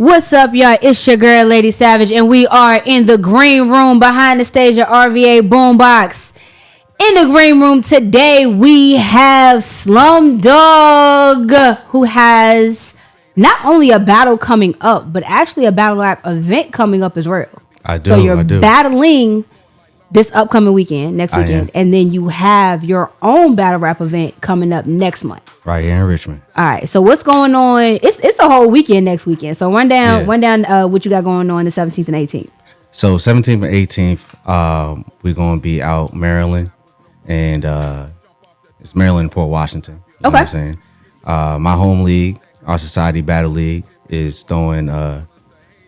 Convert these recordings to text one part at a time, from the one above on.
What's up, y'all? It's your girl, Lady Savage, and we are in the green room behind the stage at RVA Boombox. In the green room today, we have Slumdogg, who has not only a battle coming up, but actually a battle rap event coming up as well. I do. So you're I do. battling this upcoming weekend, next weekend, and then you have your own battle rap event coming up next month. Right here in Richmond. All right. So what's going on? It's a whole weekend next weekend. So run down what you got going on the 17th and 18th. So 17th and 18th, we're gonna be out Maryland, and it's Maryland, Fort Washington. You know what I'm saying? My home league, our Society Battle League, is throwing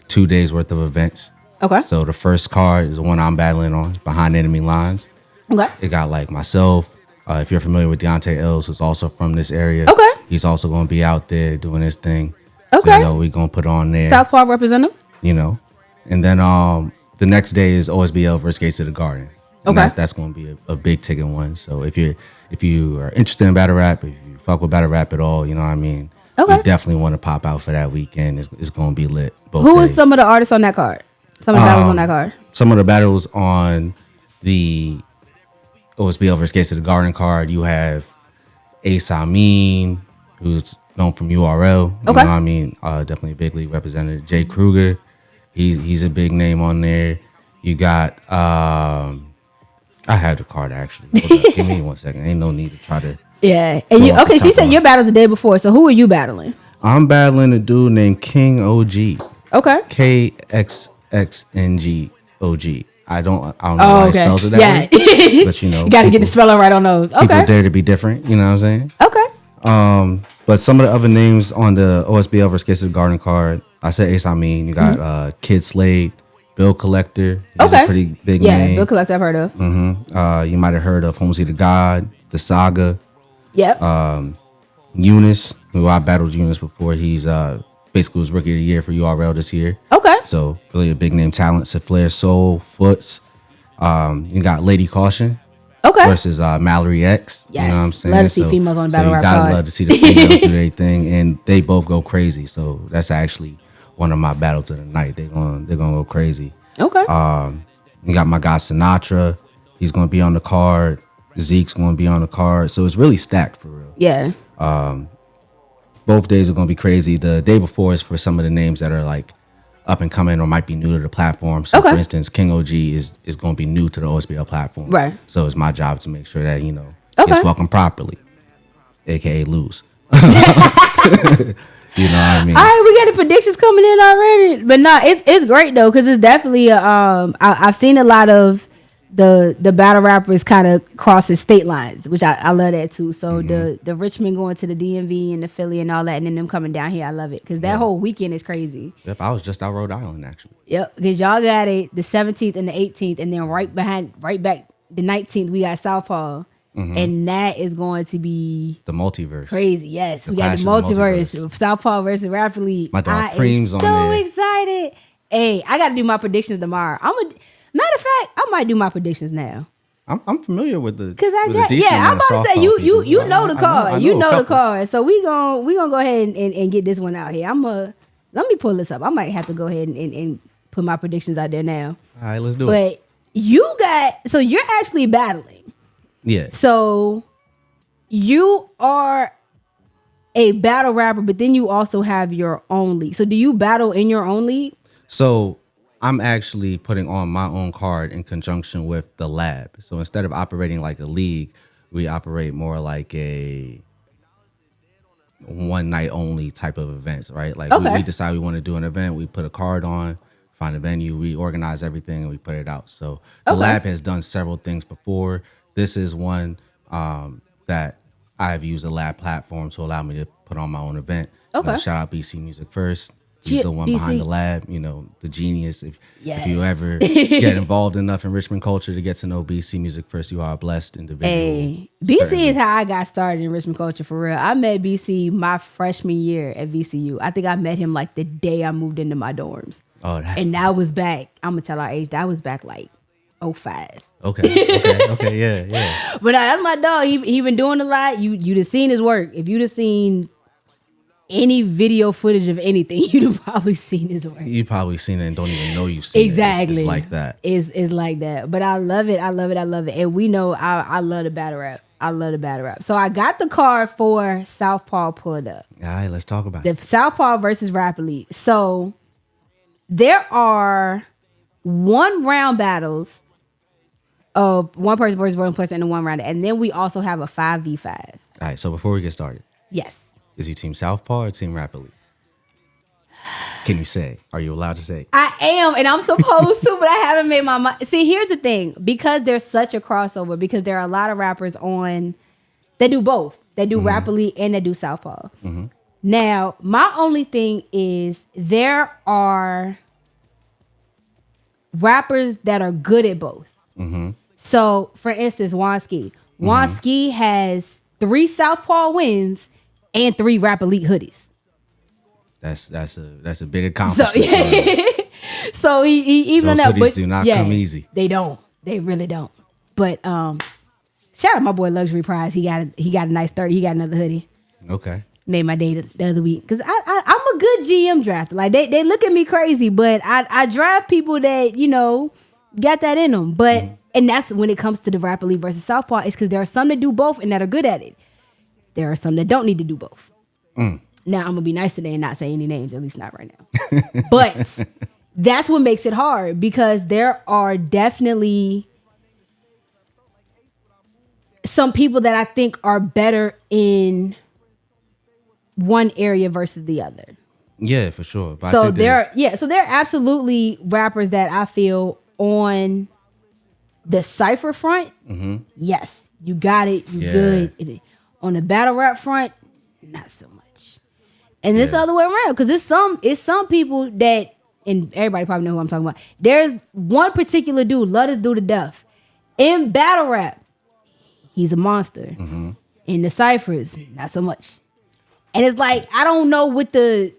2 days worth of events. Okay. So the first card is the one I'm battling on, Behind Enemy Lines. Okay. It got like myself. If you're familiar with Deontay Els, who's also from this area, he's also going to be out there doing his thing. Okay. So, you know, we're going to put on there. Southpaw representative. You know. And then the next day is OSBL versus Gates of the Garden. And that's going to be a big ticket one. So if you are interested in battle rap, if you fuck with battle rap at all, you know what I mean? Okay. You definitely want to pop out for that weekend. It's going to be lit. Who is some of the artists on that card? Some of the battles on that card? Some of the battles on the OSBL versus Gates of the Garden card, you have Ace Amin, who's known from URL. You know what I mean? Definitely a big league representative. Jay Kruger, he's a big name on there. You got I had the card actually. Give me 1 second. Ain't no need to try to. Yeah. And so you said your battle's the day before. So who are you battling? I'm battling a dude named King OG. Okay. KXXNG I don't know how he spells it that way. But you know, got to get the spelling right on those. Okay. People dare to be different. You know what I'm saying? Okay. But some of the other names on the OSBL versus Gates of the Garden card, I said Ace Amin. You got Kid Slade, Bill Collector. He's a pretty big name. Yeah, Bill Collector I've heard of. You might have heard of Holmesy the God, The Saga. Yep. Eunice, who I battled Eunice before. He's basically was Rookie of the Year for URL this year. Okay. So really a big name talent. Flair Soul, Foots. You got Lady Caution. Okay. Versus Mallory X. Yes. You know what I'm saying? Love to see females on the battle rap card. So you gotta card. love to see the females do their thing, and they both go crazy. So that's actually one of my battles of the night. They're gonna go crazy. Okay. You got my guy Sinatra. He's gonna be on the card. Zeke's gonna be on the card. So it's really stacked for real. Yeah. Both days are gonna be crazy. The day before is for some of the names that are like up and coming or might be new to the platform. So for instance, King OG is going to be new to the OSBL platform. Right. So it's my job to make sure that, you know, it's welcome properly, aka lose. You know what I mean? All right, we got the predictions coming in already. But nah, it's great though, because it's definitely I've seen a lot of the battle rappers kind of crosses state lines, which I love that too. So the Richmond going to the DMV and the Philly and all that, and then them coming down here, I love it because that whole weekend is crazy. Yep, I was just out Rhode Island actually. Yep, because y'all got it the 17th and the 18th, and then right back the 19th we got Southpaw, and that is going to be the multiverse. Crazy, yes. We got the multiverse. Southpaw versus Rapper League. My dog Cream's on there. So excited. Hey, I got to do my predictions tomorrow. Matter of fact, I might do my predictions now. I'm familiar with the because I'm about to say you know the card. You know the card. So we gonna go ahead and get this one out here. Let me pull this up. I might have to go ahead and put my predictions out there now. All right, let's do it. But you're actually battling. Yeah. So you are a battle rapper, but then you also have your own league. So do you battle in your own league? So I'm actually putting on my own card in conjunction with the lab. So instead of operating like a league, we operate more like a one night only type of events, right? Like we decide we want to do an event, we put a card on, find a venue, we organize everything, and we put it out. So the lab has done several things before. This is one that I've used the lab platform to allow me to put on my own event. You know, shout out BC Music First. He's the one behind the lab, you know, the genius. If you ever get involved enough in Richmond culture to get to know BC Music First, you are a blessed individual. Hey, BC is how I got started in Richmond culture for real. I met BC my freshman year at VCU. I think I met him like the day I moved into my dorms. Oh, that was back. I'm gonna tell our age. That was back like 05. Okay, yeah. But that's my dog. He been doing a lot. You'd have seen his work. If you'd have seen any video footage of anything, you'd have probably seen his work. You probably seen it and don't even know you've seen exactly. it. It's like that. It's like that. But I love it. I love it. I love it. And we know I love the battle rap. I love the battle rap. So I got the card for Southpaw pulled up. All right, let's talk about it. The Southpaw versus Rap Elite. So there are 1 round battles of one person versus one person and a 1 rounder. And then we also have a 5v5. All right, so before we get started. Yes. Is he Team Southpaw or Team Rap Elite? Can you say? Are you allowed to say? I am, and I'm supposed to, but I haven't made my mind. See, here's the thing. Because there's such a crossover, because there are a lot of rappers on that do both. They do Rap Elite and they do Southpaw. Now, my only thing is there are rappers that are good at both. So, for instance, Wanski. Wanski has 3 Southpaw wins and 3 Rap Elite hoodies. That's a big accomplishment. So he even those that, hoodies but do not come easy. They don't. They really don't. But shout out my boy Luxury Prize. He got a nice 30. He got another hoodie. Okay. Made my day the other week because I'm a good GM drafter. Like they look at me crazy, but I draft people that got that in them. But and that's when it comes to the Rap Elite versus Southpaw. It's because there are some that do both and that are good at it. There are some that don't need to do both. Now, I'm going to be nice today and not say any names, at least not right now. But that's what makes it hard because there are definitely some people that I think are better in one area versus the other. Yeah, for sure. But so there are absolutely rappers that I feel on the cypher front. Yes, you got it. You good. On the battle rap front, not so much. And it's the other way around because it's some people that, and everybody probably know who I'm talking about. There's one particular dude, love this dude to death. In battle rap, he's a monster. In the ciphers, not so much. And it's like, I don't know what the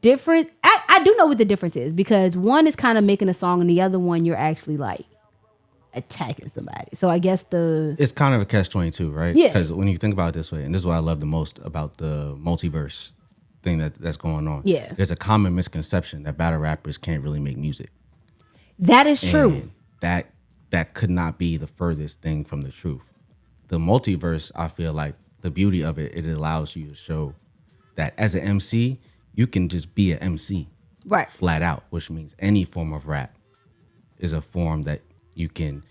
difference, I do know what the difference is because one is kind of making a song and the other one you're actually like attacking somebody. So I guess it's kind of a catch-22, right? Yeah. Because when you think about it this way, and this is what I love the most about the multiverse thing that's going on. Yeah. There's a common misconception that battle rappers can't really make music. That is true. That could not be the furthest thing from the truth. The multiverse, I feel like the beauty of it allows you to show that as an MC, you can just be an MC. Right. Flat out, which means any form of rap is a form that you can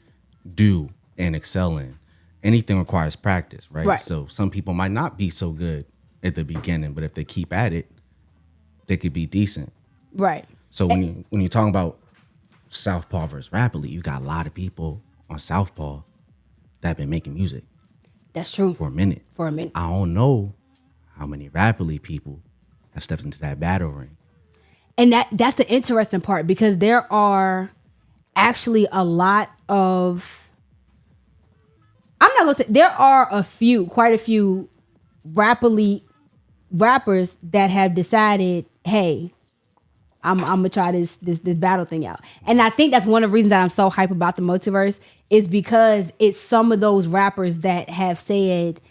do and excel in. Anything requires practice, right? So some people might not be so good at the beginning, but if they keep at it, they could be decent. Right. So when you're talking about Southpaw versus Rap Elite, you got a lot of people on Southpaw that have been making music. That's true. For a minute. I don't know how many Rap Elite people have stepped into that battle ring. And that's the interesting part because there are actually a lot of, I'm not gonna say, there are quite a few Rap Elite rappers that have decided, hey, I'm gonna try this battle thing out. And I think that's one of the reasons that I'm so hype about the multiverse is because it's some of those rappers that have said,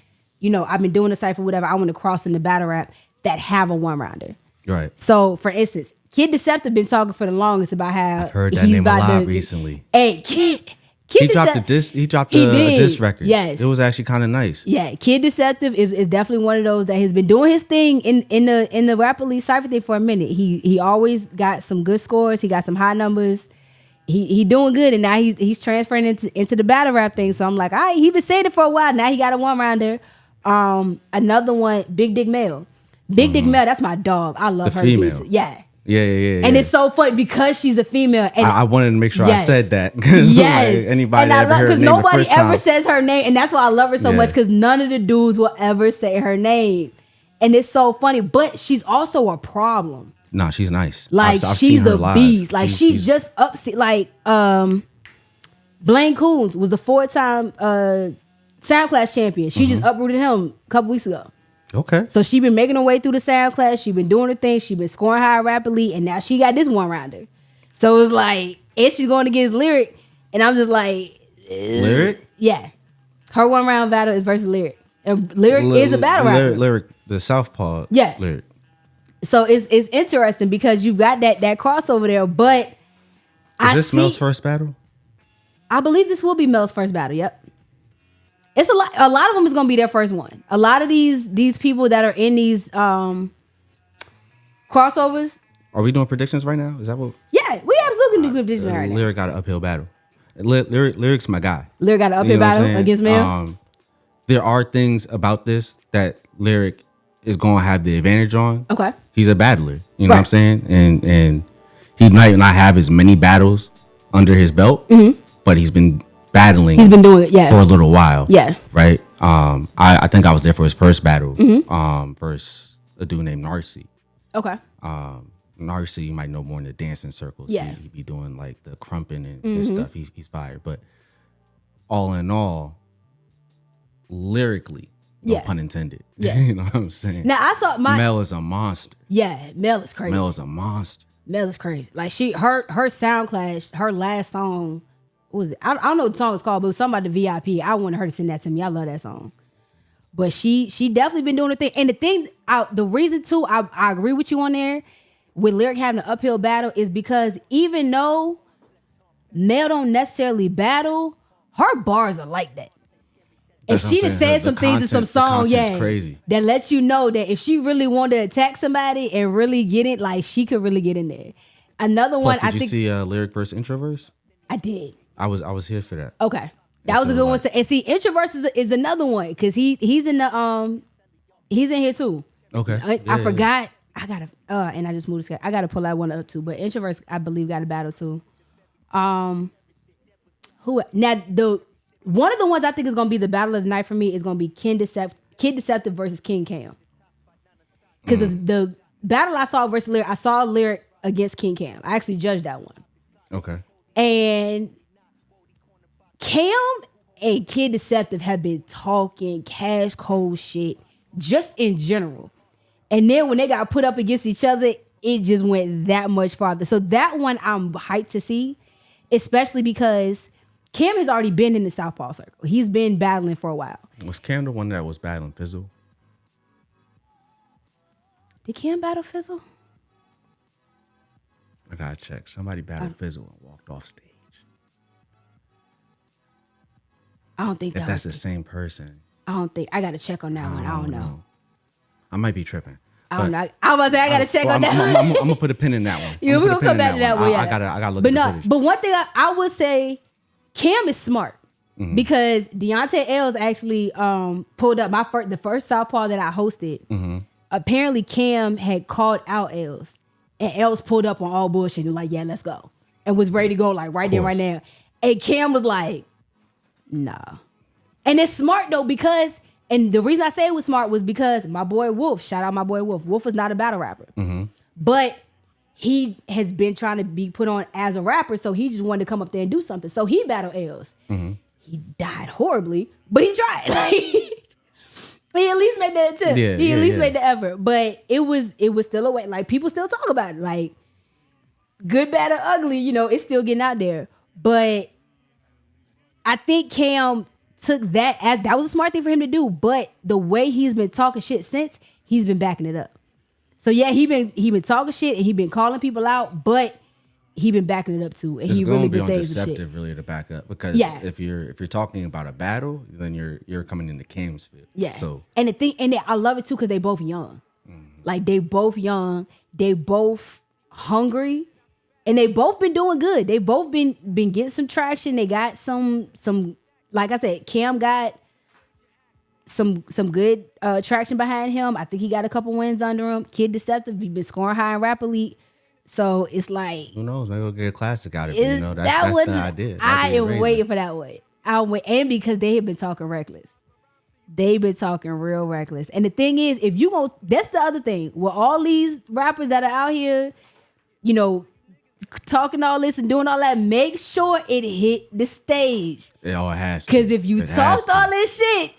I've been doing a cypher, whatever, I want to cross into battle rap that have a 1-rounder. Right. So for instance, Kid Deceptive been talking for the longest about how I've heard that name a lot recently. Hey, Kid he dropped the diss record. Yes. It was actually kind of nice. Yeah, Kid Deceptive is definitely one of those that has been doing his thing in the Rap Elite cypher thing for a minute. He always got some good scores. He got some high numbers. He doing good, and now he's transferring into the battle rap thing. So I'm like, all right, he been saying it for a while. Now he got a 1-rounder. Another one, Big Dick Mel. Big Dick Mel, that's my dog. I love the her. Female. Yeah. Yeah. And it's so funny because she's a female. And I wanted to make sure I said that. Yes. Like anybody and I ever love heard because her name nobody the first ever time. says her name, and that's why I love her so much because none of the dudes will ever say her name, and it's so funny. But she's also a problem. No, she's nice. Like I've she's seen her a live. beast. Like she's she's just upset. Like Blaine Coons was a 4-time Sound Class champion. She just uprooted him a couple weeks ago. Okay. So she been making her way through the Sound Class. She been doing her thing. She been scoring high rapidly, and now she got this 1-rounder. So it's like, and she's going against Lyric, and I'm just like, Lyric? Yeah, her 1-round battle is versus Lyric. And Lyric is a battle rapper. Lyric, the Southpaw. Yeah. Lyric. So it's interesting because you've got that crossover there, but Is this Mel's first battle? I believe this will be Mel's first battle. Yep. It's a lot. A lot of them is gonna be their first one. A lot of these people that are in these crossovers. Are we doing predictions right now? Is that what? Yeah, we absolutely can do good predictions right now. Lyric got an uphill battle. Lyric's my guy. Lyric got an uphill battle against Mel. There are things about this that Lyric is going to have the advantage on. Okay. He's a battler. You know what I'm saying? And he might not have as many battles under his belt, but he's been battling. He's been doing it, for a little while. Yeah. Right? I think I was there for his first battle versus a dude named Narcy. Okay. Narcy, you might know more in the dancing circles. Yeah. He be doing like the crumping and stuff. He's fired. But all in all, lyrically, no pun intended. Yeah. You know what I'm saying? Now I saw Mel is a monster. Yeah, Mel is crazy. Mel is a monster. Mel is crazy. Like her Sound Clash, her last song, what was it? I don't know what the song is called, but it was something about the VIP. I wanted her to send that to me. I love that song. But she definitely been doing the thing. And the thing, the reason too, I agree with you on there, with Lyric having an uphill battle is because even though Mel don't necessarily battle, her bars are like that. And she done said some things in some songs, crazy. that lets you know that if she really wanted to attack somebody and really get it, like she could really get in there. Another one, Plus, did you see Lyric versus Introverse? I did. I was here for that. Okay, that was a good one. And see, Introverse is another one because he's in the he's in here too. Okay, I forgot. I gotta and I just moved this guy. I gotta pull that one up too. But Introverse, I believe, got a battle too. Who now one of the ones I think is gonna be the battle of the night for me is gonna be Kid Deceptive versus King Cam. Because the battle I saw versus Lyric, I saw Lyric against King Cam. I actually judged that one. Okay. And Cam and Kid Deceptive have been talking cash cold shit just in general. And then when they got put up against each other, it just went that much farther. So that one I'm hyped to see, especially because Cam has already been in the Southpaw circle. He's been battling for a while. Was Cam the one that was battling Fizzle? Did Cam battle Fizzle? I gotta check. Somebody battled Fizzle and walked off stage. I don't think if that's the same person. I don't think. I gotta check on that one. I don't know. I might be tripping. I don't know. I was about to say I gotta check on that one. I'm gonna put a pin in that one. Yeah, we're gonna come back to that one. Yeah. I gotta look at the footage. But one thing I would say, Cam is smart because Deontay L's actually pulled up the first Southpaw that I hosted. Apparently Cam had called out Els, and Els pulled up on all bullshit and like, yeah, let's go, and was ready to go like right there, right now. And Cam was like, nah. And it's smart though because, and the reason I say it was smart was because my boy Wolf, shout out my boy Wolf. Wolf is not a battle rapper, but he has been trying to be put on as a rapper, so he just wanted to come up there and do something. So he battled Els. He died horribly, but he tried. He at least made the attempt. He at least made the effort. But it was still a way. Like people still talk about it. Like good, bad, or ugly, it's still getting out there. But I think Cam took that as that was a smart thing for him to do. But the way he's been talking shit since, he's been backing it up. So yeah, he been talking shit and he been calling people out, but he been backing it up too. And it's he really been saying deceptive shit. really to back up because if you're talking about a battle, then you're coming into Cam's field. Yeah. So and the thing, and I love it too because they both young. Like they both young, they both hungry, and they both been doing good. They both been getting some traction. They got some like I said, Cam got some good traction behind him. I think he got a couple wins under him. Kid Deceptive, he been scoring high and rapidly. So it's like, who knows? Maybe we'll get a classic out of it. That's the idea. I am waiting for that one. And because they have been talking reckless. They've been talking real reckless. And the thing is, if you go, that's the other thing. With all these rappers that are out here, talking all this and doing all that, make sure it hit the stage. It has to. Because if you talked all this shit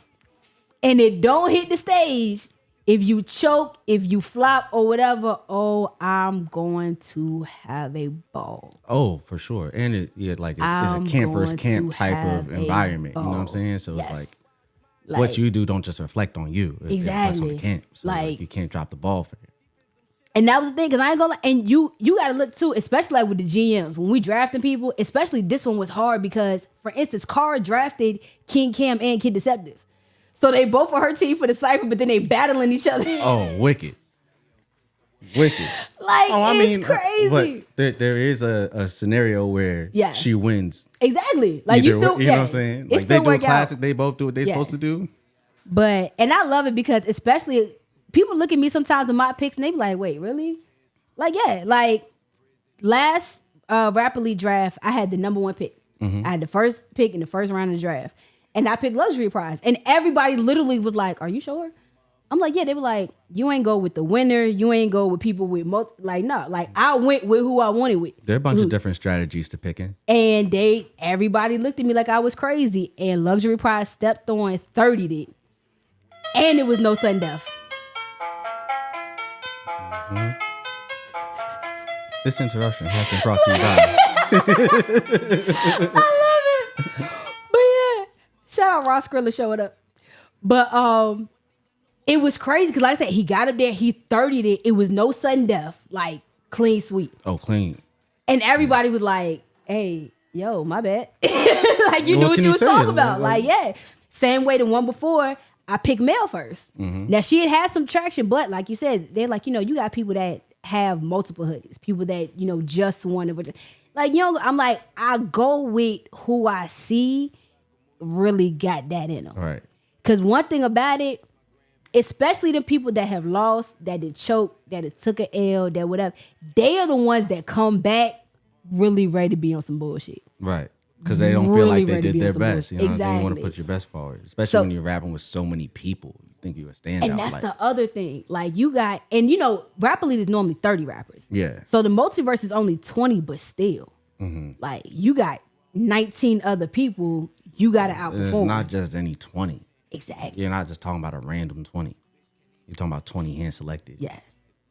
and it don't hit the stage, if you choke, if you flop or whatever, I'm going to have a ball. Oh, for sure. And it's a camp versus camp type of environment. You know what I'm saying? So it's like, Like, what you do don't just reflect on you. It reflects on the exactly. camp. So Like, you can't drop the ball for it. and that was the thing, because I ain't gonna lie, and you gotta look too, especially like with the GMs when we drafting people. Especially this one was hard because, for instance, Cara drafted King Cam and Kid Deceptive, so they both are her team for the cipher, but then they battling each other. Oh, wicked. Wicked. Like, it's crazy. But there is a scenario where she wins. Exactly. Like, you know what I'm saying? Like, they do a classic, they both do what they're supposed to do. But, and I love it because, especially, people look at me sometimes with my picks and they be like, wait, really? Like, yeah. Like, last Rapidly draft, I had the number 1 pick. I had the first pick in the first round of the draft. And I picked Luxury Prize. And everybody literally was like, are you sure? I'm like, yeah. They were like, you ain't go with the winner. You ain't go with people with like, no. Like, I went with who I wanted with. There are a bunch of different strategies to picking. And everybody looked at me like I was crazy. And Luxury Prize stepped on 30'd it. And it was no sudden death. This interruption has been brought to you by. I love it. But yeah, shout out Ross Skrilla showing up. But it was crazy because, like I said, he got up there, he 30'd it. It was no sudden death, like clean sweep. Oh, clean. And everybody was like, "Hey, yo, my bad." Like, you knew what you was talking about. Like, yeah, same way the one before. I picked Mel first. Now she had some traction, but like you said, they're like, you got people that have multiple hoodies, people that just want to. Like, I'm like, I go with who I see really got that in them. Right. Because one thing about it, especially the people that have lost, that it choked, that it took an L, that whatever, they are the ones that come back really ready to be on some bullshit. Right. Because they don't feel like they did their best. You know what I'm saying? You want to Exactly. put your best forward. Especially when you're rapping with so many people. You think you're a standout. And that's the other thing. Like, you got, and Rap Elite is normally 30 rappers. Yeah. So the multiverse is only 20, but still. Like, you got 19 other people you got to outperform. It's not just any 20. Exactly. You're not just talking about a random 20. You're talking about 20 hand selected. Yeah.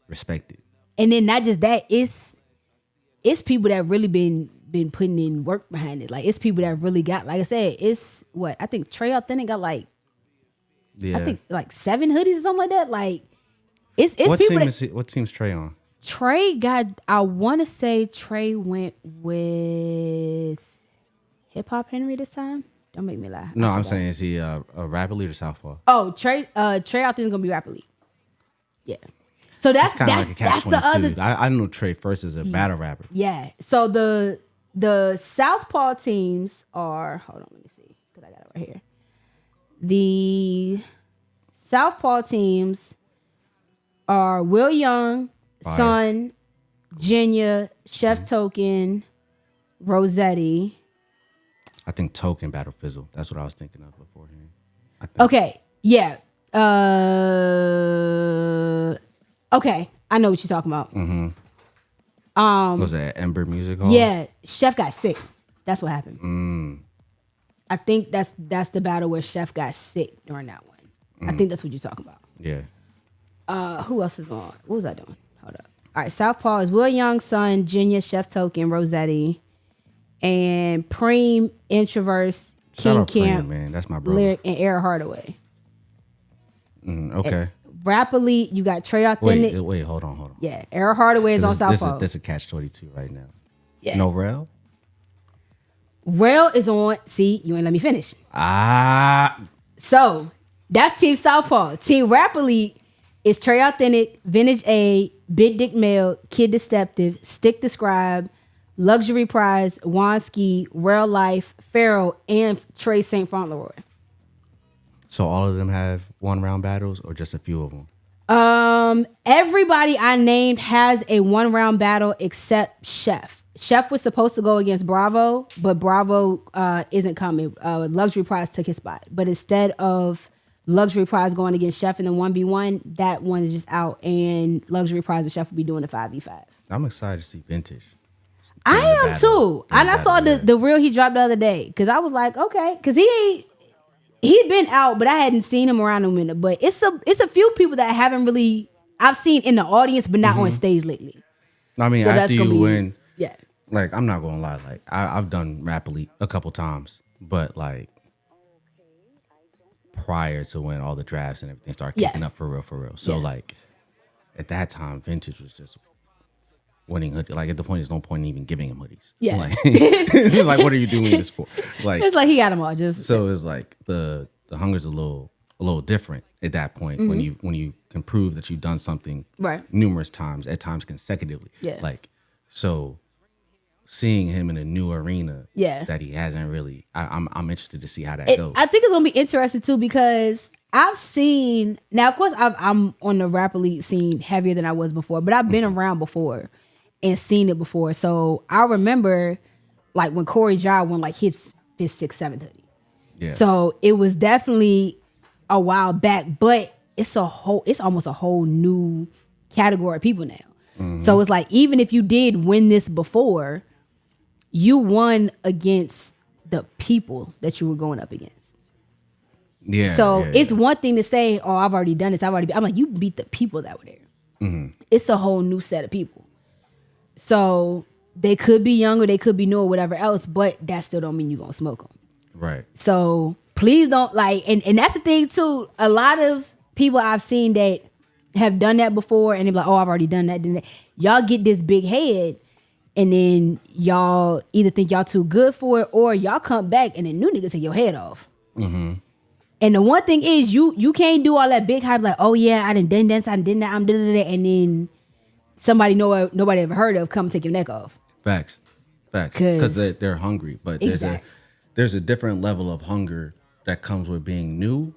Respected. And then not just that, it's people that really been putting in work behind it. Like, it's people that really got, like I said, it's what I think Trey Authentic got like, I think like 7 hoodies or something like that. Like, it's what people team what team's Trey on? Trey got, I want to say Trey went with Hip Hop Henry this time. Don't make me lie. No, I'm saying, is he a Rap Elite or Southpaw? Oh, Trey Authentic is gonna be Rap Elite. Yeah. So that's kind of like a catch the other. I know Trey first as a battle rapper. Yeah. So the Southpaw teams are, hold on, let me see, because I got it right here. The Southpaw teams are Will Young, Fire. Son, Jenya, Chef Token, Rossetti. I think Token Battle Fizzle. That's what I was thinking of beforehand. Okay. Yeah. Okay. I know what you're talking about. Was that Ember Music Hall? Yeah. Chef got sick. That's what happened. I think that's the battle where Chef got sick during that one. I think that's what you're talking about. Yeah. Who else is on? What was I doing? Hold up. All right. Southpaw is Will Young, Son, Jenya, Chef Token, Rossetti, and Preem, Introverse, King Camp, man. That's my brother. Lyric, and Eric Hardaway. Okay. Rap Elite, you got Trey Authentic. Wait, hold on. Yeah, Eric Hardaway is on Southpaw. This is a catch-22 right now. Yeah. No Rel? Rel is on. See, you ain't let me finish. So that's Team Southpaw. Team Rap Elite is Trey Authentic, Vintage A, Big Dick Mail, Kid Deceptive, Stick the Scribe, Luxury Prize, Wanski, Real Life, Pharaoh, and Trey St. Fauntleroy. So all of them have 1-round battles, or just a few of them? Everybody I named has a 1-round battle except Chef. Chef was supposed to go against Bravo, but Bravo isn't coming. Luxury Prize took his spot. But instead of Luxury Prize going against Chef in the 1v1, that one is just out, and Luxury Prize and Chef will be doing the 5v5. I'm excited to see Vintage. I am too. And I saw the reel he dropped the other day, because I was like, okay, because he'd been out, but I hadn't seen him around a minute. But it's a few people that I haven't really, I've seen in the audience, but not on stage lately. I mean, So after you win, yeah. like, I'm not gonna lie, like I've done Rap Elite a couple times, but like prior to when all the drafts and everything started kicking up for real. So like at that time, vintage was just winning hoodie. Like at the point, there's no point in even giving him hoodies. Yeah. Like, it's like, what are you doing this for? Like it's like he got them all. Just so it's like the hunger's a little different at that point when you can prove that you've done something numerous times, at times consecutively. Yeah. Like so seeing him in a new arena that he hasn't really I'm interested to see how that goes. I think it's gonna be interesting too because I've seen now of course I'm on the rap elite scene heavier than I was before, but I've been around before and seen it before. So I remember like when Corey Jai won like his 5th, 6th, 7th hoodie. Yeah. So it was definitely a while back, but it's almost a whole new category of people now. So it's like even if you did win this before, you won against the people that you were going up against. Yeah. So it's one thing to say, "Oh, I've already done this. I'm like, you beat the people that were there. It's a whole new set of people. So they could be younger, they could be new or whatever else, but that still don't mean you're gonna smoke them. Right. So please don't like, and that's the thing too. A lot of people I've seen that have done that before, and they're like, "Oh, I've already done that." Then y'all get this big head. And then y'all either think y'all too good for it, or y'all come back and then new niggas take your head off. And the one thing is, you can't do all that big hype like, oh yeah, I done this, I done that, I'm da da da, and then somebody nobody ever heard of come take your neck off. Facts, because they're hungry, but there's a different level of hunger that comes with being new,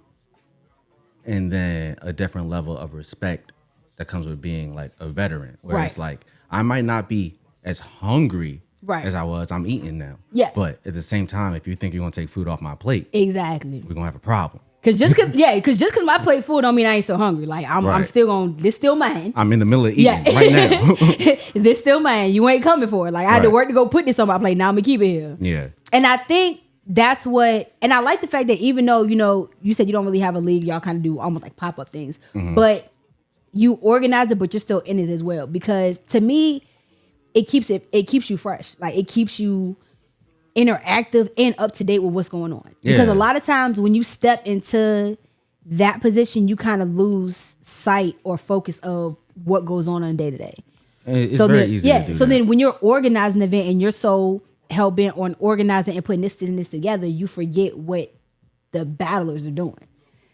and then a different level of respect that comes with being like a veteran. Where it's like I might not be as hungry as I was. I'm eating now. Yeah. But at the same time, if you think you're gonna take food off my plate, exactly, we're gonna have a problem. Cause just cause my plate full don't mean I ain't so hungry. Like I'm still gonna, this still mine. I'm in the middle of eating right now. This still mine. You ain't coming for it. Like I had to work to go put this on my plate. Now I'm gonna keep it here. Yeah. And I think that's what, and I like the fact that even though, you said you don't really have a league, y'all kind of do almost like pop-up things, but you organize it, but you're still in it as well. Because to me, it keeps you fresh. Like it keeps you interactive and up to date with what's going on. Because a lot of times when you step into that position, you kind of lose sight or focus of what goes on day to day. It's very easy to do so that. then when you're organizing an event and you're so hell-bent on organizing and putting this and this together, you forget what the battlers are doing.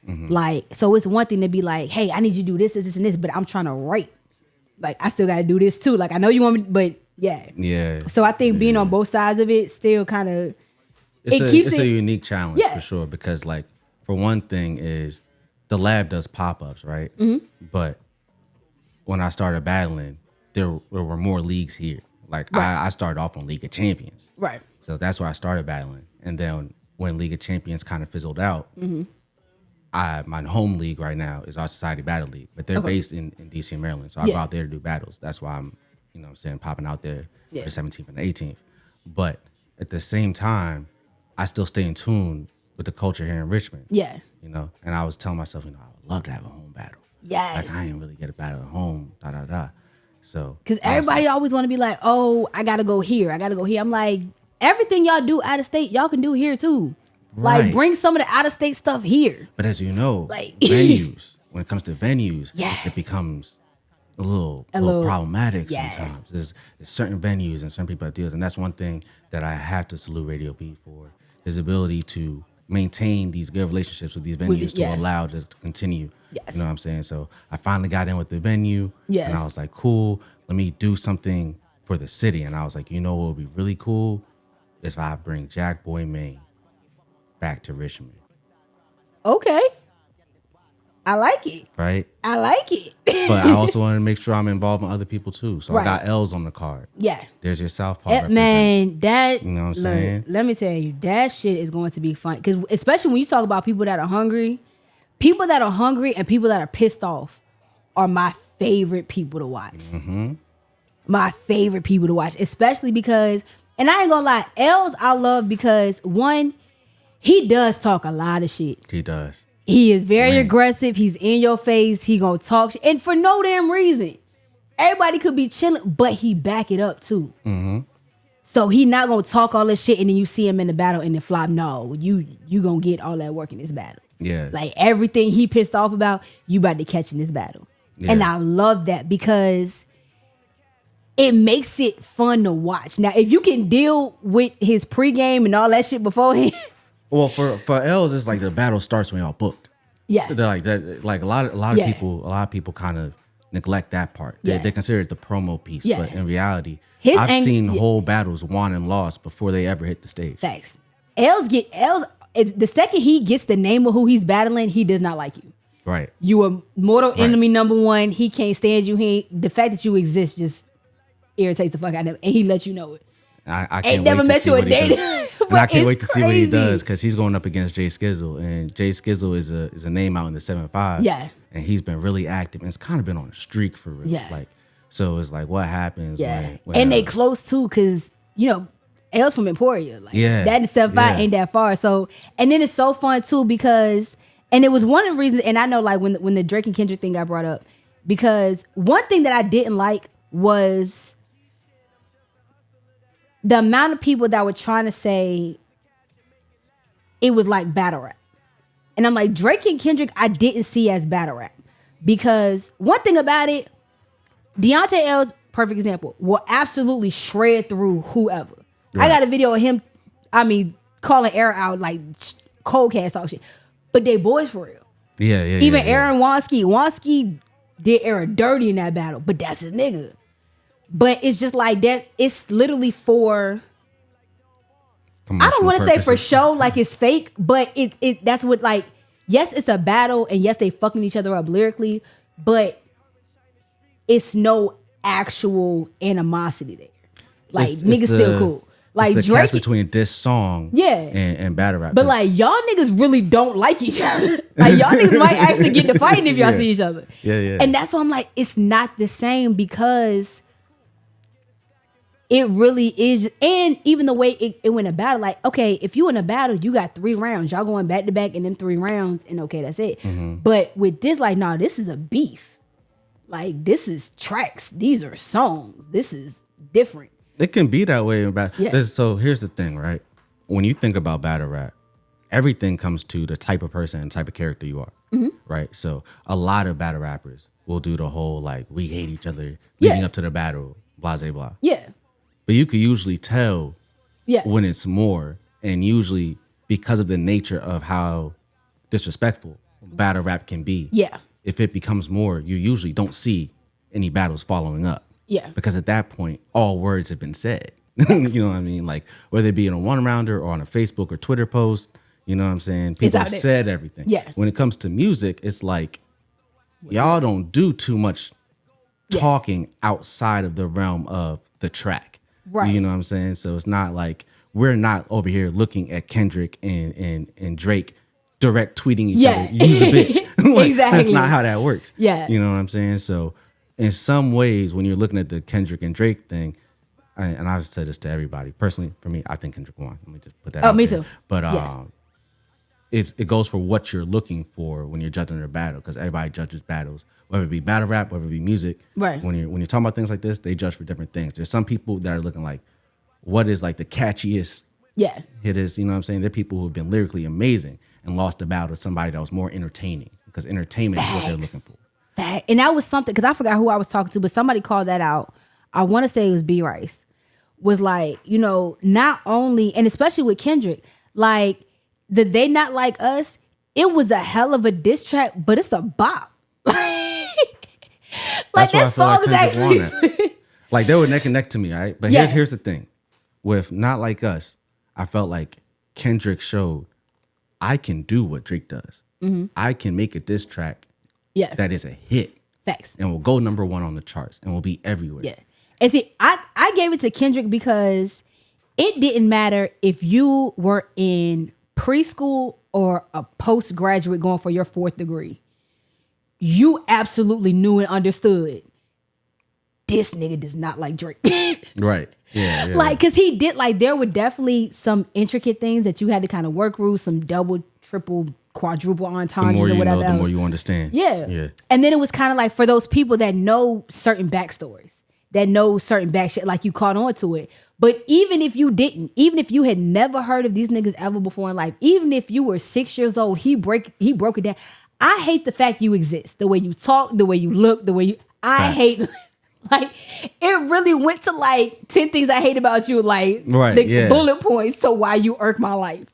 Like, so it's one thing to be like, hey, I need you to do this, and this, but I'm trying to write. Like, I still got to do this too. Like, I know you want me, but yeah. So I think being on both sides of it still kind of, it's a unique challenge for sure. Because like, for one thing is the lab does pop-ups, right? But when I started battling, there were more leagues here. Like I started off on League of Champions. Right. So that's where I started battling. And then when League of Champions kind of fizzled out, my home league right now is our Society Battle League, but they're based in DC and Maryland. So I go out there to do battles. That's why I'm, popping out there for the 17th and the 18th. But at the same time, I still stay in tune with the culture here in Richmond. Yeah. And I was telling myself, I would love to have a home battle. Yes. Like I ain't really get a battle at home, So, because everybody always want to be like, oh, I gotta go here. I'm like, everything y'all do out of state, y'all can do here too. Right. Like, bring some of the out of state stuff here. But as you know, like venues, when it comes to venues, it becomes a little problematic sometimes. There's certain venues and certain people that deals, and that's one thing that I have to salute Radio B for, his ability to maintain these good relationships with these venues to allow it to continue. Yes. You know what I'm saying? So I finally got in with the venue, and I was like, cool, let me do something for the city. And I was like, what would be really cool is if I bring Jack Boy Maine back to Richmond. Okay. I like it. Right? I like it. But I also want to make sure I'm involved in other people too. So I got L's on the card. Yeah. There's your Southpaw man, that, you know what I'm saying? Let me tell you, that shit is going to be fun. Because especially when you talk about people that are hungry, people that are hungry and people that are pissed off are my favorite people to watch. My favorite people to watch, especially because, and I ain't gonna lie, L's I love because one, he does talk a lot of shit. He does. He is very aggressive. He's in your face. He gonna talk and for no damn reason. Everybody could be chilling, but he back it up too. So he not gonna talk all this shit and then you see him in the battle and then flop. No, you gonna get all that work in this battle. Yeah. Like everything he pissed off about, you about to catch in this battle. Yeah. And I love that because it makes it fun to watch. Now, if you can deal with his pregame and all that shit beforehand. Well, for L's, it's like the battle starts when y'all booked. Yeah. They're like that. Like a lot of people kind of neglect that part. They consider it the promo piece, but in reality, I've seen whole battles won and lost before they ever hit the stage. Facts. L's the second he gets the name of who he's battling, he does not like you. Right. You are mortal enemy number one. He can't stand you. The fact that you exist just irritates the fuck out of him, and he lets you know it. I can't never met you a day. And I can't wait to see what he does because he's going up against Jay Skizzle, and Jay Skizzle is a name out in the 7-5. Yeah, and he's been really active, and it's kind of been on a streak for real. Yeah, like so it's like what happens. Yeah, when and they close too because L's from Emporia. Like, that and 7-5 ain't that far. So and then it's so fun too because and it was one of the reasons. And I know like when the Drake and Kendrick thing got brought up because one thing that I didn't like was the amount of people that were trying to say it was like battle rap. And I'm like, Drake and Kendrick, I didn't see as battle rap. Because one thing about it, Deontay L's perfect example, will absolutely shred through whoever. Right. I got a video of him, calling Era out like cold cast talk shit. But they boys for real. Yeah. Even Aaron Wonsky did Era dirty in that battle, but that's his nigga. But it's just like that. It's literally for. I don't want to say for show, like it's fake, but it that's what like. Yes, it's a battle, and yes, they fucking each other up lyrically, but it's no actual animosity there. Like niggas still cool. Like it's the Drake catch between this song, and battle rap. But like y'all niggas really don't like each other. Like y'all niggas might actually get to fighting if y'all see each other. Yeah. And that's why I'm like, it's not the same because. It really is. And even the way it went a battle, like, okay, if you in a battle, you got 3 rounds. Y'all going back to back in them 3 rounds, and okay, that's it. Mm-hmm. But with this, like, nah, this is a beef. Like, this is tracks. These are songs. This is different. It can be that way. So here's the thing, right? When you think about battle rap, everything comes to the type of person and type of character you are, right? So a lot of battle rappers will do the whole, like, we hate each other leading up to the battle, blah, blah, blah. Yeah. But you can usually tell when it's more, and usually because of the nature of how disrespectful battle rap can be. Yeah. If it becomes more, you usually don't see any battles following up. Yeah. Because at that point, all words have been said. You know what I mean? Like whether it be in a 1-rounder or on a Facebook or Twitter post, you know what I'm saying? People have said everything. Yeah. When it comes to music, it's like y'all don't do too much talking outside of the realm of the track. Right. You know what I'm saying? So it's not like we're not over here looking at Kendrick and Drake direct tweeting each other. Use a bitch. Like, exactly. That's not how that works. Yeah. You know what I'm saying? So in some ways, when you're looking at the Kendrick and Drake thing, and I've said this to everybody, personally, for me, I think Kendrick won. Let me just put that out me there. too. But it goes for what you're looking for when you're judging a battle, because everybody judges battles, whether it be battle rap, whether it be music. Right. When you're talking about things like this, they judge for different things. There's some people that are looking like, what is like the catchiest hit is, you know what I'm saying? There are people who have been lyrically amazing and lost the battle to somebody that was more entertaining, because entertainment is what they're looking for. And that was something, because I forgot who I was talking to, but somebody called that out. I want to say it was B Rice. Was like, not only, and especially with Kendrick, like, the They Not Like Us, it was a hell of a diss track, but it's a bop. Like that song is actually like they were neck and neck to me, all right? But here's the thing. With Not Like Us, I felt like Kendrick showed I can do what Drake does. Mm-hmm. I can make a diss track that is a hit. Facts. And will go number 1 on the charts and will be everywhere. Yeah. And see, I gave it to Kendrick because it didn't matter if you were in preschool or a postgraduate going for your 4th degree. You absolutely knew and understood this nigga does not like Drake. Right. Yeah. Like, because he did, like, there were definitely some intricate things that you had to kind of work through, some double, triple, quadruple entendres or whatever. The more you understand. Yeah. And then it was kind of like for those people that know certain backstories, that knows certain back shit, like you caught on to it. But even if you didn't, even if you had never heard of these niggas ever before in life, even if you were 6 years old, he broke it down. I hate the fact you exist. The way you talk, the way you look, the way you. I hate. Like, it really went to like 10 things I hate about you, like bullet points to why you irk my life.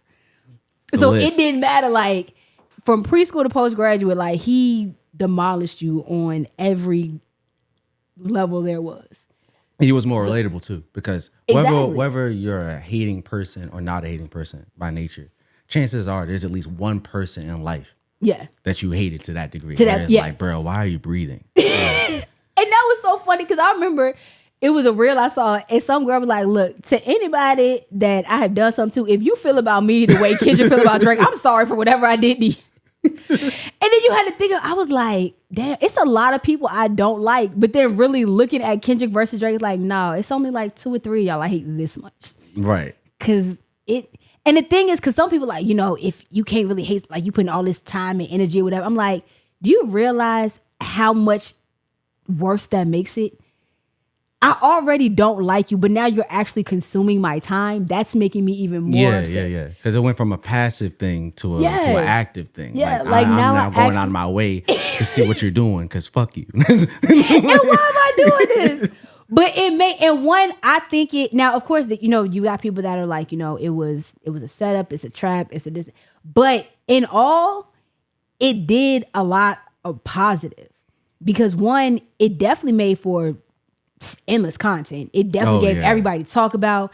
So it didn't matter. Like, from preschool to postgraduate, like, he demolished you on every level there was. He was more relatable too, because whether you're a hating person or not a hating person by nature, chances are there's at least one person in life that you hated to that degree. Like, bro, why are you breathing? And that was so funny because I remember it was a reel I saw, and some girl was like, look, to anybody that I have done something to, if you feel about me the way Kendrick feel about Drake, I'm sorry for whatever I did to you. And then you had to think I was like, damn, it's a lot of people I don't like. But then really looking at Kendrick versus Drake, like, no, it's only like 2 or 3 y'all I hate this much. Right. Because and the thing is, because some people like, you know, if you can't really hate, like, you putting all this time and energy or whatever. I'm like, do you realize how much worse that makes it? I already don't like you, but now you're actually consuming my time. That's making me even more upset. Yeah. Because it went from a passive thing to an active thing. Yeah, I'm now going out of my way to see what you're doing, because fuck you. And why am I doing this? But I think it, now, of course, that, you know, you got people that are like, you know, it was a setup, it's a trap, it's a this. But in all, it did a lot of positive. Because one, it definitely made for endless content. It definitely gave everybody to talk about,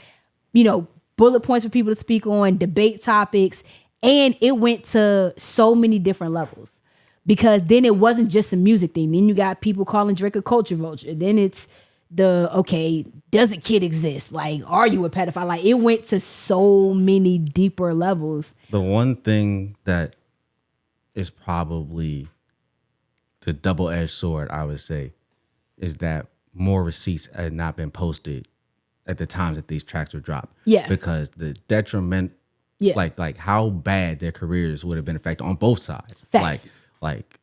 you know, bullet points for people to speak on, debate topics, and it went to so many different levels. Because then it wasn't just a music thing. Then you got people calling Drake a culture vulture. Then it's does a kid exist? Like, are you a pedophile? Like, it went to so many deeper levels. The one thing that is probably the double-edged sword, I would say, is that more receipts had not been posted at the times that these tracks were dropped. Yeah. Because the detriment, like how bad their careers would have been affected on both sides. Facts. Like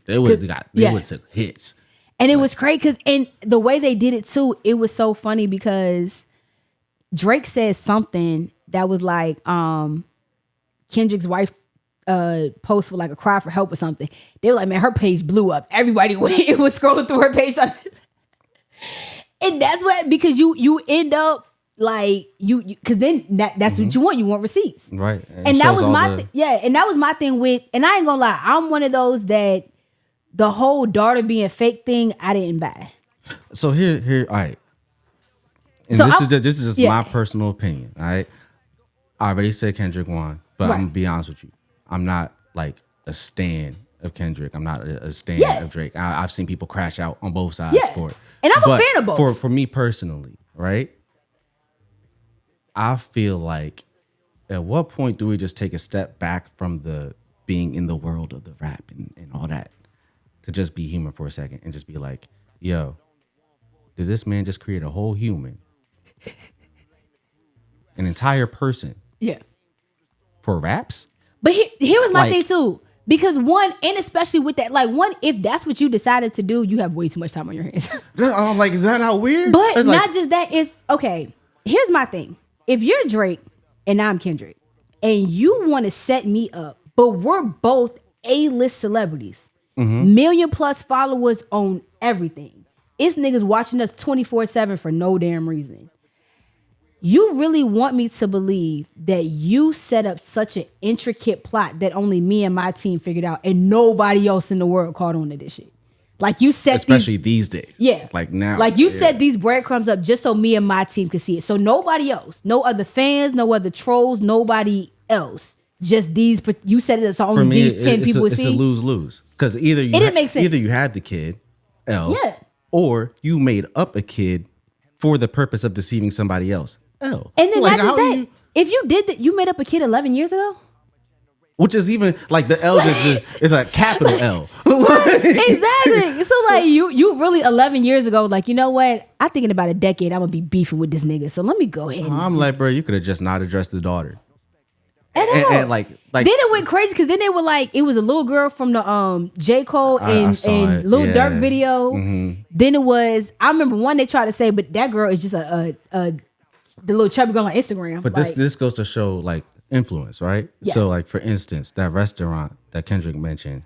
they would have took hits. And it was crazy because, and the way they did it too, it was so funny because Drake said something that was like Kendrick's wife post with like a cry for help or something. They were like, man, her page blew up. Everybody it was scrolling through her page. And that's what, because you end up like you because then that's what you want. You want receipts. Right. And that was my and that was my thing with, and I ain't gonna lie, I'm one of those that the whole daughter being fake thing, I didn't buy. So here, all right. And so this is just my personal opinion, all right? I already said Kendrick won, but I'm gonna be honest with you. I'm not like a stan of Kendrick. I'm not a stan of Drake. I've seen people crash out on both sides for it. And I'm a fan of both. For me personally, right? I feel like at what point do we just take a step back from the being in the world of the rap and all that to just be human for a second and just be like, yo, did this man just create a whole human? An entire person? Yeah. For raps? But here was my thing too. Because one, and especially with that, like one, if that's what you decided to do, you have way too much time on your hands. I'm like, is that how weird? But it's not just that, it's, okay, here's my thing. If you're Drake and I'm Kendrick and you want to set me up, but we're both A-list celebrities, million plus followers on everything. It's niggas watching us 24/7 for no damn reason. You really want me to believe that you set up such an intricate plot that only me and my team figured out and nobody else in the world caught on to this shit? Like you set especially these days. Yeah. Like now. Like you set these breadcrumbs up just so me and my team could see it. So nobody else, no other fans, no other trolls, nobody else. Just these, you set it up so only these 10 people would see. It's a lose-lose. Because either you had the kid, L, or you made up a kid for the purpose of deceiving somebody else. L. And then not just that, if you did that, you made up a kid 11 years ago? Which is even like the L is a capital L. Exactly. So like you really 11 years ago, like, you know what? I'm thinking about a decade, I'm gonna be beefing with this nigga. So let me go ahead. I'm like, bro, you could have just not addressed the daughter. At all. And like Like, then it went crazy because then they were like, it was a little girl from the J. Cole and Lil Durk video. Mm-hmm. Then it was, I remember one they tried to say, but that girl is just the little chubby girl on Instagram. But this goes to show like influence, right? Yeah. So like for instance, that restaurant that Kendrick mentioned,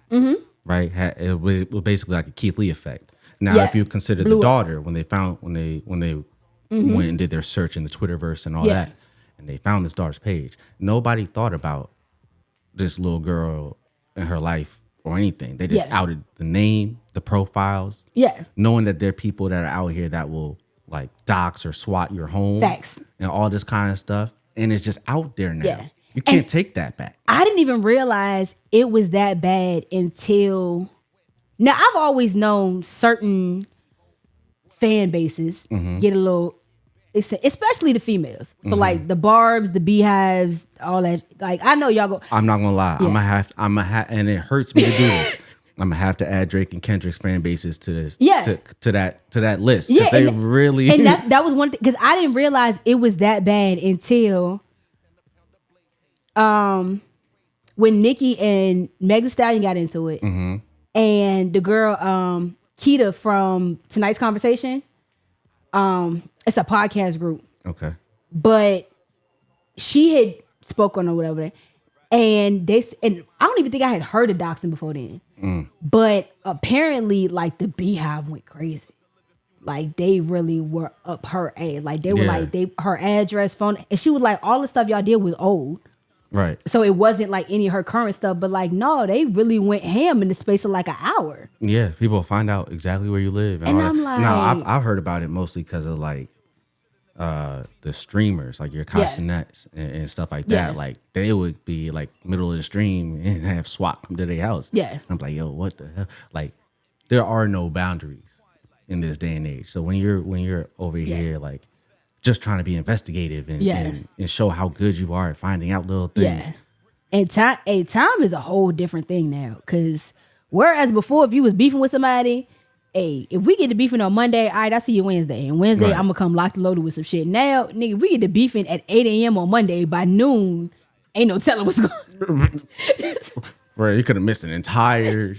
right? It was basically like a Keith Lee effect. Now, if you consider the daughter, when they went and did their search in the Twitterverse and all that, and they found this daughter's page, nobody thought about this little girl in her life or anything. They just outed the name, the profiles, knowing that there are people that are out here that will like dox or SWAT your home, facts, and all this kind of stuff, and it's just out there now. Yeah. You can't take that back. I didn't even realize it was that bad until now. I've always known certain fan bases get a little, especially the females. So like the Barbs, the Beehives, all that. Like I know y'all go. I'm not gonna lie. Yeah. I'm gonna have, and it hurts me to do this. I'm gonna have to add Drake and Kendrick's fan bases to this. Yeah. To that list. Yeah. They really. And that was one thing because I didn't realize it was that bad until, when Nicki and Meg Thee Stallion got into it, and the girl Keita from Tonight's Conversation. It's a podcast group. Okay. But she had spoken or whatever. And I don't even think I had heard of doxing before then. But apparently, like, the Beehive went crazy. Like, they really were up her ass. Like, they were her address, phone. And she was like, all the stuff y'all did was old. Right. So it wasn't like any of her current stuff, but like, no, they really went ham in the space of like an hour. Yeah, people will find out exactly where you live. And I'm like, no, I've heard about it mostly because of like the streamers, like your Castanets and stuff like that. Yeah. Like they would be like middle of the stream and have SWAT come to their house. Yeah. I'm like, yo, what the hell? Like, there are no boundaries in this day and age. So when you're over here, like, just trying to be investigative and show how good you are at finding out little things. Yeah. And time is a whole different thing now. Cause whereas before, if you was beefing with somebody, hey, if we get to beefing on Monday, all right, I see you Wednesday. And Wednesday, I'm gonna come locked and loaded with some shit. Now, nigga, we get to beefing at 8 a.m. on Monday. By noon, ain't no telling what's going on. Right, you could have missed an entire...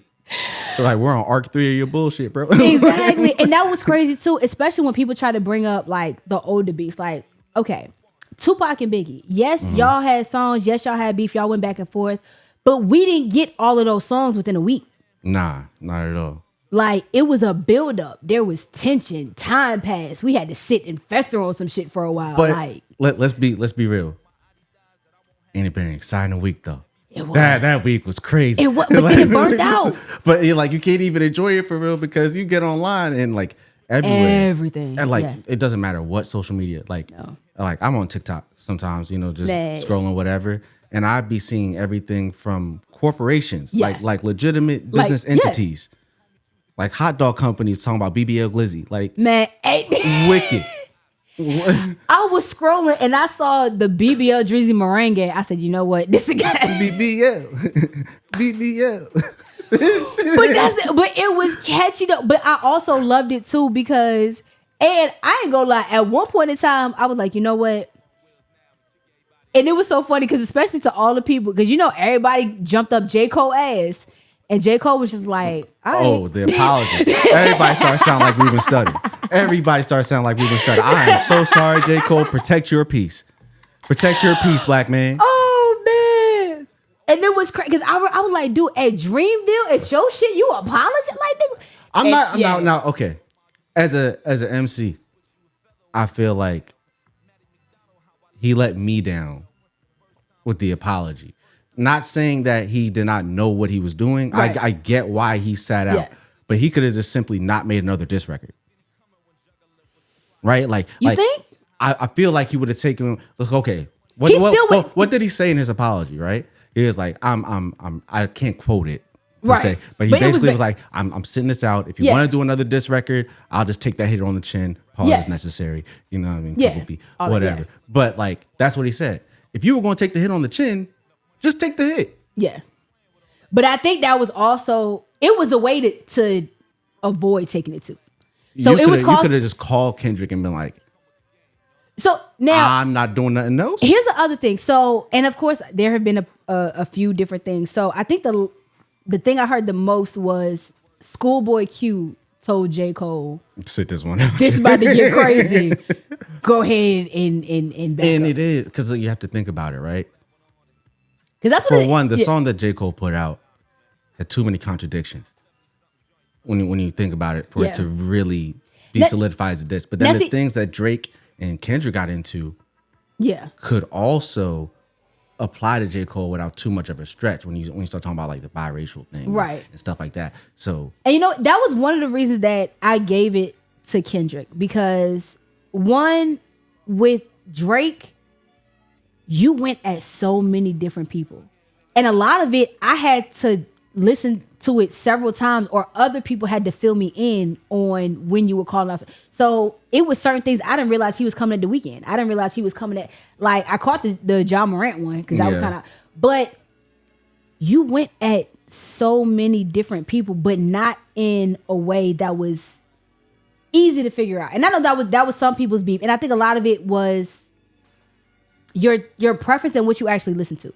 Like, we're on arc 3 of your bullshit, bro. Exactly. And that was crazy too, especially when people try to bring up like the older beefs. Like, okay, Tupac and Biggie. Yes, y'all had songs. Yes, y'all had beef. Y'all went back and forth. But we didn't get all of those songs within a week. Nah, not at all. Like, it was a buildup. There was tension. Time passed. We had to sit and fester on some shit for a while. But like, let's be real. Ain't it been an exciting week though? That week was crazy. It was, but it burnt out. But like, you can't even enjoy it for real because you get online and like everywhere, everything, and like it doesn't matter what social media. Like, like I'm on TikTok sometimes, just scrolling whatever, and I'd be seeing everything from corporations, like legitimate business entities, like hot dog companies talking about BBL Glizzy, like wicked. I was scrolling and I saw the BBL Drizzy Merengue. I said, you know what? This again. BBL. But it was catchy though. But I also loved it too because, and I ain't gonna lie, at one point in time, I was like, you know what? And it was so funny because especially to all the people, because everybody jumped up J. Cole ass. And J. Cole was just like, oh, the apologies. Everybody started sounding like Ruben Studdard. Everybody started sounding like Ruben Studdard. I am so sorry, J. Cole. Protect your peace. Protect your peace, black man. Oh, man. And it was crazy. Because I was like, dude, at Dreamville, at your shit, you apologize? Like, nigga. I'm not, okay. As an MC, I feel like he let me down with the apology. Not saying that he did not know what he was doing. Right. I get why he sat out, but he could have just simply not made another diss record. Right? Like, you think? I feel like he would have taken. Okay, what did he say in his apology? Right? He was like, I can't quote it. Right. Say, but he basically was like, I'm sitting this out. If you want to do another diss record, I'll just take that hit on the chin. Pause if necessary. You know what I mean? Yeah. Whatever. Yeah. But like, that's what he said. If you were going to take the hit on the chin, just take the hit. Yeah. But I think that was also, it was a way to avoid taking it too. So you could have just called Kendrick and been like, so now I'm not doing nothing else. Here's the other thing. So, and of course there have been a few different things. So I think the thing I heard the most was Schoolboy Q told J. Cole, sit this one out. this about to get crazy. Go ahead and back And up. it is, because you have to think about it, right? Because that's what For one, the song that J. Cole put out had too many contradictions. When you think about it, for it to really be solidified as this. But then the things that Drake and Kendrick got into could also apply to J. Cole without too much of a stretch when you start talking about like the biracial thing, right, and stuff like that. So, and that was one of the reasons that I gave it to Kendrick, because one, with Drake, you went at so many different people, and a lot of it I had to listen to it several times, or other people had to fill me in on when you were calling out. So it was certain things I didn't realize he was coming at the weekend. I didn't realize he was coming at, like, I caught the John Morant one because I was kind of, but you went at so many different people, but not in a way that was easy to figure out. And I know that was some people's beef, and I think a lot of it was your preference and what you actually listen to.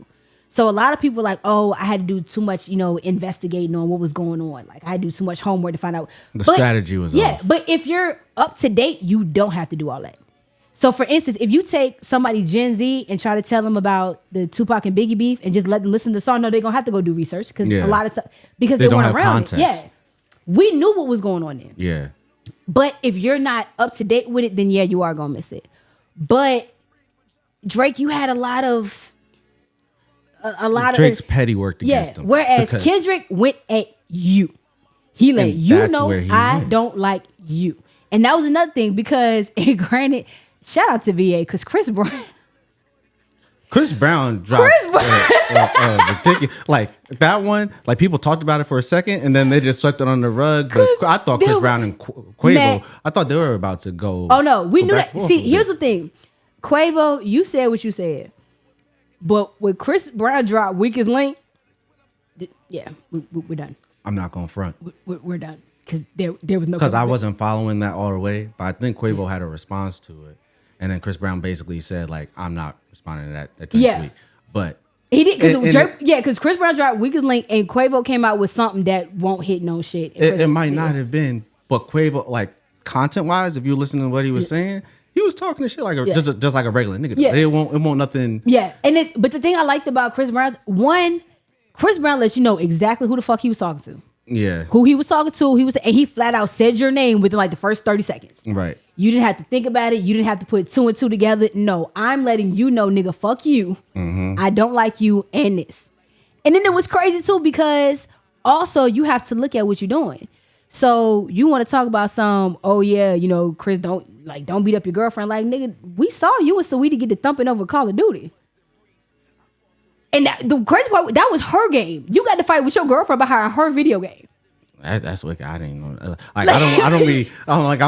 So a lot of people like, oh, I had to do too much, investigating on what was going on. Like, I had to do too much homework to find out. The strategy was off. But if you're up to date, you don't have to do all that. So for instance, if you take somebody Gen Z and try to tell them about the Tupac and Biggie beef and just let them listen to the song, no, they're going to have to go do research because a lot of stuff, because they weren't around it. Yeah. We knew what was going on there. Yeah. But if you're not up to date with it, then you are going to miss it. But Drake, you had a lot of Drake's petty worked against him. Whereas Kendrick went at you. He let you know I don't like you. And that was another thing because, and granted, shout out to VA because Chris Brown dropped ridiculous. Like that one, like people talked about it for a second and then they just swept it on the rug. But I thought Chris Brown and Quavo, I thought they were about to go. Oh no, we knew that. See, here's the thing. Quavo, you said what you said. But when Chris Brown dropped Weakest Link, we're done. I'm not going to front. We're done. Because there was no... Because I wasn't following that all the way, but I think Quavo had a response to it. And then Chris Brown basically said, like, I'm not responding to that tweet. But... He did, because Chris Brown dropped Weakest Link and Quavo came out with something that won't hit no shit. It might not have been, but Quavo, like, content-wise, if you listen to what he was saying... He was talking to shit like just like a regular nigga. Yeah. It won't nothing. Yeah. But the thing I liked about Chris Brown, one, Chris Brown lets you know exactly who the fuck he was talking to. Yeah. Who he was talking to. And he flat out said your name within like the first 30 seconds. Right. You didn't have to think about it. You didn't have to put two and two together. No, I'm letting you know, nigga, fuck you. Mm-hmm. I don't like you and this. And then it was crazy too because also you have to look at what you're doing. So you want to talk about Chris, don't beat up your girlfriend. Like, nigga, we saw you and Saweetie get the thumping over Call of Duty. And the crazy part, that was her game. You got to fight with your girlfriend behind her video game. That's what I didn't know. Like, I'm gonna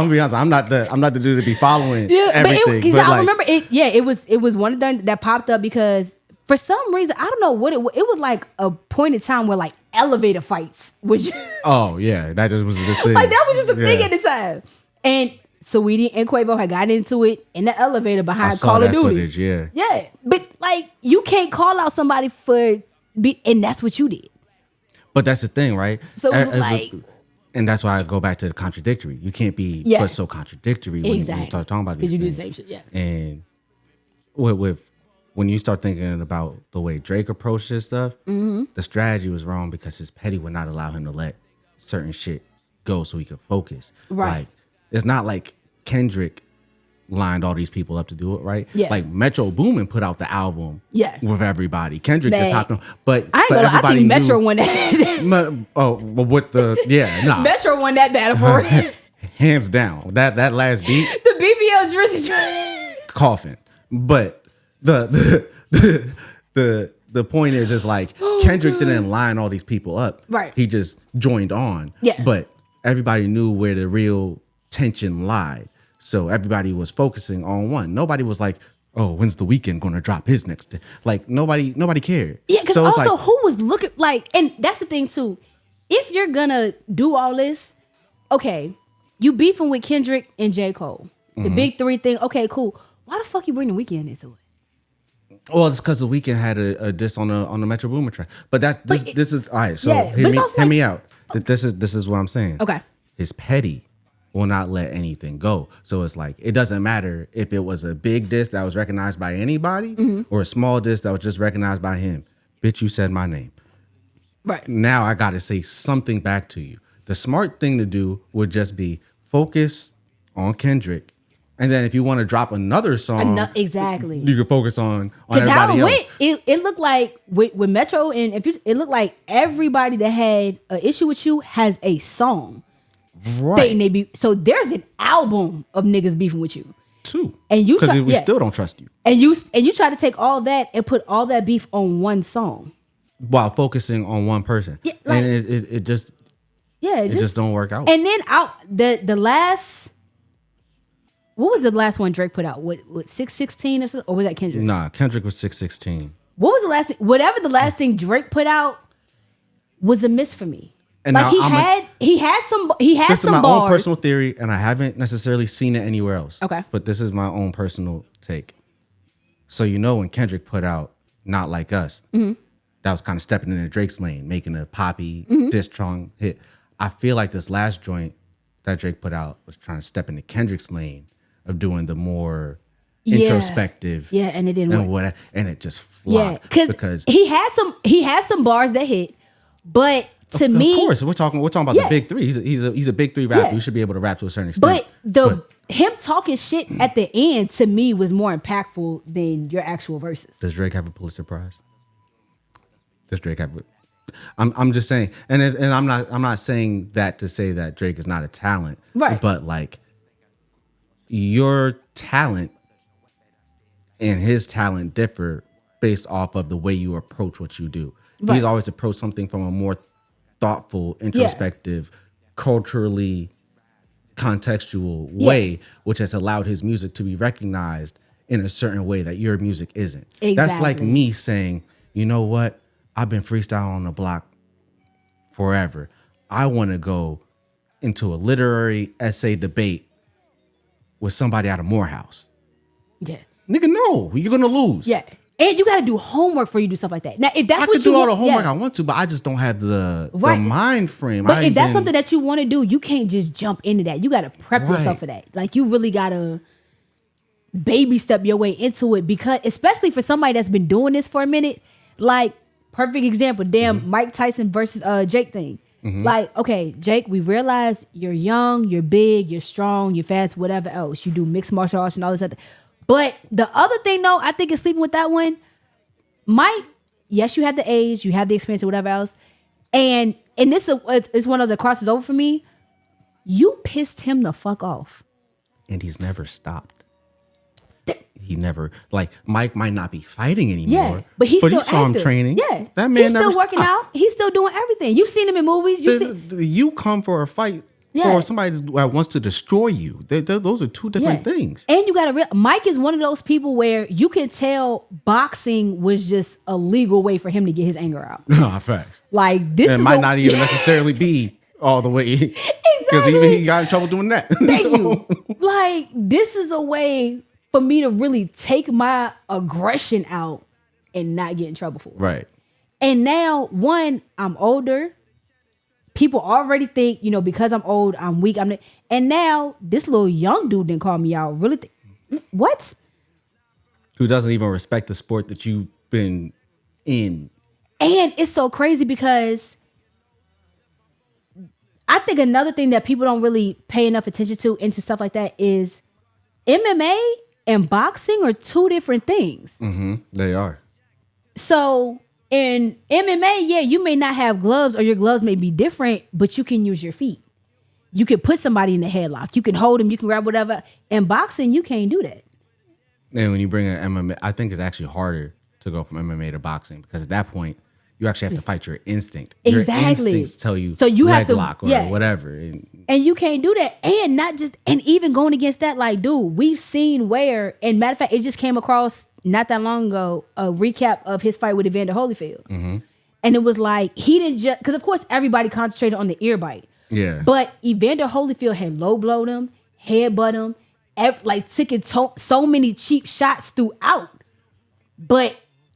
be honest. I'm not the dude to be following everything. But I remember it. Yeah, it was one of them that popped up because for some reason I don't know what it was like a point in time where like elevator fights, which oh yeah, that just was the thing. Like that was just a thing at the time. And Saweetie and Quavo had gotten into it in the elevator behind Call of Duty. Footage, yeah, but like you can't call out somebody and that's what you did. But that's the thing, right? So it was like, and that's why I go back to the contradictory. You can't be but so contradictory when you start talking about these things. You do the same shit, yeah. And when you start thinking about the way Drake approached this stuff, the strategy was wrong because his petty would not allow him to let certain shit go so he could focus. Right. Like, it's not like Kendrick lined all these people up to do it, right? Yeah. Like Metro Boomin put out the album with everybody. Kendrick just hopped on. But I think Metro won that. With the Metro won that battle for it. Hands down. That last beat. The BBL Drizzy coughing. But the point is like Kendrick didn't line all these people up. Right. He just joined on. Yeah. But everybody knew where the real tension lied. So everybody was focusing on one. Nobody was like, oh, when's The Weeknd going to drop his next? Like nobody cared. Yeah, because also who was looking like, and that's the thing too. If you're gonna do all this, okay, you beefing with Kendrick and J. Cole, the big three thing. Okay, cool. Why the fuck you bring The Weeknd into it? Well, it's because the weekend had a diss on the Metro Boomin track. But this is all right. So Yeah, but it's also hear like- me out. This is what I'm saying. Okay. His petty will not let anything go. So it's like it doesn't matter if it was a big diss that was recognized by anybody or a small diss that was just recognized by him. Bitch, you said my name. Right. Now I got to say something back to you. The smart thing to do would just be focus on Kendrick. And then if you want to drop another song, exactly, you can focus on because how everybody it else. went, it looked like with Metro, and it looked like everybody that had an issue with you has a song stating they be. So there's an album of niggas beefing with you Too. and you because we still don't trust you and you try to take all that and put all that beef on one song while focusing on one person. Yeah, like- and it just it just don't work out. And then the last, what was the last one Drake put out? What 616 or something? Or was that Kendrick? Nah, Kendrick was 616. What was the last thing? Whatever the last thing Drake put out was a miss for me. And like now he had some This is my bars. own personal theory, and I haven't necessarily seen it anywhere else. Okay. But this is my own personal take. So when Kendrick put out Not Like Us, that was kind of stepping into Drake's lane, making a poppy diss song hit. I feel like this last joint that Drake put out was trying to step into Kendrick's lane of doing the more introspective. Yeah, and it didn't work. And it just flopped. Yeah, because he had some bars that hit, but to me, of course, we're talking about the big three. He's a big three rapper. Yeah. You should be able to rap to a certain extent. But him talking shit at the end to me was more impactful than your actual verses. Does Drake have a Pulitzer Prize? Does Drake have? I'm just saying, and I'm not saying that to say that Drake is not a talent, Right? But like your talent and his talent differ based off of the way you approach what you do. Right. He's always approached something from a more thoughtful, introspective, culturally contextual way, which has allowed his music to be recognized in a certain way that your music isn't. Exactly. That's like me saying, you know what? I've been freestyling on the block forever. I want to go into a literary essay debate with somebody out of Morehouse. Yeah. Nigga, no, you're going to lose. Yeah. And you got to do homework for you to do stuff like that. Now, if that's I what could do you all the want- homework I want to, but I just don't have the mind frame. But if that's something that you want to do, you can't just jump into that. You got to prep yourself for that. Like, you really got to baby step your way into it, because especially for somebody that's been doing this for a minute, like, perfect example, Mike Tyson versus Jake thing. Like, okay, Jake, we realize you're young, you're big, you're strong, you're fast, whatever else. You do mixed martial arts and all this other. But the other thing, though, I think is sleeping with that one. Mike, yes, you have the age, you have the experience, or whatever else, and this is one of the crosses over for me. You pissed him the fuck off, and he's never stopped. He never, like, Mike might not be fighting anymore. Yeah, but he saw him training. Yeah, that man he's never still working stopped. out. He's still doing everything. You've seen him in movies. You come for a fight or somebody that wants to destroy you. Those are two different things. And you got to Mike is one of those people where you can tell boxing was just a legal way for him to get his anger out. No, facts. Like, this It might not even necessarily be all the way, because he got in trouble doing that. Thank you. Like, this is a way for me to really take my aggression out and not get in trouble for it. Right. And now, one, I'm older. People already think, because I'm old, I'm weak. And now this little young dude didn't call me out. Really? What? Who doesn't even respect the sport that you've been in. And it's so crazy because I think another thing that people don't really pay enough attention to into stuff like that is MMA and boxing are two different things. Mm-hmm. They are. So in MMA, you may not have gloves, or your gloves may be different, but you can use your feet. You can put somebody in the headlock. You can hold them. You can grab whatever. In boxing, you can't do that. And when you bring an MMA, I think it's actually harder to go from MMA to boxing, because at that point, you actually have to fight your instinct. Exactly. Your instincts tell you so you leg have to lock or whatever. And you can't do that. And not just, and even going against that, like, dude, we've seen where, and matter of fact, it just came across not that long ago, a recap of his fight with Evander Holyfield. Mm-hmm. And it was like, he didn't just, because of course everybody concentrated on the ear bite. Yeah. But Evander Holyfield had low blowed him, headbutt him, taking so many cheap shots throughout but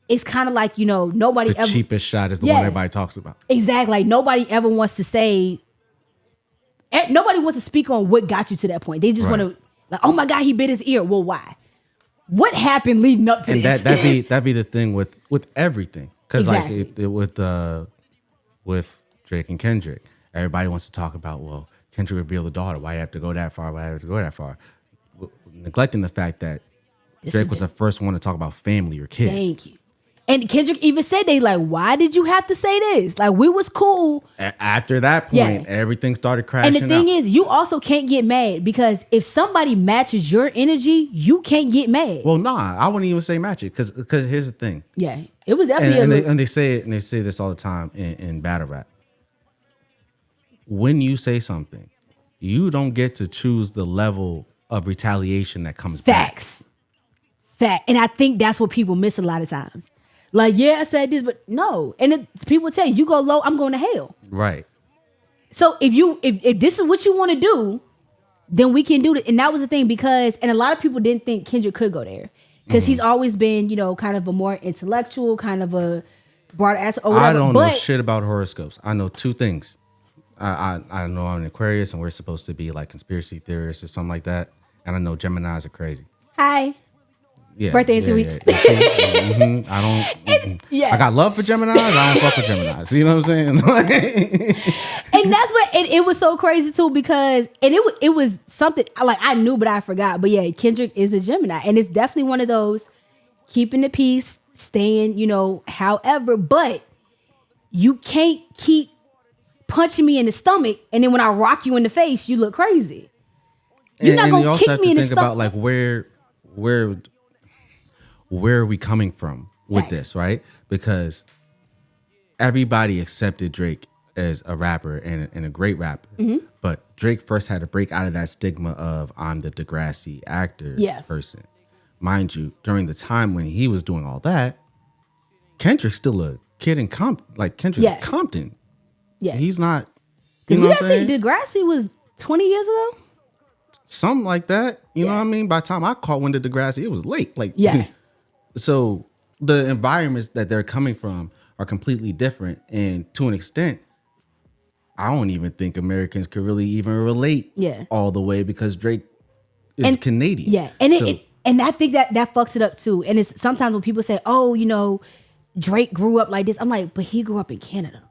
it's kind of like, nobody The ever. cheapest shot is the one everybody talks about. Exactly. Like nobody ever wants to say. Nobody wants to speak on what got you to that point. They just want to, like, oh my God, he bit his ear. Well, why? What happened leading up to and this? That'd be the thing with everything, because Exactly. like with Drake and Kendrick, everybody wants to talk about, well, Kendrick revealed the daughter. Why you have to go that far? Why you have to go that far? Neglecting the fact that Drake was the first one to talk about family or kids. Thank you. And Kendrick even said, they like, why did you have to say this? Like, we was cool. After that point, everything started crashing. And the thing is, you also can't get mad, because if somebody matches your energy, you can't get mad. Well, nah, I wouldn't even say match it, because here's the thing. Yeah, it was definitely and they say it, and they say this all the time in battle rap. When you say something, you don't get to choose the level of retaliation that comes back. Fact. And I think that's what people miss a lot of times. Like, yeah, I said this, but no. And people tell you go low, I'm going to hell. Right. So if this is what you want to do, then we can do it. And that was the thing, because, and a lot of people didn't think Kendrick could go there, because he's always been, kind of a more intellectual, kind of a broad ass or whatever. I don't know shit about horoscopes. I know two things. I know I'm an Aquarius, and we're supposed to be like conspiracy theorists or something like that. And I know Geminis are crazy. Hi. Yeah, birthday in 2 weeks. Yeah. I don't. I got love for Geminis. I don't fuck with Geminis. You know what I'm saying? And that's what it was so crazy too, because it was something like I knew but I forgot. But yeah, Kendrick is a Gemini, and it's definitely one of those keeping the peace, staying, however. But you can't keep punching me in the stomach, and then when I rock you in the face, you look crazy. You're not gonna kick me in the stomach. About like where are we coming from with this, right? Because everybody accepted Drake as a rapper and a great rapper. Mm-hmm. But Drake first had to break out of that stigma of I'm the Degrassi actor person. Mind you, during the time when he was doing all that, Kendrick's still a kid in Compton. Like, Kendrick's Compton. Yeah. He's not, you know what I'm saying? Degrassi was 20 years ago? Something like that. You know what I mean? By the time I caught wind of Degrassi, it was late. Like, so the environments that they're coming from are completely different. And to an extent, I don't even think Americans could really even relate all the way, because Drake is Canadian. Yeah. And and I think that fucks it up too. And it's sometimes when people say, oh, Drake grew up like this, I'm like, but he grew up in Canada.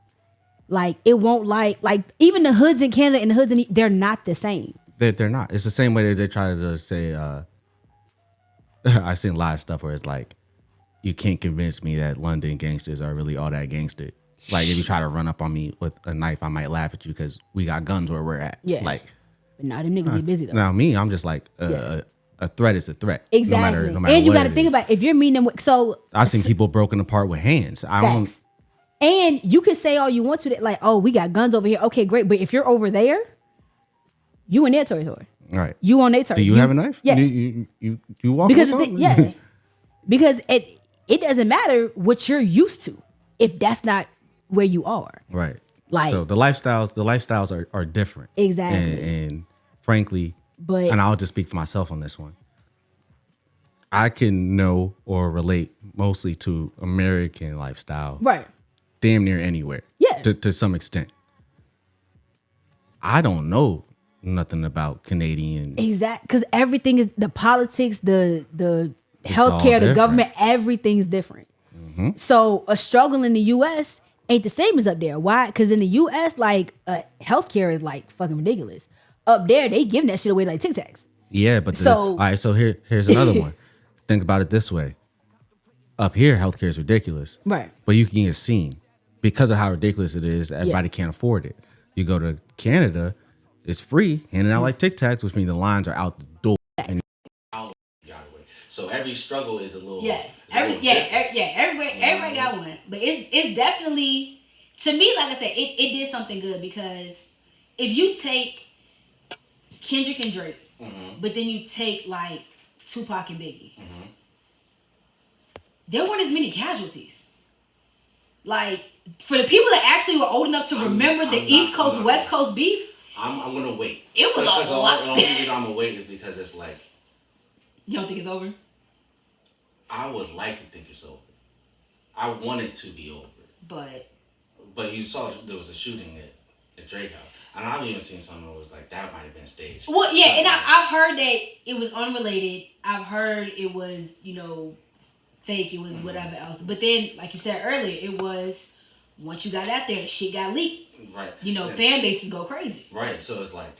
Like, it won't like even the hoods in Canada and the hoods they're not the same. They're not. It's the same way that they try to say, I've seen a lot of stuff where it's like, you can't convince me that London gangsters are really all that gangster. Like, if you try to run up on me with a knife, I might laugh at you because we got guns where we're at. Yeah. Like, but now them niggas get busy though. Now me, I'm just like, a threat is a threat. Exactly. No matter and you got to think about if you're meeting them. So I've seen people broken apart with hands. I don't. And you can say all you want to, like, oh, we got guns over here. Okay, great. But if you're over there, you in their territory. Right. You on their territory. Do you have a knife? Yeah. You walk because with something? Yeah. Because it doesn't matter what you're used to if that's not where you are. Right. Like, so the lifestyles are different. Exactly. And frankly, and I'll just speak for myself on this one. I can know or relate mostly to American lifestyle. Right. Damn near anywhere. Yeah. To some extent. I don't know nothing about Canadian. Exactly. Because everything is the politics, the healthcare, the government, everything's different. Mm-hmm. So a struggle in the US ain't the same as up there. Why? Because in the US, like, healthcare is like fucking ridiculous. Up there, they giving that shit away like Tic Tacs. Yeah, but all right, so here's another one. Think about it this way. Up here, healthcare is ridiculous. Right. But you can get seen. Because of how ridiculous it is, everybody can't afford it. You go to Canada, it's free, handing out like Tic Tacs, which means the lines are out the door. And so every struggle is a little everybody got one. But it's definitely, to me, like I said, it did something good, because if you take Kendrick and Drake, but then you take like Tupac and Biggie, there weren't as many casualties. Like, for the people that actually were old enough to remember the East Coast, West Coast beef, I'm gonna wait. It was a lot. The only reason I'm gonna wait is because it's like, you don't think it's over? I would like to think it's over. I want it to be over. But you saw there was a shooting at Drake House. And I've even seen something that was like, that might have been staged. Well, yeah, and I've heard that it was unrelated. I've heard it was, fake. It was whatever else. But then, like you said earlier, it was, once you got out there, shit got leaked. Right. Fan bases go crazy. Right. So it's like,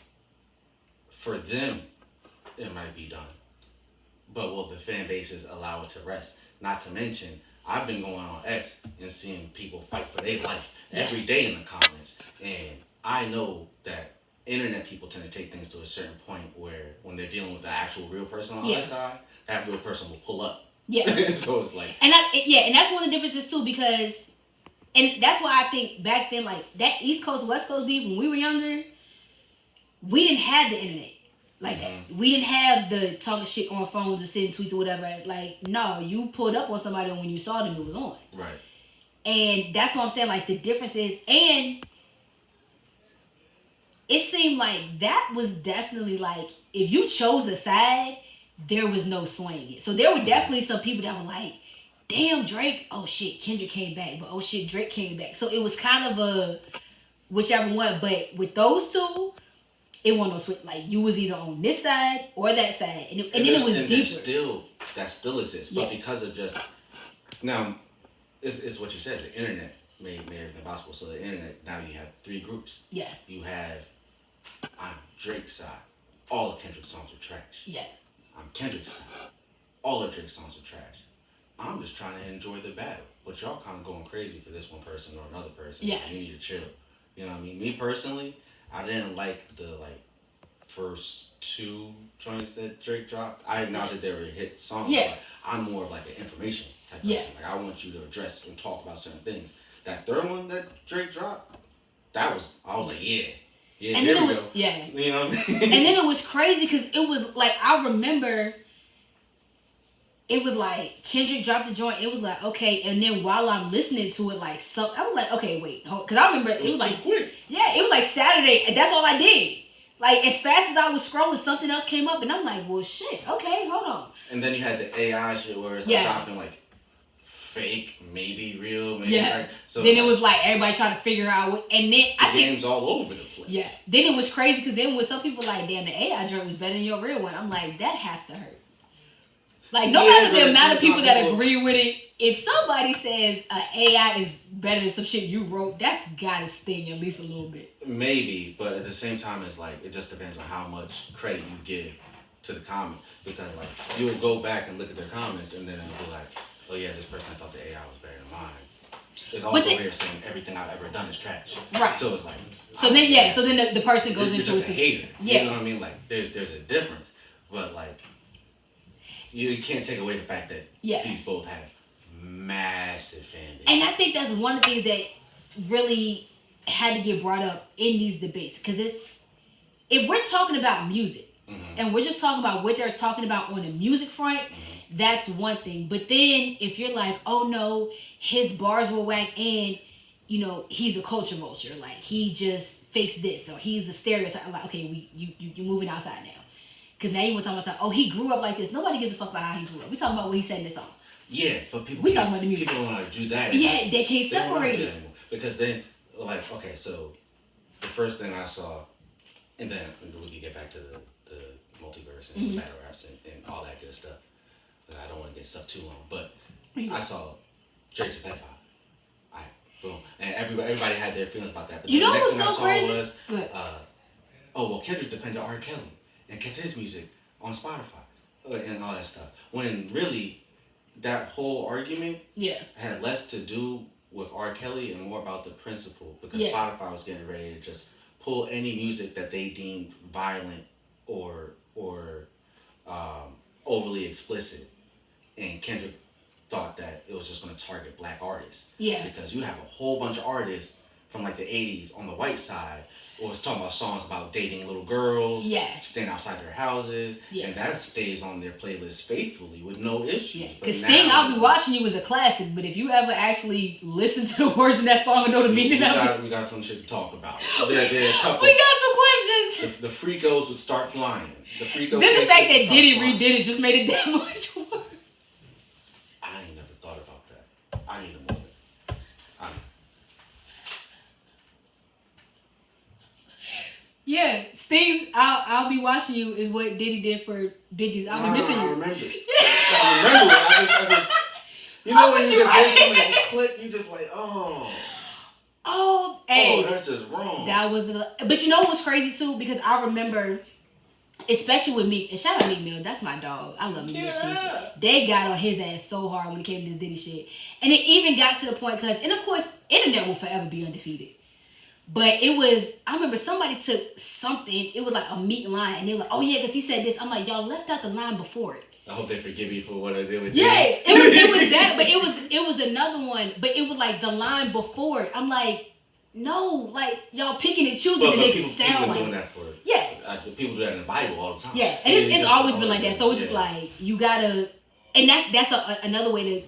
for them, it might be done. But will the fan bases allow it to rest? Not to mention, I've been going on X and seeing people fight for their life every day in the comments. And I know that internet people tend to take things to a certain point where when they're dealing with the actual real person on the other side, that real person will pull up. Yeah. So it's like... And that's one of the differences too, because... And that's why I think back then, like, that East Coast, West Coast beef, when we were younger, we didn't have the internet. Like that. We didn't have the talking shit on phones or sending tweets or whatever. Like, no, you pulled up on somebody when you saw them, it was on. Right. And that's what I'm saying, like, the difference is, and it seemed like that was definitely, like, if you chose a side, there was no swinging. So there were definitely some people that were like, damn, Drake, oh shit, Kendrick came back, but oh shit, Drake came back. So it was kind of a whichever one. But with those two, it wasn't no switch. Like, you was either on this side or that side. And then it was deeper. That still exists. But because of just... Now, it's what you said. The internet made everything possible. So the internet, now you have 3 groups. Yeah. You have, I'm Drake's side. All of Kendrick's songs are trash. Yeah. I'm Kendrick's side. All of Drake's songs are trash. I'm just trying to enjoy the battle. But y'all kind of going crazy for this one person or another person. Yeah. You need to chill. You know what I mean? Me personally... I didn't like the first 2 joints that Drake dropped. I acknowledge that they were hit songs. Yeah. But I'm more of like an information type person. Like, I want you to address and talk about certain things. That third one that Drake dropped, I was like, yeah, and there then we go. Yeah. You know what I mean? And then it was crazy because it was like, I remember it was like Kendrick dropped the joint. It was like, okay, and then while I'm listening to it, like, I was like, okay, wait, because I remember it was like, too quick. Yeah, it was like Saturday, and that's all I did. Like, as fast as I was scrolling, something else came up, and I'm like, well, shit, okay, hold on. And then you had the AI shit where it's like dropping like fake, maybe real, maybe right. So then it was like everybody trying to figure out what, and then the game's all over the place. Yeah. Then it was crazy because then with some people like, damn, the AI joint was better than your real one. I'm like, that has to hurt. Like, no matter the amount of people that agree with it, if somebody says AI is better than some shit you wrote, that's gotta sting at least a little bit. Maybe, but at the same time, it's like, it just depends on how much credit you give to the comment. Because, like, you'll go back and look at their comments, and then it'll be like, oh yeah, this person thought the AI was better than mine. It's also here saying everything I've ever done is trash. Right. So it's like... So then the person goes into just a hater. Yeah. You know what I mean? Like, there's a difference. But, like... You can't take away the fact that these both have massive fan base. And I think that's one of the things that really had to get brought up in these debates. Because if we're talking about music, and we're just talking about what they're talking about on the music front, that's one thing. But then if you're like, oh no, his bars were whack and, he's a culture vulture. Like, he just fakes this, or he's a stereotype. Like, okay, you're moving outside now. Because now you want to talk about, oh, he grew up like this. Nobody gives a fuck about how he grew up. We talking about what he said in this song. Yeah, but people talking about the music. People don't want to do that. Yeah, they can't separate it. Because then, like, okay, so the first thing I saw, and then we can get back to the multiverse and battle raps and all that good stuff. I don't want to get stuff too long, but I saw Drake's hip hop. Boom. And everybody had their feelings about that. But the next what's thing so I saw crazy? was, Kendrick defended R. Kelly and kept his music on Spotify and all that stuff. When really, that whole argument had less to do with R. Kelly and more about the principle, because Spotify was getting ready to just pull any music that they deemed violent or overly explicit, and Kendrick thought that it was just going to target black artists. Yeah. Because you have a whole bunch of artists from like the 80s on the white side who was talking about songs about dating little girls, staying outside their houses, and that stays on their playlist faithfully with no issues. Yeah. Because Sting, I'll Be Watching You is a classic, but if you ever actually listen to the words in that song and know the meaning of it. We got some shit to talk about. We got some questions. The Freakos would start flying. Then the fact that Diddy redid it just made it that much worse. Things I'll be watching you is what Diddy did for Biggie's. I'll be missing you. I remember it. I just you know when you just hear somebody just click, you just like, hey, that's just wrong. That was, but you know what's crazy too? Because I remember, especially with Meek, and shout out Meek Mill, that's my dog. I love Meek Mill. They got on his ass so hard when it came to this Diddy shit, and it even got to the point and of course, internet will forever be undefeated. But it was, I remember somebody took something, it was like a Meek line, and they were like, oh yeah, because he said this. I'm like, y'all left out the line before it. I hope they forgive me for what I did with you. Yeah, it was that, but it was another one, but it was like the line before it. I'm like, no, like y'all picking and choosing to make it sound people like doing that for people do that in the Bible all the time. Yeah, and it's always been like that. So it's just like you gotta, and that's another way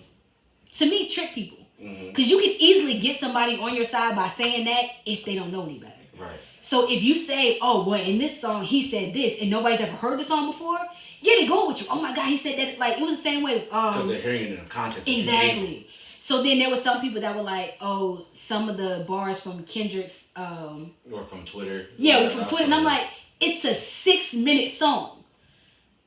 to me trick people, because you can easily get somebody on your side by saying that if they don't know any better. Right. So if you say, oh well, in this song he said this, and nobody's ever heard the song before. Yeah, they going with you. Oh my God, he said that. Like, it was the same way. Because they're hearing it in a context. Exactly. So then there were some people that were like, oh, some of the bars from Kendrick's. Or from Twitter. Yeah, from Twitter. And I'm like, it's a 6-minute song.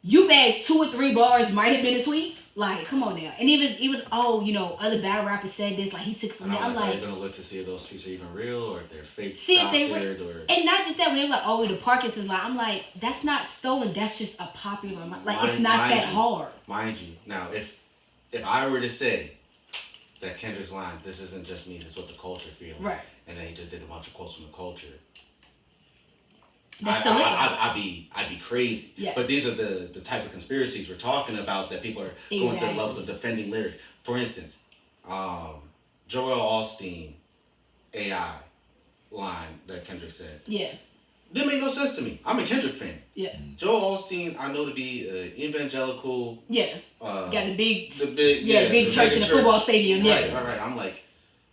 You bagged 2 or 3 bars, might have been a tweet. Like, come on now. And even other battle rappers said this, like he took it from there. I'm like, they're gonna look to see if those tweets are even real or if they're fake. See if they were, and not just that, when they were like, oh, the Parkinson's line. I'm like, that's not stolen. That's just a popular line. Like, it's not that hard. Mind you, now if I were to say that Kendrick's line, this isn't just me, this is what the culture feels, right? And then he just did a bunch of quotes from the culture. That's still it. I'd be crazy. Yeah. But these are the type of conspiracies we're talking about that people are going to the levels of defending lyrics. For instance, Joel Osteen AI line that Kendrick said. Yeah. Didn't make no sense to me. I'm a Kendrick fan. Yeah. Joel Osteen, I know to be evangelical. Yeah. Got the big the church in the football stadium. Right, yeah. Right. I'm like,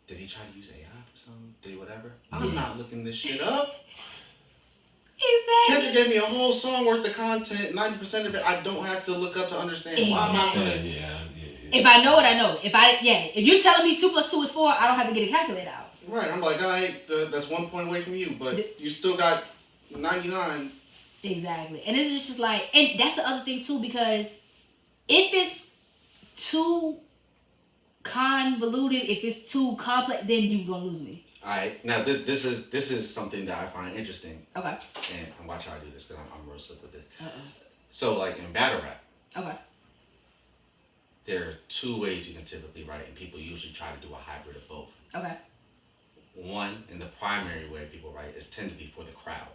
did he try to use AI for something? Did he whatever? I'm not looking this shit up. Exactly. Kendrick gave me a whole song worth of content. 90% of it I don't have to look up to understand. Why am I Yeah. If I know it, I know. If you're telling me 2 + 2 is 4, I don't have to get a calculator out. Right. I'm like, all right, that's 1 point away from you, but you still got 99. Exactly. And it's just like, and that's the other thing too, because if it's too convoluted, if it's too complex, then you're gonna lose me. All right. Now this is something that I find interesting. Okay. And watch how I do this, because I'm real slick with this. Uh-oh. So like in battle rap. Okay. There are 2 ways you can typically write, and people usually try to do a hybrid of both. Okay. One, and the primary way people write is tend to be for the crowd.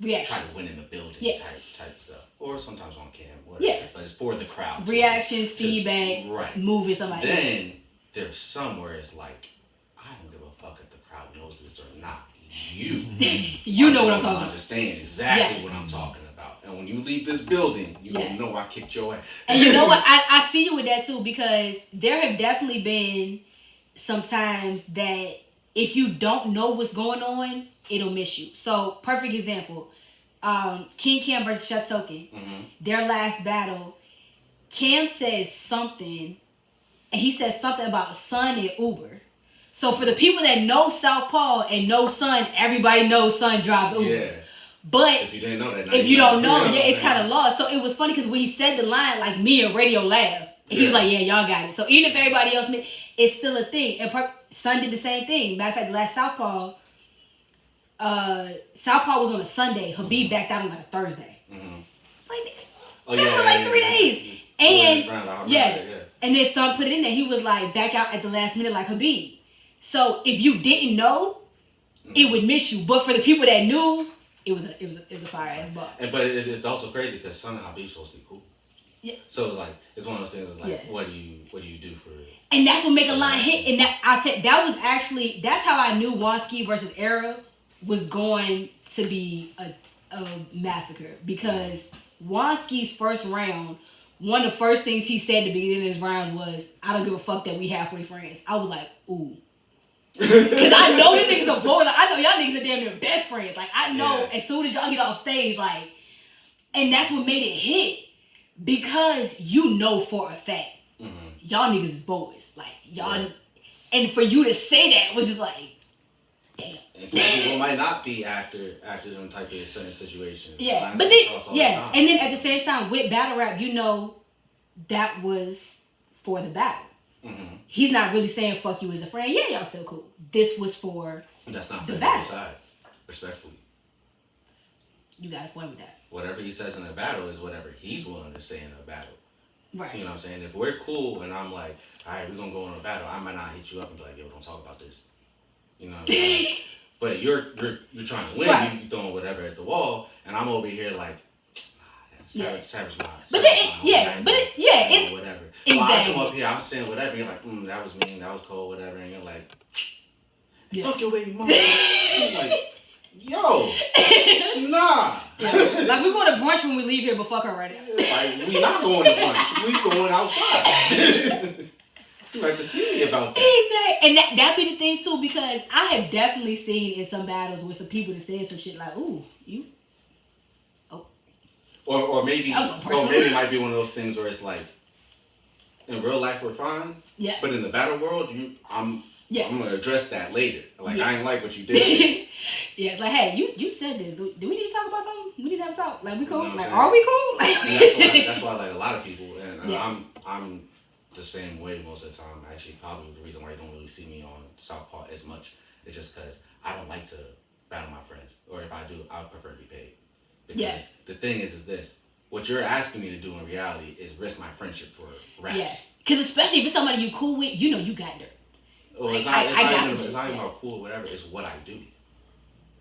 Reactions. Try to win in the building type stuff. Or sometimes on cam, whatever. Yeah. But it's for the crowd. Reactions, feedback, right. Moving, something like that. Then there's somewhere it's like, I don't give a fuck if the crowd knows this or not. You know what I'm talking about. Understand exactly what I'm talking about. And when you leave this building, you don't know I kicked your ass. And you know what? I see you with that too, because there have definitely been some times that if you don't know what's going on, it'll miss you. So, perfect example, King Cam versus Chef Token. Mm-hmm. Their last battle, Cam says something, and he says something about Son and Uber. So for the people that know Southpaw and know Son, everybody knows Son drives Uber. Yeah. But if you didn't know that, if you don't know, it's kind of lost. So it was funny because when he said the line, like me and Radio laughed. And he was like, yeah, y'all got it. So even if everybody else missed, it's still a thing. And Son did the same thing. Matter of fact, the last Southpaw was on a Sunday. Habib backed out on like a Thursday. Mm-hmm. Like this. Oh, like 3 days. And yeah. And then Son put it in there. He was like back out at the last minute like Habib. So if you didn't know, it would miss you. But for the people that knew, it was a fire ass bar. But it's also crazy because Son and Habib supposed to be cool. Yeah. So it's one of those things. It's like, what do you do for? And that's what make a line hit. And that's how I knew Wanski versus Era was going to be a massacre, because Wanski's first round, one of the first things he said to begin his round was, "I don't give a fuck that we halfway friends." I was like, ooh. Because I know these niggas are bored. Like, I know y'all niggas are damn near best friends. Like, I know as soon as y'all get off stage, like, and that's what made it hit. Because you know for a fact, y'all niggas is boys. Like, y'all, and for you to say that was just like, damn. And some people might not be after them type of certain situations. Yeah, but then and then at the same time with battle rap, you know, that was for the battle. Mm-hmm. He's not really saying fuck you as a friend. Yeah, y'all still cool. This was for that's not the battle side. Respectfully, you got a point with that. Whatever he says in a battle is whatever he's willing to say in a battle. Right. You know what I'm saying? If we're cool and I'm like, all right, we're gonna go on a battle, I might not hit you up and be like, yo, don't talk about this. You know what I'm saying? But you're trying to win. Right. You throwing whatever at the wall, and I'm over here like, Savage mind. But then, it's whatever. Exactly. So I come up here, I'm saying whatever. You're like, that was mean, that was cold, whatever, and you're like, fuck your baby mama. I'm like, yo, nah. Yeah. Like we're going to brunch when we leave here, but fuck her right now. Like we not going to brunch. We going outside. You like to see me about that. Exactly. And that be the thing too, because I have definitely seen in some battles where some people that said some shit like, ooh, you. Oh. Or maybe it might be one of those things where it's like, in real life we're fine. Yeah. But in the battle world, I'm gonna address that later. Like I ain't like what you did. Yeah, like hey, you said this. Do we need to talk about something? We need to have a talk. Like we cool? You know like are we cool? That's why like a lot of people and I'm the same way most of the time. Actually, probably the reason why you don't really see me on Southpaw as much is just because I don't like to battle my friends, or if I do, I would prefer to be paid. Because the thing is this: what you're asking me to do in reality is risk my friendship for raps. Yeah, because especially if it's somebody you cool with, you know you got dirt. Well, it's not even about cool or whatever. It's what I do.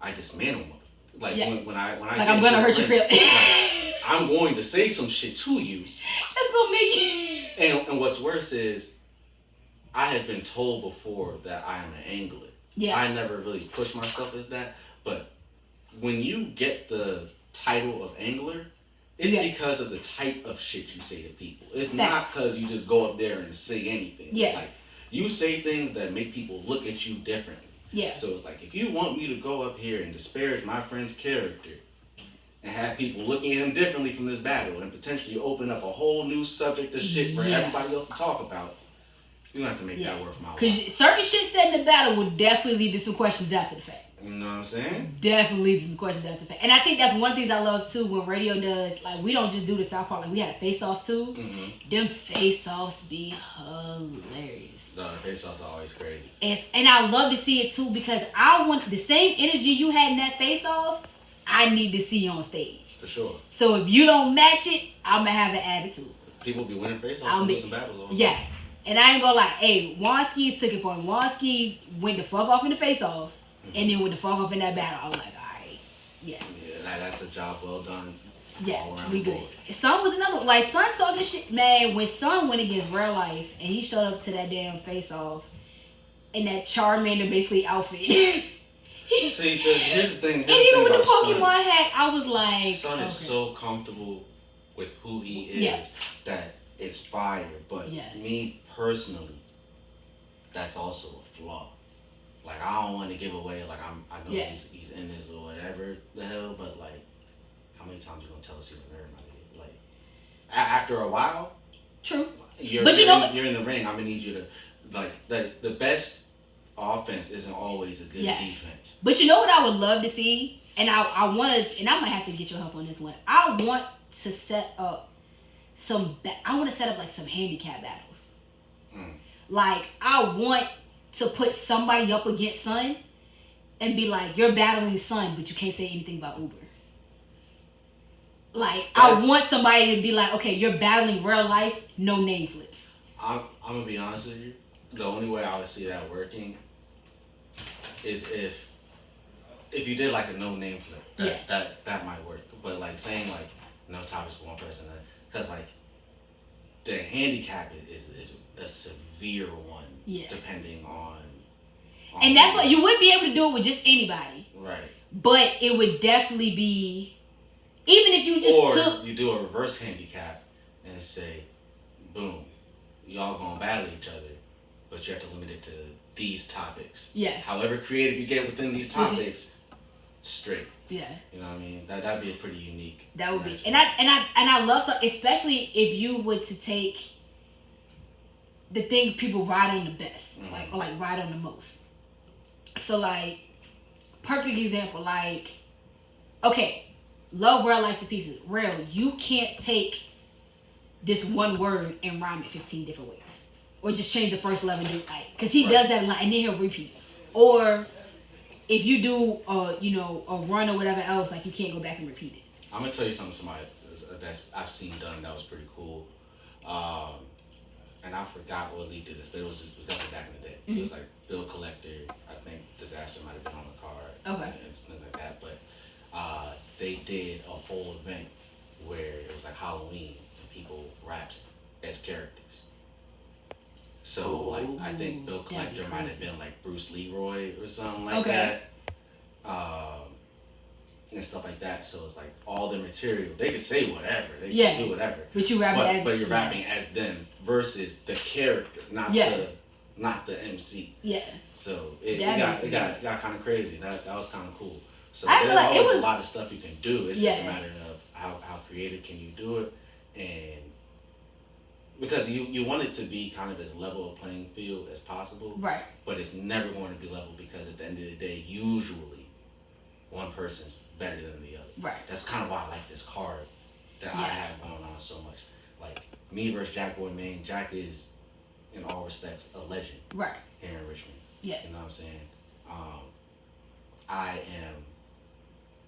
I dismantle them. Like when I like I'm gonna hurt your feelings. Like, I'm going to say some shit to you. That's gonna make you. And what's worse is, I have been told before that I am an angler. Yeah. I never really pushed myself as that, but when you get the title of angler, it's because of the type of shit you say to people. It's not because you just go up there and say anything. Yeah. It's like you say things that make people look at you differently. Yeah. So it's like if you want me to go up here and disparage my friend's character and have people looking at him differently from this battle and potentially open up a whole new subject of shit for everybody else to talk about, you have to make that worth my while. Because certain shit said in the battle would definitely lead to some questions after the fact. You know what I'm saying? Definitely lead to some questions after the fact. And I think that's one of the things I love too when radio does, like we don't just do the South Park, like we had a face-offs too. Mm-hmm. Them face-offs be hilarious. No, the face-offs are always crazy. And I love to see it too because I want the same energy you had in that face-off, I need to see on stage. For sure. So if you don't match it, I'm going to have an attitude. People be winning face-offs and losing battles. Yeah. And I ain't gonna lie, hey, Wanski took it for him. Wanski went the fuck off in the face-off. And then with the fuck off in that battle, I was like, alright, yeah. Yeah, that's a job well done. Yeah, we good. Son was another one. Like, Son talking shit, man, when Son went against Real Life and he showed up to that damn face-off in that Charmander basically outfit. See, here's the thing. And even with the Pokemon hat, I was like... Son is so comfortable with who he is that it's fire. But me personally, that's also a flaw. Like, I don't want to give away, like, I know he's in this or whatever the hell, but, like, how many times you going to tell us he's a nerd? Like, after a while... True. You're in the ring, I'm going to need you to, like, the best offense isn't always a good defense. But you know what I would love to see? And I want to, and I might have to get your help on this one. I want to set up some handicap battles. Like, I want to put somebody up against Son and be like, you're battling Son, but you can't say anything about Uber. Like, I want somebody to be like, okay, you're battling Real Life, no name flips. I'm going to be honest with you. The only way I would see that working is if you did like a no name flip. That might work. But like saying like no topics for one person, because like the handicap is a severe one. Yeah. Depending on and that's why you wouldn't be able to do it with just anybody. Right. But it would definitely be, even if you just you do a reverse handicap and say, boom, y'all gonna battle each other, but you have to limit it to these topics. Yeah. However creative you get within these topics, straight. Yeah. You know what I mean? That'd be a pretty unique. That would be, and I love so, especially if you were to take the thing people ride on the best, or ride on the most. So like, perfect example, like, okay, love real life to pieces. Real, you can't take this one word and rhyme it 15 different ways, or just change the first 11 like, because he does that a lot, and then he'll repeat. Or if you do, a run or whatever else, like, you can't go back and repeat it. I'm gonna tell you something. Somebody that's I've seen done that was pretty cool. And I forgot what league did this, but it was definitely back in the day. It was like Bill Collector. I think Disaster might have been on the card. Okay. And something like that. But they did a whole event where it was like Halloween and people rapped as characters. So like I think Bill Collector might have been like Bruce Leroy or something like that. And stuff like that. So it's like all the material. They can say whatever. They can do whatever. But you rapping as, but you're rapping as them versus the character, not the MC. Yeah. So it got kind of crazy. That was kind of cool. So I there's like, always a lot of stuff you can do. It's just a matter of how creative can you do it, and because you want it to be kind of as level a playing field as possible. Right. But it's never going to be level because at the end of the day, usually one person's better than the other. Right. That's kind of why I like this card that I have going on so much. Like me versus Jack Boy Maine. Jack is, in all respects, a legend. Right. Here in Richmond. Yeah. You know what I'm saying? I am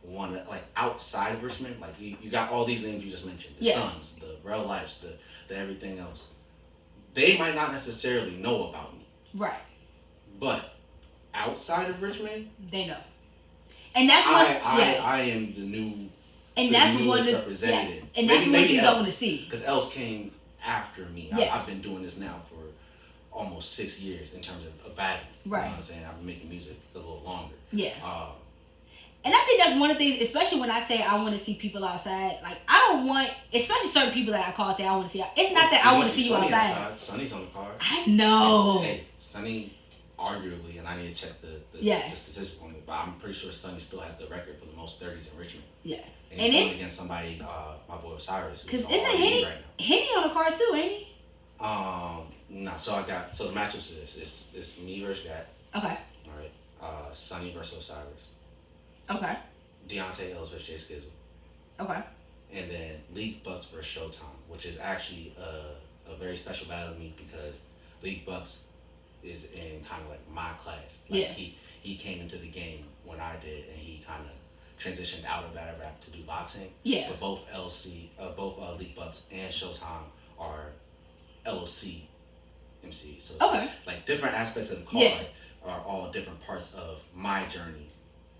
one of, like, outside of Richmond. Like you got all these names you just mentioned. The Suns, the Real Lifes, the everything else. They might not necessarily know about me. Right. But outside of Richmond, they know. And that's what I am the new, and that's one representative. And that's one thing I want to see. Because Els came after me. Yeah. I've been doing this now for almost 6 years in terms of batting. Right. You know what I'm saying? I've been making music a little longer. Yeah. And I think that's one of the things, especially when I say I want to see people outside. Like, I don't want, especially certain people that I call say I want to see. It's not that I want to see you outside. Sonny's on the card. I know. Hey, Sonny, arguably, and I need to check the statistics on it, but I'm pretty sure Sonny still has the record for the most 30s in Richmond. Yeah. And he's going against somebody, my boy Osiris. Because isn't Henny on the card too, ain't he? No, so the matchups is this. It's me versus Jack. Okay. All right. Sonny versus Osiris. Okay. Deontay Ellis versus Jay Skizzle. Okay. And then League Bucks versus Showtime, which is actually a very special battle to me because League Bucks is in kind of like my class. Like he came into the game when I did, and he kind of transitioned out of battle rap to do boxing. Yeah. But both League Bucks and Showtime are LOC MCs. So like different aspects of the card are all different parts of my journey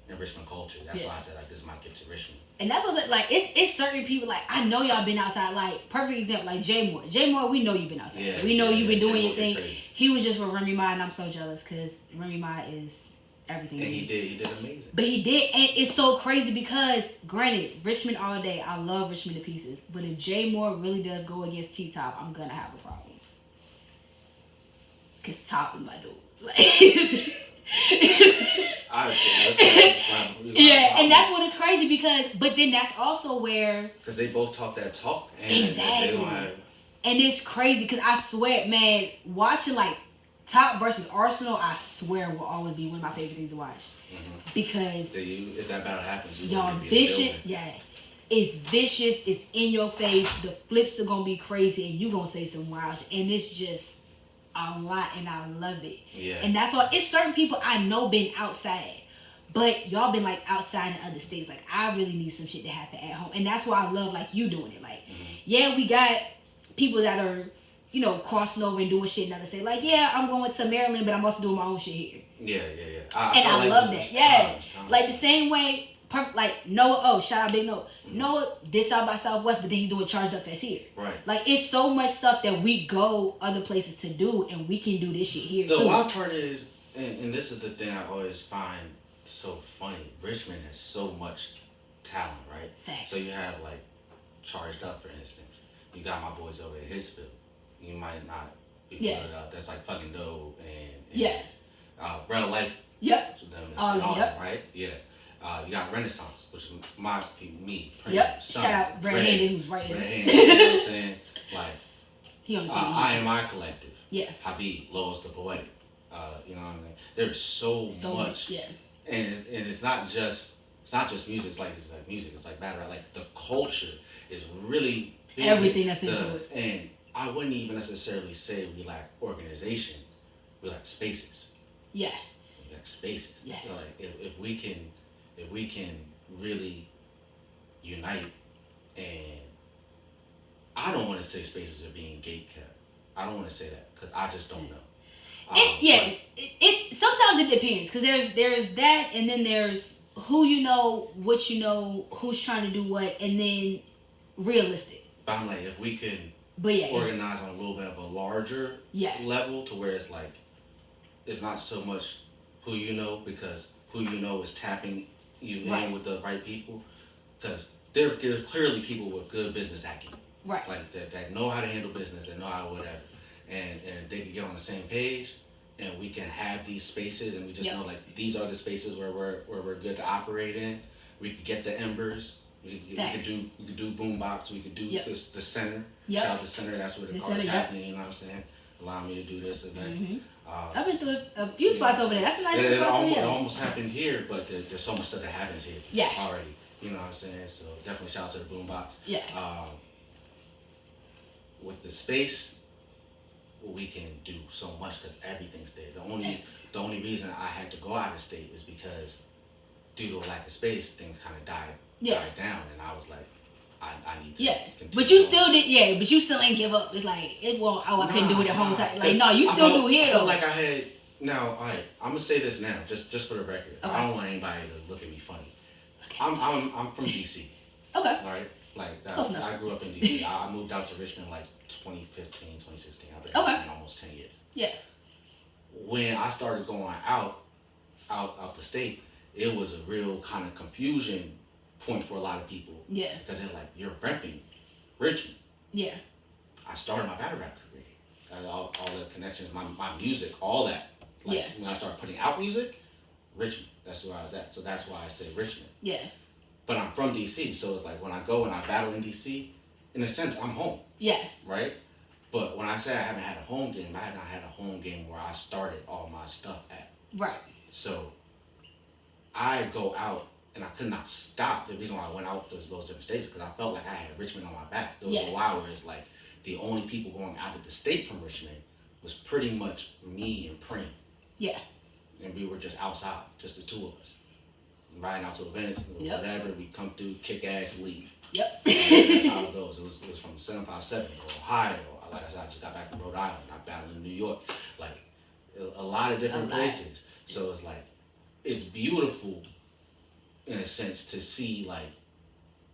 in Richmond culture. That's why I said like this is my gift to Richmond. And that's what like it's certain people like I know y'all been outside. Like perfect example like Jay Moore, we know you've been outside. Yeah, we know you've been doing your thing. He was just with Remy Ma, and I'm so jealous because Remy Ma is everything. And he did amazing. But he did, and it's so crazy because granted, Richmond all day. I love Richmond to pieces. But if Jay Moore really does go against T Top, I'm gonna have a problem. Cause Top is my dude. Like and that's what it's crazy because, but then that's also where because they both talk that talk and exactly, and it's crazy because I swear, man, watching like Top versus Arsenal, I swear will always be one of my favorite things to watch because if that battle happens, y'all vicious, it's vicious, it's in your face, the flips are gonna be crazy, and you gonna say some wild shit, and it's just a lot, and I love it. Yeah. And that's why it's certain people I know been outside, but y'all been like outside in other states. Like I really need some shit to happen at home, and that's why I love like you doing it. Like, we got people that are, crossing over and doing shit in other states. Like, I'm going to Maryland, but I'm also doing my own shit here. Yeah. I love that. Like the same way. Like Noah, shout out Big Noah. Noah did South by Southwest, but then he's doing Charged Up Fest here. Right. Like it's so much stuff that we go other places to do, and we can do this shit here too. The wild part is, and this is the thing I always find so funny. Richmond has so much talent, right? Facts. So you have like Charged Up, for instance. You got my boys over at Hitsville. You might not be familiar up. That's like fucking dope and Real Life. Yep. Right? Yeah. You got Renaissance, which is me. Yep. Shout out Red Handed, who's right there. Red Handed, you know what I'm saying? Like, he on the TV. I Am I Collective. Yeah. Habib, Lois the Poetic. You know what I mean? There's so much it's not just music. It's like music. It's like battle rap. Like the culture is really big. Everything that's into it. And I wouldn't even necessarily say we lack organization. We lack spaces. Yeah. We lack spaces. Yeah. Like if we can really unite, and I don't want to say spaces are being gatekept. I don't want to say that because I just don't know. It sometimes it depends because there's that, and then there's who you know, what you know, who's trying to do what, and then realistic. But I'm like, if we can organize on a little bit of a larger level to where it's like it's not so much who you know, because who you know is tapping you in with the right people, because there's clearly people with good business acumen, right? Like that know how to handle business, that know how to whatever, and they can get on the same page, and we can have these spaces, and we just know like these are the spaces where we're good to operate in. We could get the embers. We could do boombox. We could do the center. Shout out the center. That's where the car's happening. You know what I'm saying? Allow me to do this event. Mm-hmm. I've been through a few spots over there. That's a nice spot. It almost happened here, but there's so much stuff that happens here already. You know what I'm saying? So definitely shout out to the boombox. Yeah. With the space, we can do so much because everything's there. The only reason I had to go out of state is because due to a lack of space, things kind of died down, and I was like, I need to continue. But you still did, but you still ain't give up. It's like I couldn't do it at home. Like, no, you still do here though. I felt like I had. Now, all right, I'm gonna say this now, just for the record. Okay. I don't want anybody to look at me funny. Okay. I'm from DC. Okay. All right, like I grew up in DC. I moved out to Richmond like 2015, 2016. I've been here for almost 10 years. Yeah. When I started going out the state, it was a real kind of confusion point for a lot of people. Yeah. Because they're like, you're repping Richmond. Yeah. I started my battle rap career. All the connections, my music, all that. Like, when I started putting out music, Richmond, that's where I was at. So that's why I say Richmond. Yeah. But I'm from DC, so it's like when I go and I battle in DC, in a sense, I'm home. Yeah. Right? But when I say I haven't had a home game, I have not had a home game where I started all my stuff at. Right. So I go out and I could not stop. The reason why I went out those different states because I felt like I had Richmond on my back. There was a while where it's like the only people going out of the state from Richmond was pretty much me and Preem. Yeah. And we were just outside, just the two of us. Riding out to events, whatever, we come through, kick ass, leave. Yep. That's how it goes. It was from 757 to Ohio. Like I said, I just got back from Rhode Island. I battled in New York. Like a lot of different places. So it's like, it's beautiful in a sense to see like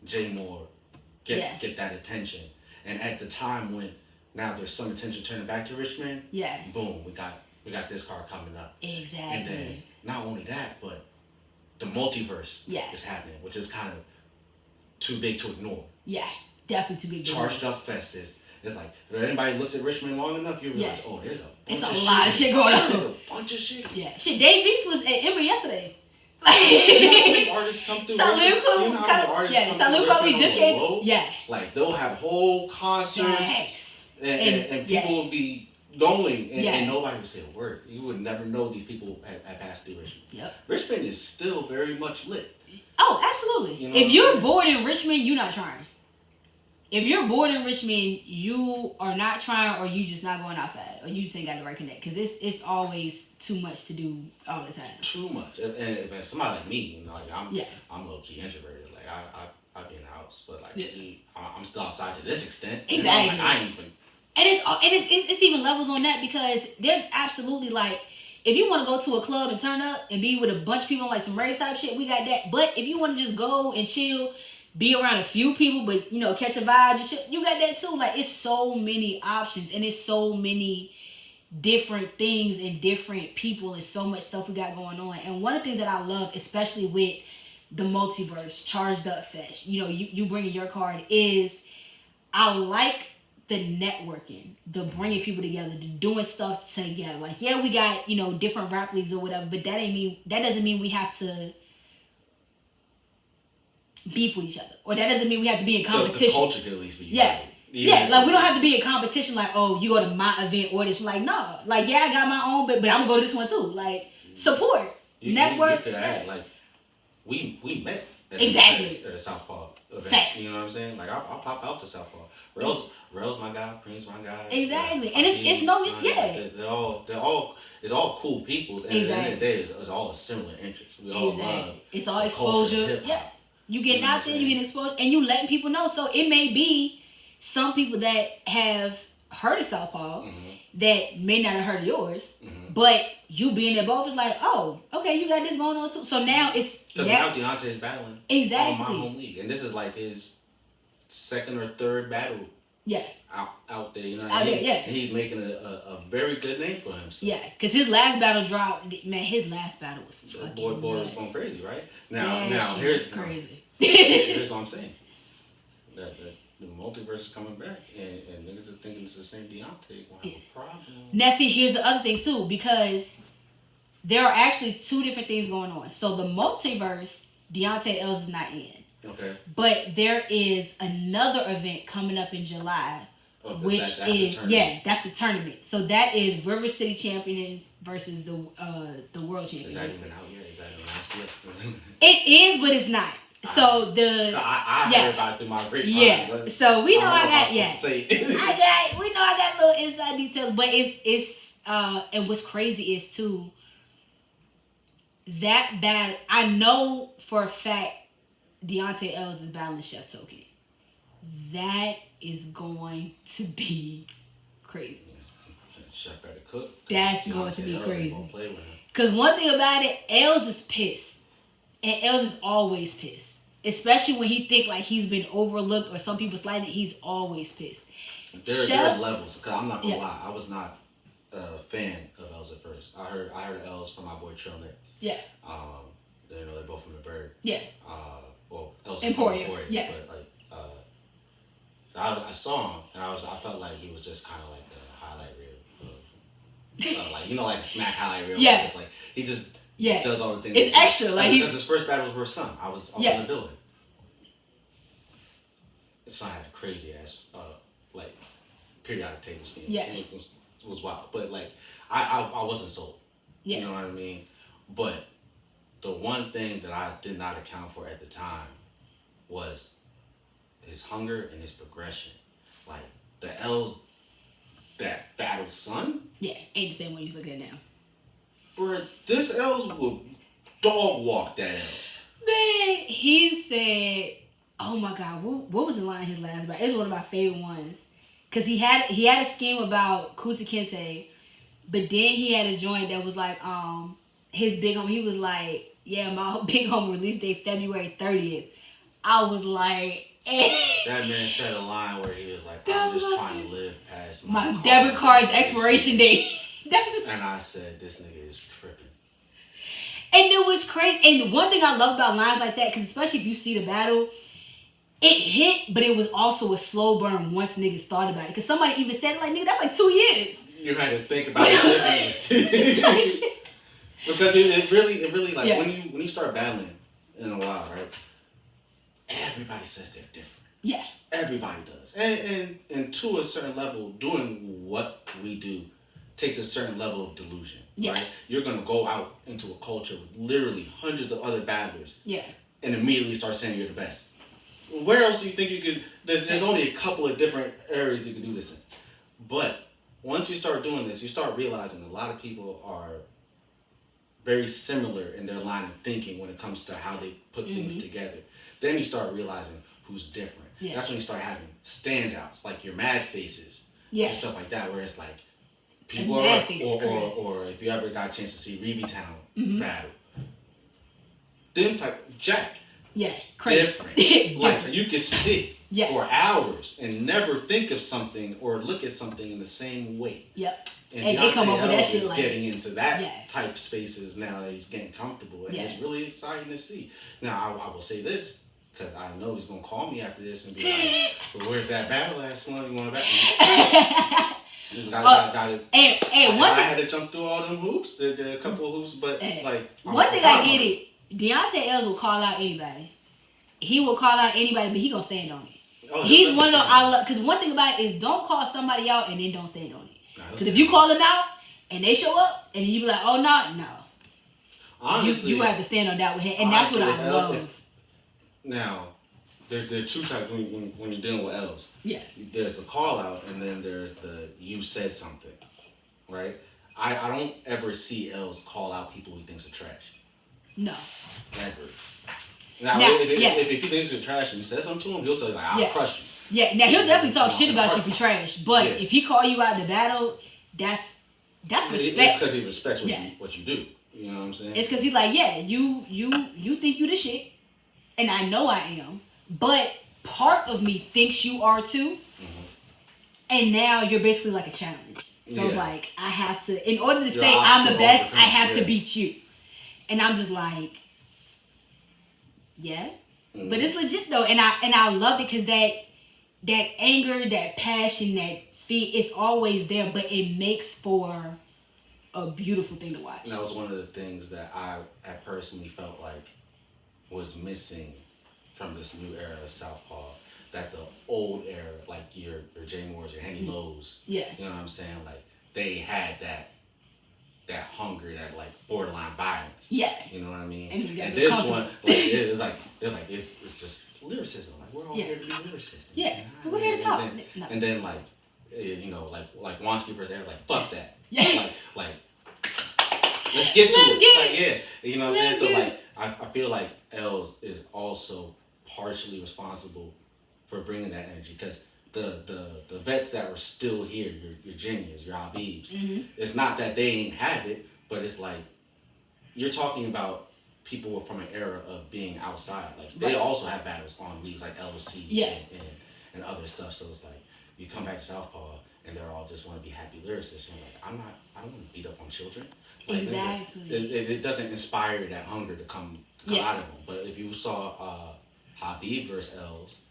Jay Moore get that attention. And at the time when now there's some attention turning back to Richmond, boom, we got this card coming up. Exactly. And then not only that, but the multiverse is happening, which is kind of too big to ignore. Yeah, definitely too big to ignore. Charged up Festus. It's like, if anybody looks at Richmond long enough, you realize, there's a lot of shit going on. There's a bunch of shit. Yeah. Shit, Dave Beats was at Ember yesterday. Like, you know how artists come through Salute probably just came. Yeah. Like, they'll have whole concerts and people will be going and nobody would say a word. You would never know these people had passed through Richmond. Yep. Richmond is still very much lit. Oh, absolutely. You know if you're bored in Richmond, you're not trying. If you're bored in Richmond, you are not trying, or you just not going outside, or you just ain't got the right connect. Because it's always too much to do all the time. Too much. And if somebody like me, you know, like I'm low key introverted. Like I be in the house, but like I'm still outside to this extent. Exactly. You know, like, I ain't even. And it's even levels on that because there's absolutely like. If you want to go to a club and turn up and be with a bunch of people like some rave type shit, we got that. But if you want to just go and chill, be around a few people, but you know, catch a vibe and shit, you got that too. Like it's so many options and it's so many different things and different people and so much stuff we got going on. And one of the things that I love, especially with the multiverse, Charged Up Fest, you know, you bringing your card is I like the networking, the bringing people together, the doing stuff together. Like, yeah, we got, you know, different rap leagues or whatever, but that doesn't mean we have to beef with each other. Or that doesn't mean we have to be in competition. The culture can at least be Yeah, like we don't have to be in competition like, oh, you go to my event or this. Like, no. Like, yeah, I got my own, but I'm going to go to this one too. Like, support. network. You could have had, like, we met at a Southpaw event. Facts. You know what I'm saying? Like, I'll pop out to Southpaw. Rail's my guy. Prince my guy. Exactly, and it's no They're all it's all cool peoples, and at the end of the day, it's all a similar interest. We all love. It's all exposure. Yeah, you getting out there, you getting exposed, and you letting people know. So it may be some people that have heard of Southpaw that may not have heard of yours, but you being there both is like, oh, okay, you got this going on too. So now it's because now Deontay's battling on my home league, and this is like his second or third battle. Yeah. Out there, you know what I mean? And he's making a very good name for himself. Yeah, because his last battle dropped, man, his last battle was fucking boy was going crazy, right? Now here's crazy. Here's what I'm saying. That the multiverse is coming back, and niggas are thinking it's the same Deontay. Gonna have a problem. Now, see, here's the other thing, too, because there are actually two different things going on. So the multiverse, Deontay Els is not in. Okay. But there is another event coming up in July, which is that's the tournament. So that is River City Champions versus the World Champions. Is that even out yet? Is that announced yet? It is, but it's not. So I heard about it through my grapevine. Yeah. So we know I got we know I got little inside details, but it's and what's crazy is too that bad. I know for a fact Deontay Els is battling Chef Token. That is going to be crazy. Chef better cook. That's going to be crazy. Because one thing about it, Els is pissed. And Els is always pissed. Especially when he think like he's been overlooked or some people slighted, he's always pissed. There are levels. Because I'm not going to lie. I was not a fan of Els at first. I heard Els from my boy Trilnet. Yeah. They're both from the Bird. Yeah. Well, Els Emporium. Yeah. But like, I saw him and I felt like he was just kind of like the highlight reel. Like a smack highlight reel. Yeah. Just like he just Yeah. does all the things. It's extra. Like because his first battle was for his son. I was in the building. His son had a crazy ass like periodic table scheme. Yeah. It was wild. But like I wasn't sold. Yeah. You know what I mean? But the one thing that I did not account for at the time was his hunger and his progression. Like the Els that battle son. Yeah, ain't the same one you look at now. Bruh, this Els will dog walk that Els. Man, he said, oh my God, what was the line in his last battle? It was one of my favorite ones. Because he had a scheme about Kuta Kinte, but then he had a joint that was like, his big homie, he was like, yeah, my big homie release date February 30th. I was like, that man said a line where he was like, I'm just trying to live past my debit card's expiration date. And I said, this nigga is tripping. And it was crazy. And one thing I love about lines like that, because especially if you see the battle, it hit, but it was also a slow burn once niggas thought about it. Because somebody even said, like, nigga, that's like 2 years. You had to think about it. Because it really like when you start battling in a while, right? Everybody says they're different. Yeah. Everybody does. And to a certain level, doing what we do takes a certain level of delusion. Yeah. Right? You're gonna go out into a culture with literally hundreds of other battlers. Yeah. And immediately start saying you're the best. Where else do you think you could there's only a couple of different areas you can do this in. But once you start doing this, you start realizing a lot of people are very similar in their line of thinking when it comes to how they put things together. Then you start realizing who's different. Yeah. That's when you start having standouts, like your mad faces and stuff like that, where it's like people are, or if you ever got a chance to see Reevy Town battle, them type Jack, crazy. Different. Like you can sit for hours and never think of something or look at something in the same way. Yep. And they come up with that shit is like getting into that type spaces now that he's getting comfortable, and it's really exciting to see. Now I will say this, because I know he's gonna call me after this and be like, well, "Where's that battle at, Slum? You want to battle?" Got it. I had to jump through all them hoops, the couple of hoops, but like one thing I get it. Deontay Els will call out anybody. He will call out anybody, but he gonna stand on it. Oh, he's one of those I love, because one thing about it is don't call somebody out and then don't stand on it. Because if you call them out and they show up and you be like, oh no. Honestly, you have to stand on that with him, and that's what I love. Now, there are two types when you're dealing with L's. Yeah. There's the call out, and then there's the you said something, right? I don't ever see L's call out people he thinks are trash. No. Never. Now if he thinks you're trash and you say something to him, he'll tell you like, I'll crush you. Yeah, now he'll definitely talk shit about you for trash. But if he call you out in the battle, that's respect. It's because he respects what you do. You know what I'm saying? It's because he's like, yeah, you think you the shit, and I know I am, but part of me thinks you are too, and now you're basically like a challenge. So it's like, I have to, in order to say I'm the best, I have to beat you. And I'm just like, yeah. But it's legit though. And I love it because that anger, that passion, that fear, it's always there, but it makes for a beautiful thing to watch. And that was one of the things that I personally felt like was missing from this new era of Southpaw. That the old era, like your Jay Moores, your Henny Lowe's, you know what I'm saying? Like they had that hunger, that like borderline violence. Yeah. You know what I mean? And this one, like, it's just lyricism. Like we're all here to be lyricists. Yeah. We're here to talk. And then like, you know, like Wansky first era, like fuck that. Yeah. Like let's get to it. Like, you know what I'm saying? So like I feel like Els is also partially responsible for bringing that energy, because the vets that were still here, your Juniors, your Habibs, it's not that they ain't have it, but it's like you're talking about people from an era of being outside. Like they also have battles on leagues like LOC and other stuff. So it's like you come back to Southpaw and they're all just want to be happy lyricists. And you're like, I don't want to beat up on children. Like, exactly. It doesn't inspire that hunger to come out of them. But if you saw Habib versus Els,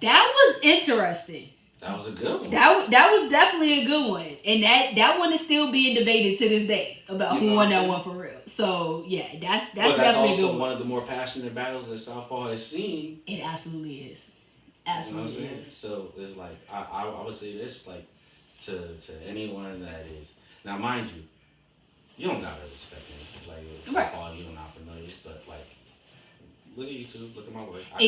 that was interesting. That was a good one. That was definitely a good one, and that one is still being debated to this day about who won that one for real. So yeah, that's definitely also a good one of the more passionate battles that Southpaw has seen. It absolutely is. Absolutely, you know is. So it's like I would say this, like to anyone that is, now mind you, you don't gotta respect me. Like Southpaw, you're not familiar, but like look at YouTube, look at my work. I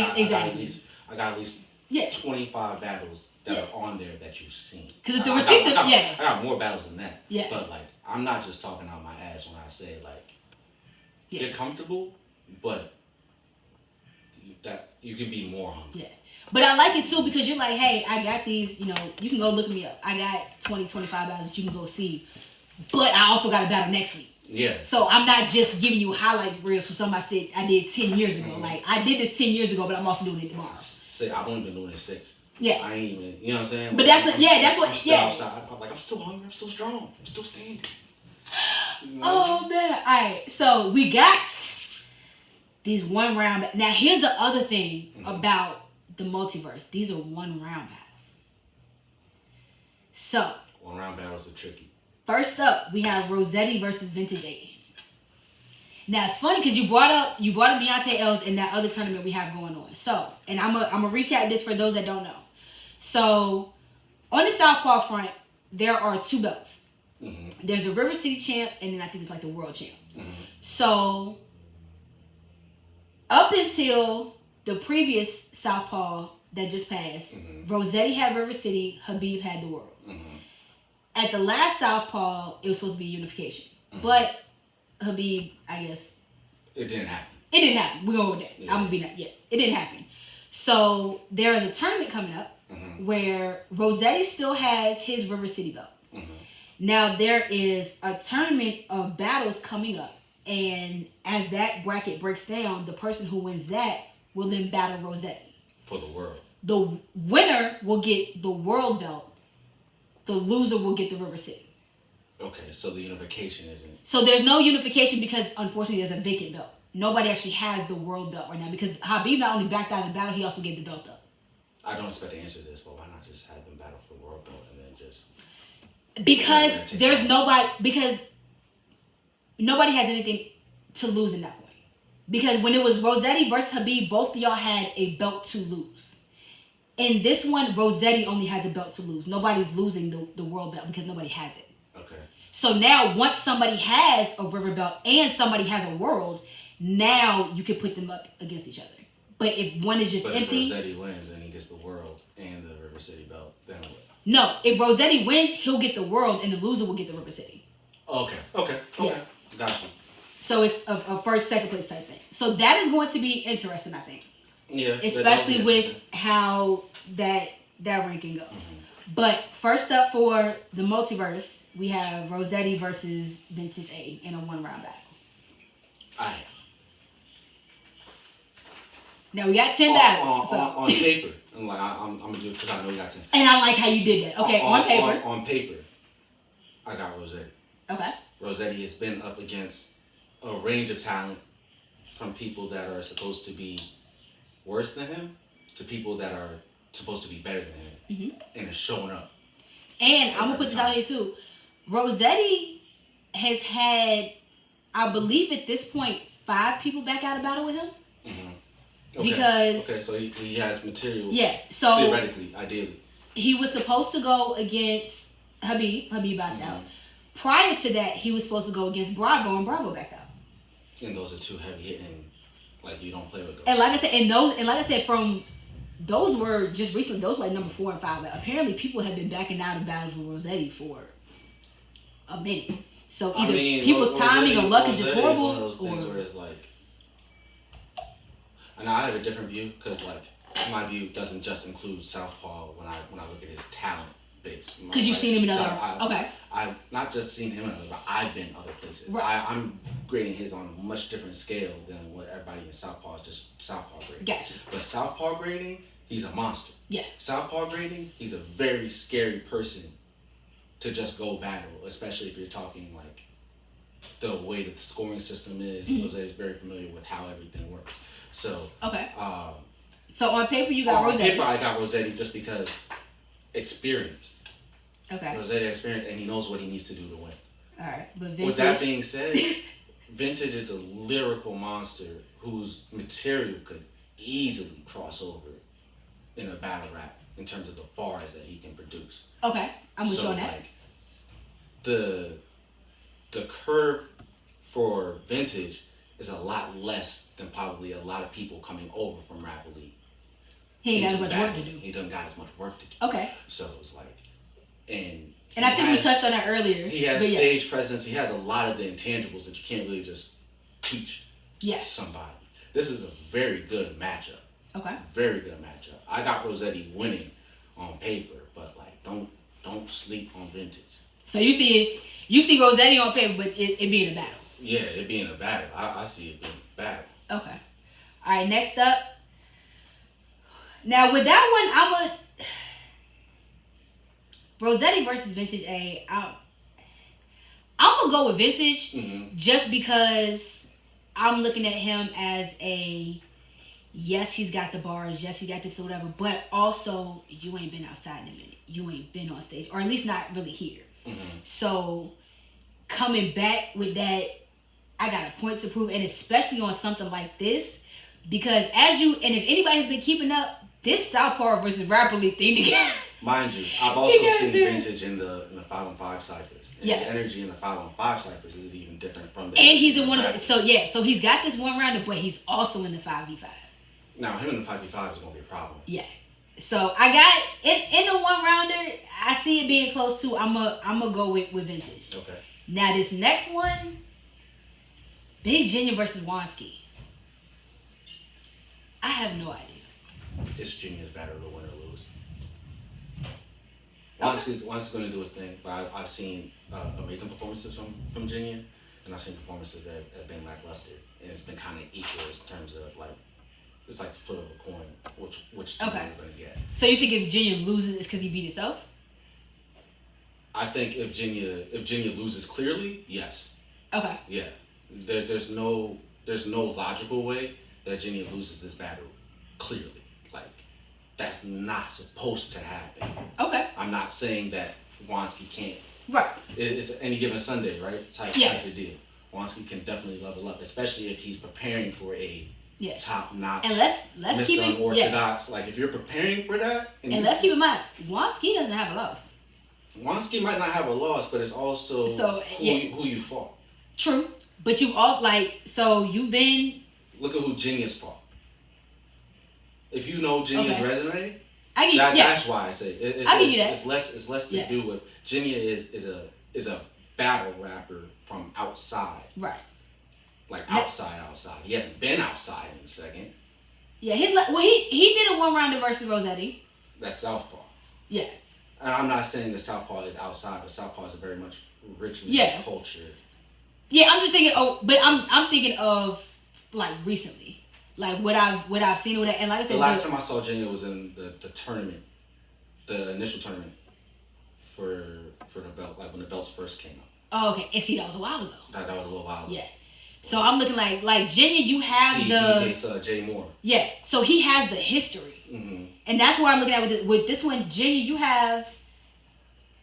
got at least 25 battles that are on there that you've seen. Because the receipts I got more battles than that. Yeah. But like, I'm not just talking out my ass when I say like, get comfortable, but that you can be more hungry. Yeah. But I like it too because you're like, hey, I got these, you know, you can go look me up. I got 20, 25 battles that you can go see. But I also got a battle next week. Yeah. So I'm not just giving you highlights reels from something I said I did 10 years ago. Like, I did this 10 years ago, but I'm also doing it tomorrow. I've only been doing it 6. Yeah. I ain't even, you know what I'm saying? But that's what, I'm still outside. I'm like, I'm still hungry. I'm still strong. I'm still standing. You know oh, man. All right. So we got these 1 round. Now, here's the other thing about the multiverse. These are 1 round battles. So. 1 round battles are tricky. First up, we have Rossetti versus Vintage 8. Now it's funny because you brought up Beyonce Els in that other tournament we have going on. So, and I'm gonna recap this for those that don't know. So, on the Southpaw front, there are 2 belts. There's a River City champ, and then I think it's like the world champ. So, up until the previous Southpaw that just passed, Rossetti had River City, Habib had the world. At the last Southpaw, it was supposed to be unification. But Habib, I guess... It didn't happen. It didn't happen. We're going with that. Yeah. I'm going to be that. Yeah, it didn't happen. So, there is a tournament coming up where Rossetti still has his River City belt. Now, there is a tournament of battles coming up. And as that bracket breaks down, the person who wins that will then battle Rossetti. For the world. The winner will get the world belt. The loser will get the River City. Okay, so the unification isn't... So there's no unification because, unfortunately, there's a vacant belt. Nobody actually has the world belt right now because Habib not only backed out of the battle, he also gave the belt up. I don't expect to answer this, but why not just have them battle for the world belt and then just... Because nobody has anything to lose in that point. Because when it was Rossetti versus Habib, both of y'all had a belt to lose. In this one, Rossetti only has a belt to lose. Nobody's losing the world belt because nobody has it. Okay. So now, once somebody has a river belt and somebody has a world, now you can put them up against each other. But if one is just empty, if Rossetti wins and he gets the world and the River City belt, then what? No, if Rossetti wins, he'll get the world, and the loser will get the River City. Okay. Yeah. Gotcha. So it's a first, second place type thing. So that is going to be interesting, I think. Yeah. Especially with how that ranking goes. Mm-hmm. But first up for the multiverse, we have Rossetti versus Vintage A in a 1-round battle. Alright. Now we got 10 battles. On paper. I'm gonna do it because I know we got 10. And I like how you did that. Okay, on paper. On paper, I got Rossetti. Okay. Rossetti has been up against a range of talent from people that are supposed to be worse than him to people that are supposed to be better than him. Mm-hmm. And is showing up. And I'm gonna put this out here too. Rossetti has had, I believe at this point, 5 people back out of battle with him. Mm-hmm. Okay. Because so he has material. Yeah. So theoretically, ideally, he was supposed to go against Habib backed out. Prior to that, he was supposed to go against Bravo, and Bravo backed out. And those are 2 heavy hitting. Like, you don't play with those. And like I said, from those were just recently. Those were like number 4 and 5. Like, apparently, people have been backing out of battles with Rossetti for a minute. So either people's timing or luck is just horrible, one of those things where it's like. And I have a different view because, like, my view doesn't just include Southpaw when I look at his talent base. Because you've seen him in other. Okay. I've not just seen him in other, but I've been other places. Right. I'm grading his on a much different scale than what everybody in Southpaw is just Southpaw grading. Gotcha. But Southpaw grading, he's a monster. Yeah. Southpaw grading, he's a very scary person to just go battle, especially if you're talking like the way that the scoring system is. Mm-hmm. Jose's very familiar with how everything works. So okay. So on paper you got Rossetti. On paper I got Rossetti just because experience. Okay. Rossetti experience, and he knows what he needs to do to win. All right, but Vintage. With that being said, Vintage is a lyrical monster whose material could easily cross over in a battle rap in terms of the bars that he can produce. Okay, I'm with you on that. Like, the curve for Vintage is a lot less than probably a lot of people coming over from Rap Elite. He ain't got as much work to do. He doesn't got as much work to do. Okay. So it's like, and I think we touched on that earlier. He has stage presence. He has a lot of the intangibles that you can't really just teach somebody. This is a very good matchup. Okay. Very good matchup. I got Rossetti winning on paper, but like don't sleep on Vintage. So you see Rossetti on paper, but it being a battle. Yeah, it being a battle. I see it being a battle. Okay. All right, next up. Now with that one, Rossetti versus Vintage A. I'm gonna go with Vintage just because I'm looking at him as yes, he's got the bars, yes, he got this or whatever, but also you ain't been outside in a minute. You ain't been on stage, or at least not really here. Mm-hmm. So coming back with that, I got a point to prove, and especially on something like this, because if anybody's been keeping up, this Southpaw versus Rap Elite thing together. Mind you, I've also seen Vintage in the 5-on-5 ciphers. And his energy in the 5-on-5 ciphers is even different from the. And he's in one of the so he's got this 1-rounder, but he's also in the 5v5. Now him in the 5v5 is gonna be a problem. Yeah. So I got in the 1-rounder. I see it being close to. I'm a go with Vintage. Okay. Now this next one, Big Junior versus Wonsky. I have no idea. It's Junior's battle to win or lose. Wonsky's going to do his thing, but I've seen amazing performances from Junior, and I've seen performances that have been lackluster, and it's been kind of equal in terms of like it's like flip of a coin, which Junior is going to get. So you think if Junior loses, it's because he beat himself? I think if Junior loses clearly, yes. Okay. Yeah, there's no logical way that Junior loses this battle clearly. Like, that's not supposed to happen. Okay. I'm not saying that Wonsky can't. Right. It's any given Sunday, right? Type of deal. Wonsky can definitely level up, especially if he's preparing for a top-notch. And let's keep it unorthodox. Like, if you're preparing for that. And let's keep in mind, Wonsky doesn't have a loss. Wonsky might not have a loss, but it's also who you fought. True, but you all you've been. Look at who Genius fought. If you know Genius' resume, that's why I say it's less to do with Genius is a battle rapper from outside. Right. Like outside. He hasn't been outside in a second. Yeah, he did a 1-rounder versus Rossetti. That's Southpaw. Yeah. And I'm not saying that Southpaw is outside, but Southpaw is a very much Richmond culture. Yeah, I'm just thinking. Oh, but I'm thinking of like recently, like what I've seen with it, and like I said, the last time I saw Genius was in the tournament, the initial tournament for the belt, like when the belts first came out. Oh, okay. And see, that was a while ago. That was a little while ago. Yeah. So I'm looking like Jenya, you have he faced Jay Moore. Yeah. So he has the history. Mm-hmm. And that's what I'm looking at with this one. Jenya, you have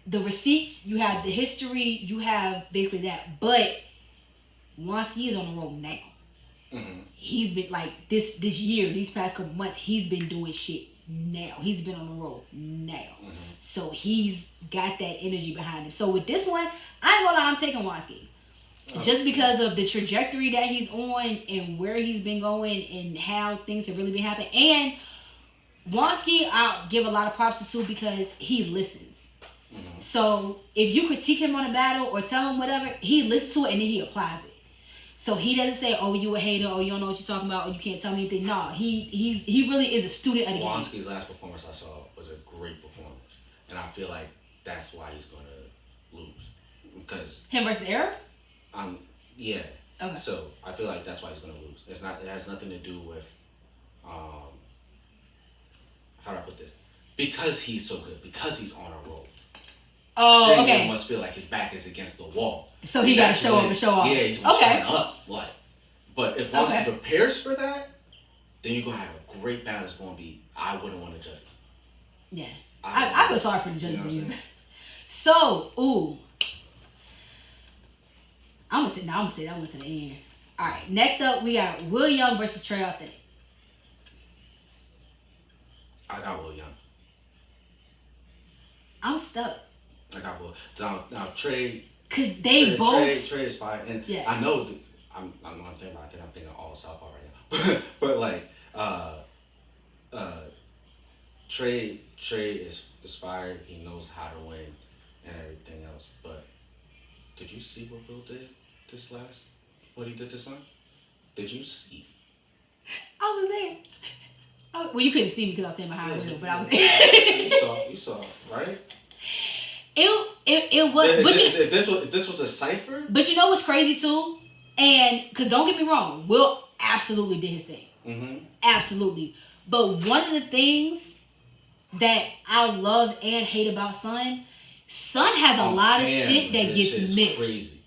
the receipts, you have the history, you have basically that. But Wonsky is on the road now. Mm-hmm. He's been like this year, these past couple months, he's been doing shit now. He's been on the road now. Mm-hmm. So he's got that energy behind him. So with this one, I ain't gonna lie, I'm taking Wonsky. Just because of the trajectory that he's on and where he's been going and how things have really been happening. And Wonsky, I'll give a lot of props to because he listens. Mm-hmm. So if you critique him on a battle or tell him whatever, he listens to it and then he applies it. So he doesn't say, "Oh, you a hater," or "You don't know what you're talking about," or "You can't tell me anything." No, he really is a student of the game. Wonsky's last performance I saw was a great performance, and I feel like that's why he's gonna lose because him versus Era. Yeah. Okay. So I feel like that's why he's gonna lose. It has nothing to do with, how do I put this? Because he's so good, because he's on a roll. Oh, Jay okay. must feel like his back is against the wall. So he got to show up and show off. Yeah, he's gonna turn up. Like, but if once he prepares for that, then you're gonna have a great battle. It's gonna be. I wouldn't want to judge. Yeah, I feel sorry for the judges. You know so, I'm gonna say that one to the end. All right, next up we got Will Young versus Trey Authentic. I got Will Young. I'm stuck. I got Will. Now Trey. Cause they both. Trey is fine, and I know that I'm thinking about. I think I'm thinking all Southpaw right now, but like Trey is fired. He knows how to win and everything else. But did you see what Will did what he did this time? Did you see? I was there. Well, you couldn't see me because I was standing behind Will, but I was there. You saw, right? It was. If this was a cipher. But you know what's crazy too, and because don't get me wrong, Will absolutely did his thing. Mm-hmm. Absolutely. But one of the things that I love and hate about Son has a lot of shit that gets missed. Crazy.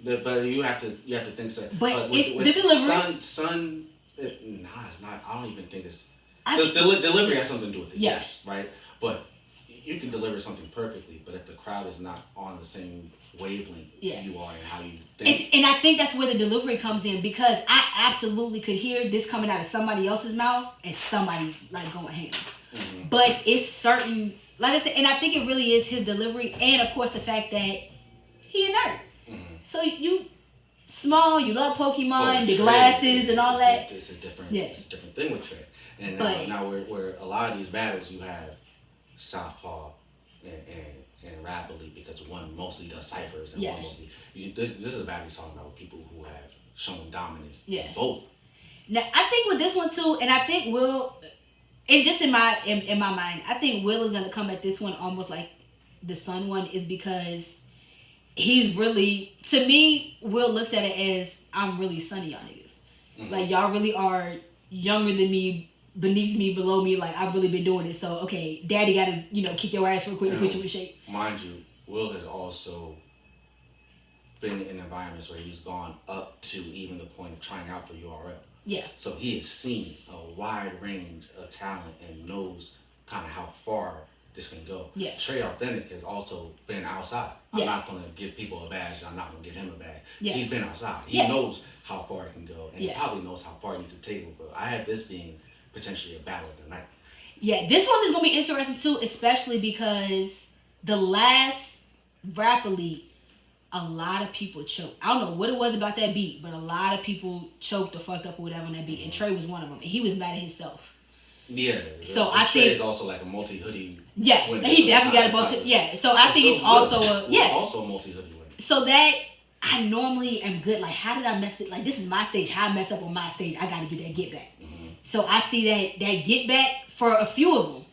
But you have to think so. But it's the delivery. Son, it's not. I don't even think it's. The delivery has something to do with it. Yes, right. But you can deliver something perfectly, but if the crowd is not on the same wavelength you are and how you think. And I think that's where the delivery comes in because I absolutely could hear this coming out of somebody else's mouth and somebody like going ham. Mm-hmm. But it's certain, like I said, and I think it really is his delivery and of course the fact that he a nerd. Mm-hmm. So you small, you love Pokemon, the glasses and all that. It's a different thing with Trey. And now where a lot of these battles you have Southpaw and Rapidly because one mostly does ciphers and one mostly this is a battle you're talking about with people who have shown dominance in both. Now I think with this one too, and I think Will, and just in my mind, I think Will is gonna come at this one almost like the Son one is because he's really, to me, Will looks at it as I'm really Sonny y'all niggas. Mm-hmm. Like y'all really are younger than me, beneath me, below me, like I've really been doing it. So okay, daddy gotta, kick your ass real quick and put you in shape. Mind you, Will has also been in environments where he's gone up to even the point of trying out for URL. Yeah. So he has seen a wide range of talent and knows kind of how far this can go. Yeah. Trey Authentic has also been outside. I'm not gonna give people a badge, I'm not gonna give him a badge. Yeah. He's been outside. He knows how far it can go and he probably knows how far he needs to take it. But I have this being potentially a battle of the night. Yeah, this one is gonna be interesting too, especially because the last Rap Elite, a lot of people choked. I don't know what it was about that beat, but a lot of people choked or fucked up or whatever on that beat. And Trey was one of them. And he was mad at himself. Yeah. So I Trey think is also like a multi hoodie. Yeah, winner, he so definitely got a not- multi. Yeah, so I think it's also a It's also a multi hoodie winner. So that I normally am good. Like, how did I mess it? Like, this is my stage. How I mess up on my stage, I got to get that get back. So I see that get back for a few of them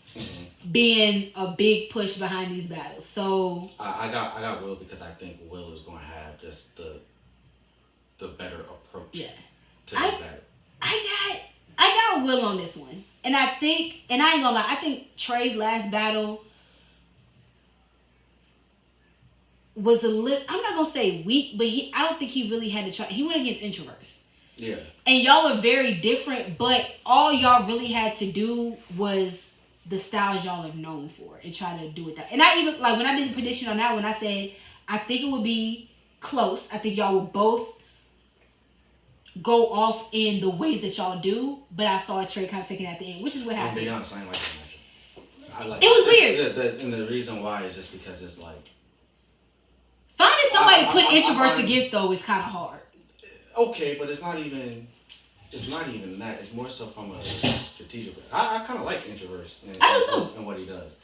being a big push behind these battles. So I got Will because I think Will is going to have just the better approach to this battle. I got Will on this one, and I think, and I ain't gonna lie, I think Trey's last battle was a little. I'm not gonna say weak, but I don't think he really had to try. He went against Introverse. Yeah. And y'all are very different, but all y'all really had to do was the styles y'all are known for and try to do it that. And I even, like, when I did the prediction on that one, I said, I think it would be close. I think y'all will both go off in the ways that y'all do, but I saw Trey kind of taking it at the end, which is what happened. I'll be honest, I ain't like that matchup. It was weird. And the reason why is just because it's like... Finding somebody to put Introverse against, though, is kind of hard. Okay, but it's not even that. It's more so from a strategic. I kind of like Introverse and what he does,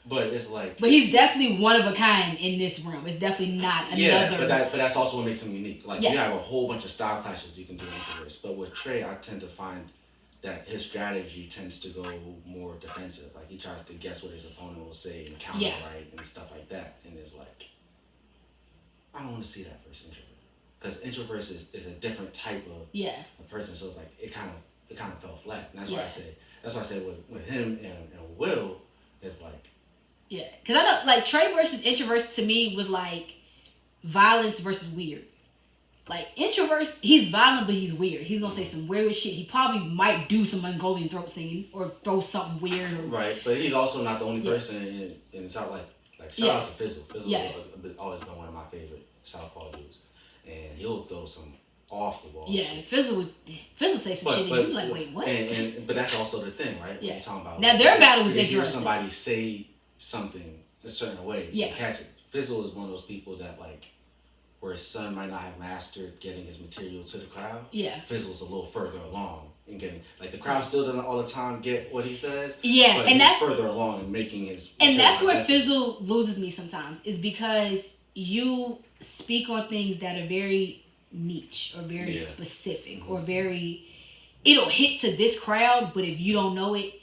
but it's like. But he's definitely one of a kind in this room. It's definitely not another. Yeah, but that's also what makes him unique. Like you have a whole bunch of style clashes you can do in Introverse, but with Trey, I tend to find that his strategy tends to go more defensive. Like he tries to guess what his opponent will say and counter right and stuff like that, and it's like, I don't want to see that versus Introverse. Because Introverse is a different type of person, so it's like it kind of fell flat, and that's why I say with him and Will, it's like because I know like Trey versus Introverse to me was like violence versus weird. Like Introverse, he's violent but he's weird. He's gonna say some weird shit. He probably might do some Mongolian throat singing or throw something weird. Right, but he's also not the only person in the South. Like shout out to Fizzle. Fizzle's always been one of my favorite Southpaw dudes. And he'll throw some off the wall. Yeah, Fizzle say some shit and you be like, wait, what? But that's also the thing, right? Yeah. When you're talking about now their battle was you interesting. hear somebody say something a certain way, you catch it. Fizzle is one of those people that like where his son might not have mastered getting his material to the crowd. Yeah. Fizzle's a little further along in getting like the crowd still doesn't all the time get what he says. Yeah, but and he's that's further along in making his and that's where Fizzle loses me sometimes, is because you speak on things that are very niche or very specific or very, it'll hit to this crowd, but if you don't know it,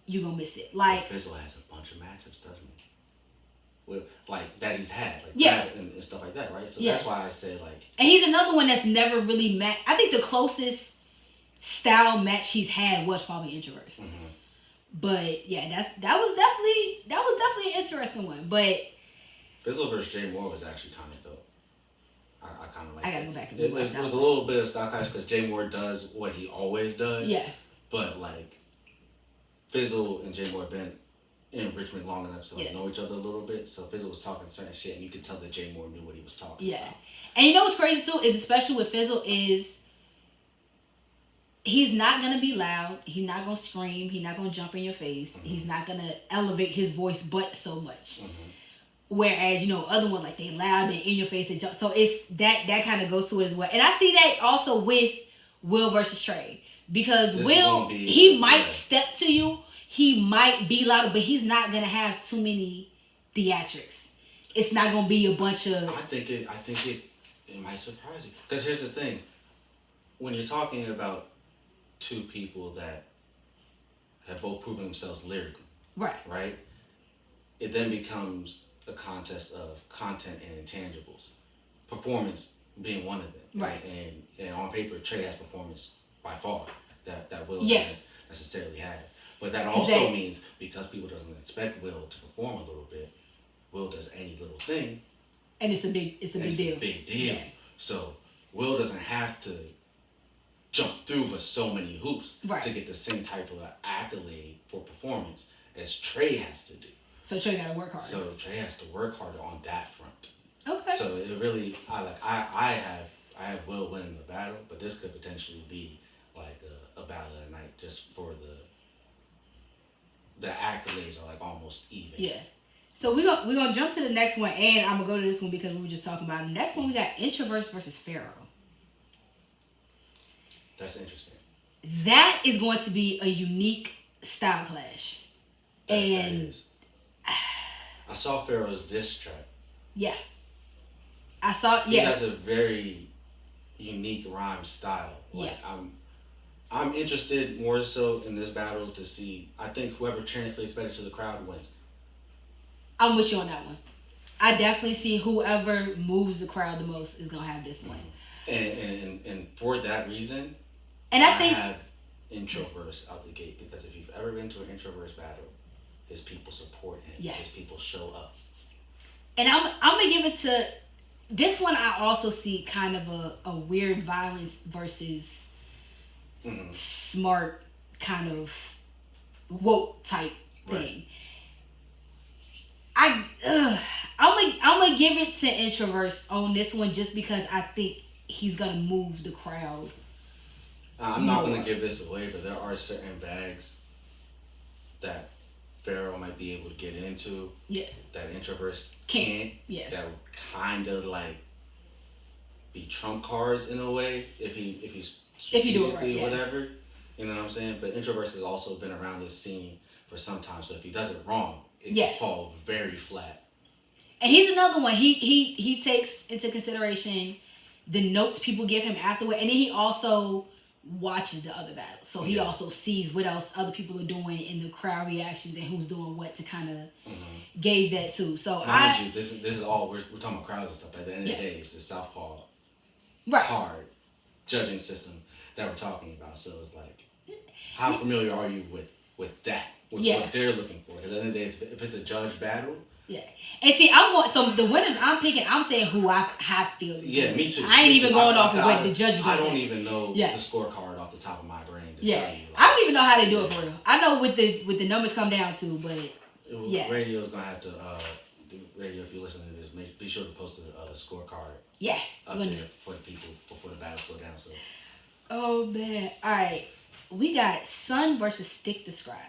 you're gonna miss it. Like Fizzle has a bunch of matchups, doesn't he? With like that he's had, like that and stuff like that, right? So that's why I say like, and he's another one that's never really I think the closest style match he's had was probably Introverse. But yeah, that was definitely an interesting one. But Fizzle versus Jay Moore was actually kind of dope. I kind of like. I gotta go back and it was a little bit of style clash because Jay Moore does what he always does. Yeah. But like, Fizzle and Jay Moore have been in Richmond long enough to like know each other a little bit. So Fizzle was talking certain shit, and you could tell that Jay Moore knew what he was talking. Yeah. About. And you know what's crazy too is, especially with Fizzle, is he's not gonna be loud. He's not gonna scream. He's not gonna jump in your face. He's not gonna elevate his voice but so much. Whereas, you know, other ones, like, they loud and in your face and jump. So it's that kind of goes to it as well. And I see that also with Will versus Trey. Because Will, he might step to you. He might be loud, but he's not going to have too many theatrics. It's not going to be a bunch of... I think it might surprise you. Because here's the thing. When you're talking about two people that have both proven themselves lyrically. Right? It then becomes a contest of content and intangibles. Performance being one of them. Right. And on paper, Trey has performance by far that Will doesn't necessarily have. But that also means because people doesn't expect Will to perform a little bit, Will does any little thing. And it's a big deal. A big deal. Yeah. So Will doesn't have to jump through but so many hoops to get the same type of accolade for performance as Trey has to do. So Trey got to work harder. So Trey has to work harder on that front. Okay. So it really, I have Will winning the battle, but this could potentially be like a battle of the night just for the accolades are like almost even. Yeah. So we're gonna jump to the next one, and I'm gonna go to this one because we were just talking about it. The next one we got introverts versus Pharaoh. That's interesting. That is going to be a unique style clash. And I saw Pharaoh's diss track. Yeah. I saw. He has a very unique rhyme style. Like, yeah. I'm interested more so in this battle to see. I think whoever translates better to the crowd wins. I'm with you on that one. I definitely see whoever moves the crowd the most is gonna have this one. And for that reason, and I think have introverts out the gate, because if you've ever been to an introverts battle, his people support him. Yeah. His people show up. And I'm gonna give it to this one. I also see kind of a weird violence versus smart kind of woke type thing. Right. I'm gonna give it to introverts on this one just because I think he's gonna move the crowd. I'm not gonna give this away, but there are certain bags that Pharaoh might be able to get into. Yeah. That introverts can't. Yeah. That would kind of like be trump cards in a way if he's strategically whatever. You know what I'm saying? But introverts has also been around this scene for some time, so if he does it wrong, it can fall very flat. And he's another one. He takes into consideration the notes people give him afterward, and then he also watches the other battles. So he also sees what else other people are doing in the crowd reactions and who's doing what to kind of gauge that too. So this is all we're talking about crowds and stuff. At the end of the day, it's the Southpaw hard judging system that we're talking about. So it's like, how familiar are you with that? With what they're looking for? Because at the end of the day, if it's a judge battle. Yeah. And see, so the winners I'm picking, I'm saying who I have feel. Yeah, me too. I ain't even going off of what the judges I don't even know the scorecard off the top of my brain to tell you. Like, I don't even know how they do it for real. I know what the numbers come down to, but radio's gonna have to do radio if you listen to this. Be sure to post a scorecard. Yeah. Up there for the people before the battles go down. So. Oh man! All right, we got Sun versus Stick Describe.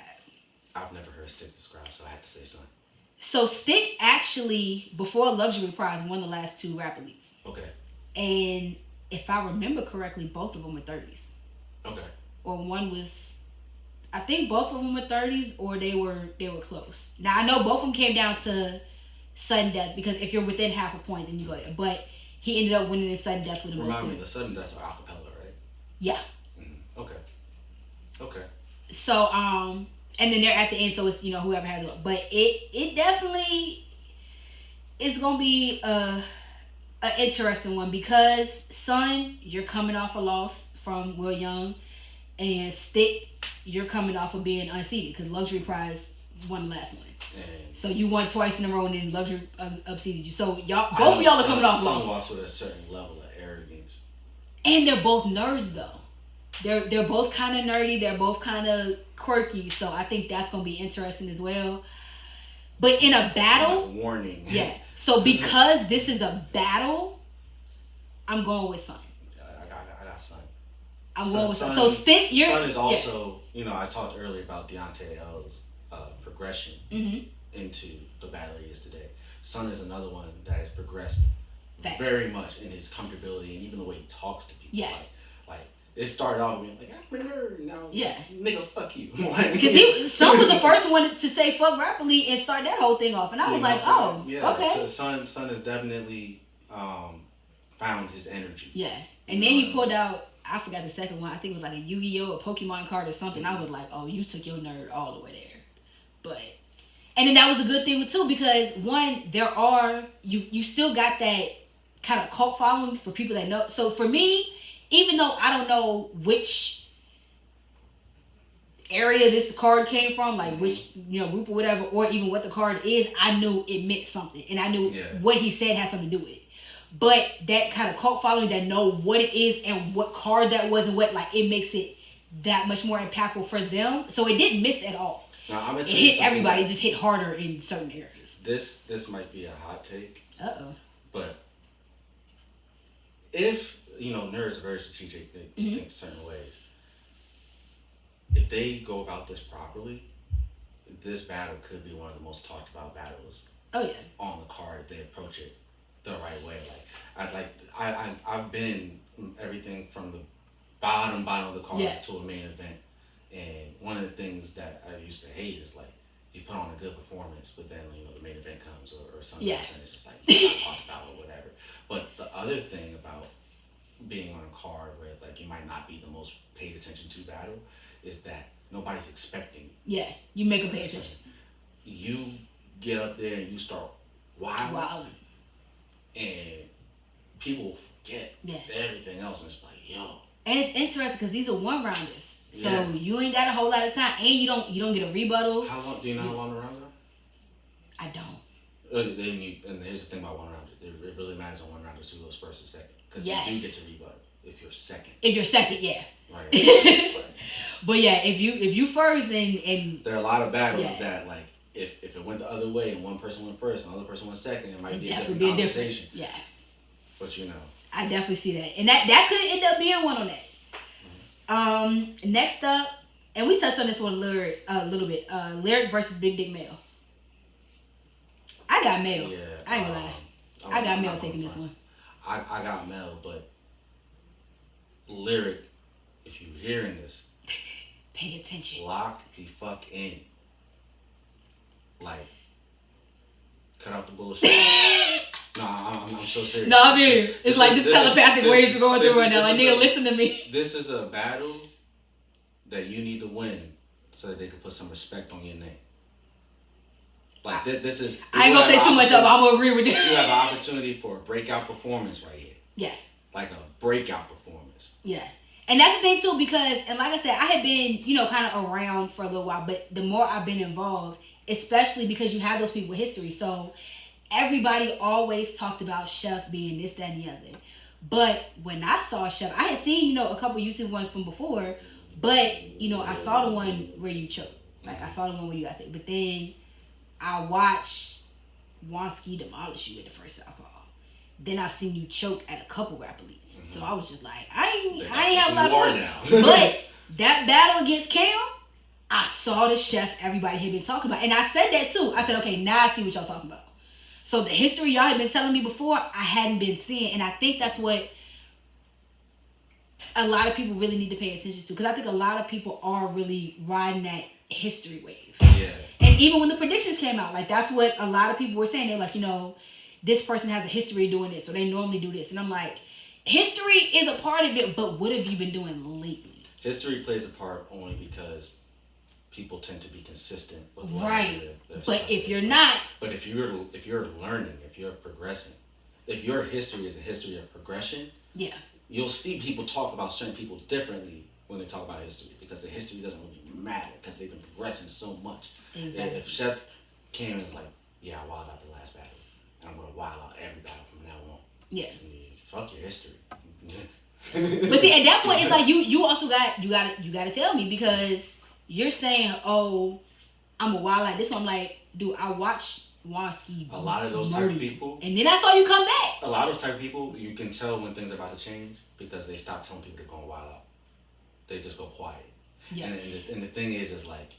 I've never heard Stick Describe, so I have to say Sun. So Stick actually, before Luxury Prize, won the last two rap elites. Okay. And if I remember correctly, both of them were 30s. Okay. Or one was, I think both of them were 30s, or they were close. Now I know both of them came down to sudden death, because if you're within half a point, then you go there. But he ended up winning in sudden death with him. Remind me, the sudden deaths are acapella, right? Yeah. Mm-hmm. Okay. So and then they're at the end, so it's whoever has it. But it definitely is gonna be a interesting one, because Sun, you're coming off a loss from Will Young, and Stick, you're coming off of being unseated because Luxury Prize won the last one. So you won twice in a row, and then Luxury upseeded you. So both of y'all are coming off losses. Sun walks with a certain level of arrogance, and they're both nerds though. They're both kind of nerdy. They're both kind of quirky. So I think that's gonna be interesting as well. But in a battle, warning. Yeah. So because this is a battle, I'm going with Sun. I got Sun. I'm going with Sun. So Stick, Sun is also, I talked earlier about Deontay L's progression into the battle he is today. Sun is another one that has progressed very much in his comfortability and even the way he talks to people. Yeah. Like it started off with being like, I'm a nerd now. Yeah. Nigga, fuck you. Because Sun was the first one to say fuck Rap Elite and start that whole thing off. And I was like, okay. So Sun has definitely found his energy. Yeah. And then he pulled out, I forgot the second one. I think it was like a Yu-Gi-Oh! Or Pokemon card or something. I was like, oh, you took your nerd all the way there. But, and then that was a good thing too, because one, you still got that kind of cult following for people that know. So for me, even though I don't know which area this card came from, like which group or whatever, or even what the card is, I knew it meant something, and I knew what he said had something to do with it. But that kind of cult following that know what it is and what card that was and what, like, it makes it that much more impactful for them. So it didn't miss at all. Now, I'm gonna it hit everybody. It just hit harder in certain areas. This might be a hot take. But if nerds are very strategic, they think certain ways. If they go about this properly, this battle could be one of the most talked about battles. Oh yeah. On the card, if they approach it the right way. I've been everything from the bottom of the card to a main event, and one of the things that I used to hate is like you put on a good performance, but then the main event comes or something else, and it's just like you're not talked about or whatever. But the other thing about being on a card where it's like you might not be the most paid attention to battle is that nobody's expecting. Yeah, you make them pay attention. You get up there and you start wilding. And people forget everything else, and it's like, yo. And it's interesting because these are 1-rounders, so you ain't got a whole lot of time, and you don't get a rebuttal. How long? Do you know how long the rounds are? I don't. And here's the thing about 1-rounders: it really matters on 1-rounders who goes first or second, because you do get to rebuttal if you're second. If you're second, yeah. Right. But yeah, if you first and there are a lot of battles that like if it went the other way and one person went first and the other person went second, it might be a different conversation. Yeah. But I definitely see that, and that could end up being one on that. Mm-hmm. Next up, and we touched on this one a little bit. Lyric versus Big Dick Male. I got Male. Yeah, I ain't gonna lie. I got Male taking this one. I got Mel, but Lyric, if you're hearing this, pay attention. Lock the fuck in. Like, cut out the bullshit. I'm so serious. No, I mean, it's like the telepathic waves are going through right now. Like, nigga, listen to me. This is a battle that you need to win so that they can put some respect on your name. Like, this is... I ain't gonna say too much of it. I'm gonna agree with you. You have an opportunity for a breakout performance right here. Yeah. Like a breakout performance. Yeah. And that's the thing, too, because, and like I said, I had been, kind of around for a little while, but the more I've been involved, especially because you have those people with history. So everybody always talked about Chef being this, that, and the other. But when I saw Chef, I had seen, a couple YouTube ones from before, but, I saw the one where you choked. Like, I saw the one where you got sick. But then I watched Wonsky demolish you at the first Southpaw. Then I've seen you choke at a couple rap elites. Mm-hmm. So I was just like, I ain't have a lot of fun. But that battle against Cam, I saw the Chef everybody had been talking about. And I said that too. I said, okay, now I see what y'all talking about. So the history y'all had been telling me before, I hadn't been seeing. And I think that's what a lot of people really need to pay attention to. Because I think a lot of people are really riding that history wave. Yeah. And even when the predictions came out, like that's what a lot of people were saying. They're like, this person has a history of doing this, so they normally do this. And I'm like, history is a part of it, but what have you been doing lately? History plays a part only because people tend to be consistent with right. But if you're not, but if you're learning, if you're progressing, if your history is a history of progression, yeah, you'll see people talk about certain people differently when they talk about history because the history doesn't really matter because they've been progressing so much. Exactly. If Chef came and was like, yeah, I wilded out the last battle, and I'm gonna wild out every battle from now on. Yeah. Fuck your history. But see, at that point, it's like you also got to tell me because you're saying, oh, I'm a wild like this one. I'm like, dude, I watched Wonsky. A lot of those type of people. And then I saw you come back. A lot of those type of people, you can tell when things are about to change because they stop telling people they're going wild out. They just go quiet. Yeah. And the thing is like,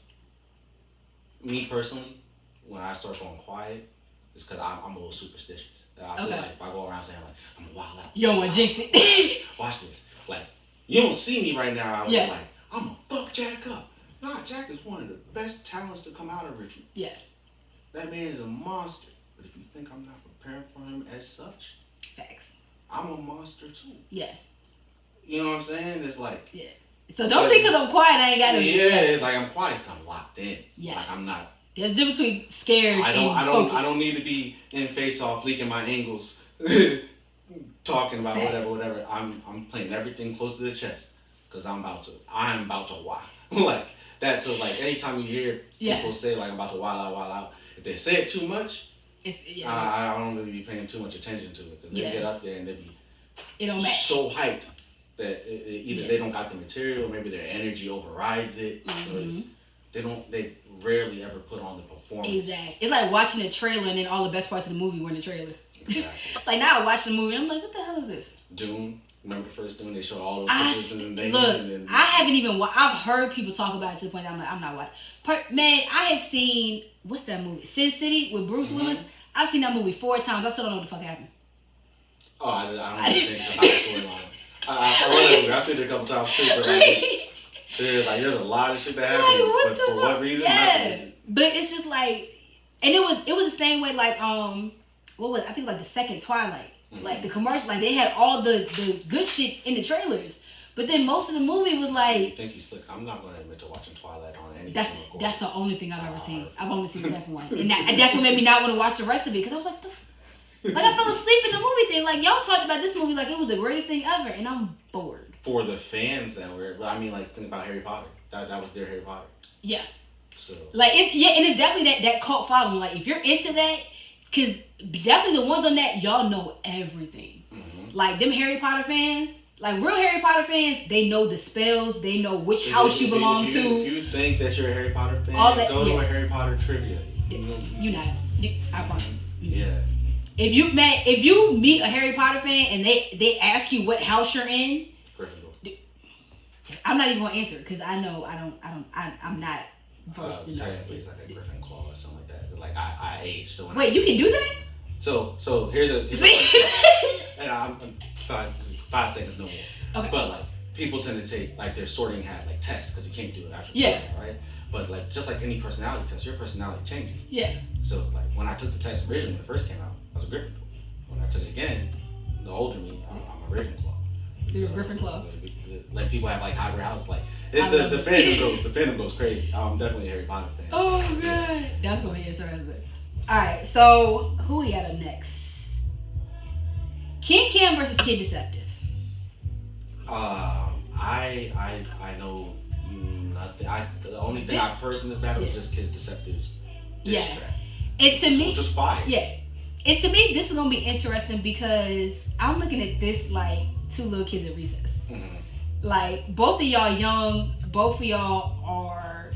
me personally, when I start going quiet, it's because I'm a little superstitious. I feel like if I go around saying like, I'm wild out. You don't want to jinx it. Watch this. Like, you don't see me right now. I was like, I'm going to fuck Jack up. Nah, Jack is one of the best talents to come out of Richmond. Yeah. That man is a monster. But if you think I'm not preparing for him as such, facts. I'm a monster too. Yeah. You know what I'm saying? It's like... Yeah. So don't think because I'm quiet, I ain't got no... Yeah, it's like I'm quiet because I'm locked in. Yeah. Like I'm not... There's a difference between scared I focused. don't need to be in face-off, leaking my angles, talking about whatever. I'm playing everything close to the chest because I'm about to wild. Like that. So like anytime you hear people say like I'm about to wild out, if they say it too much, I don't really be paying too much attention to it because they get up there and they be so hyped that either they don't got the material or maybe their energy overrides it. Mm-hmm. They rarely ever put on the performance. Exactly. It's like watching a trailer and then all the best parts of the movie were in the trailer. Exactly. Like now I watch the movie and I'm like, what the hell is this? Dune. Remember the first one? They showed all those pictures and then look. I haven't even. I've heard people talk about it to the point that I'm like, I'm not watching. Man, I have seen what's that movie? Sin City with Bruce Willis. I've seen that movie 4 times. I still don't know what the fuck happened. Oh, I don't think it's about the storyline. I've seen it a couple times too, but like, there's a lot of shit that happens. Like, but for what reason? Yeah, but it's just like, and it was the same way like what was I think like the second Twilight. Like the commercial, like they had all the good shit in the trailers, but then most of the movie was like. I think you slick. I'm not gonna admit to watching Twilight on any. That's the only thing I've ever seen. I've only seen the second one, and that's what made me not want to watch the rest of it because I was like, like I fell asleep in the movie thing. Like y'all talked about this movie like it was the greatest thing ever, and I'm bored. For the fans that were, I mean, like think about Harry Potter. That was their Harry Potter. Yeah. So. Like and it's definitely that cult following. Like if you're into that, because definitely the ones on that y'all know everything. Like them Harry Potter fans, like real Harry Potter fans, they know the spells, they know which house you belong to. If you think that you're a Harry Potter fan, go to a Harry Potter trivia. You not. I promise. Yeah. If you meet a Harry Potter fan and they ask you what house you're in, Gryffindor. I'm not even gonna answer because I know I'm not versed enough. Technically, it's like a Gryffindor or something like that. But like I aged. So wait, you can do that? So here's a. See. And I'm 5 seconds no more. Okay. But like people tend to take like their sorting hat like tests because you can't do it actually. Yeah. Right. But like just like any personality test, your personality changes. Yeah. So like when I took the test originally when it first came out, I was a Gryffindor. When I took it again, the older me, I'm a Ravenclaw. So you're a Gryffindor. Like people have like hybrid houses. Like the fandom goes crazy. I'm definitely a Harry Potter fan. Oh god, yeah. That's gonna be interesting. All right, so who we got up next? King Cam versus Kid Deceptive. I know nothing. The only thing I've heard from this battle is just Kid Deceptive's diss track. And to me, just fire. Yeah, and to me, this is gonna be interesting because I'm looking at this like two little kids at recess. Like both of y'all young, both of y'all are.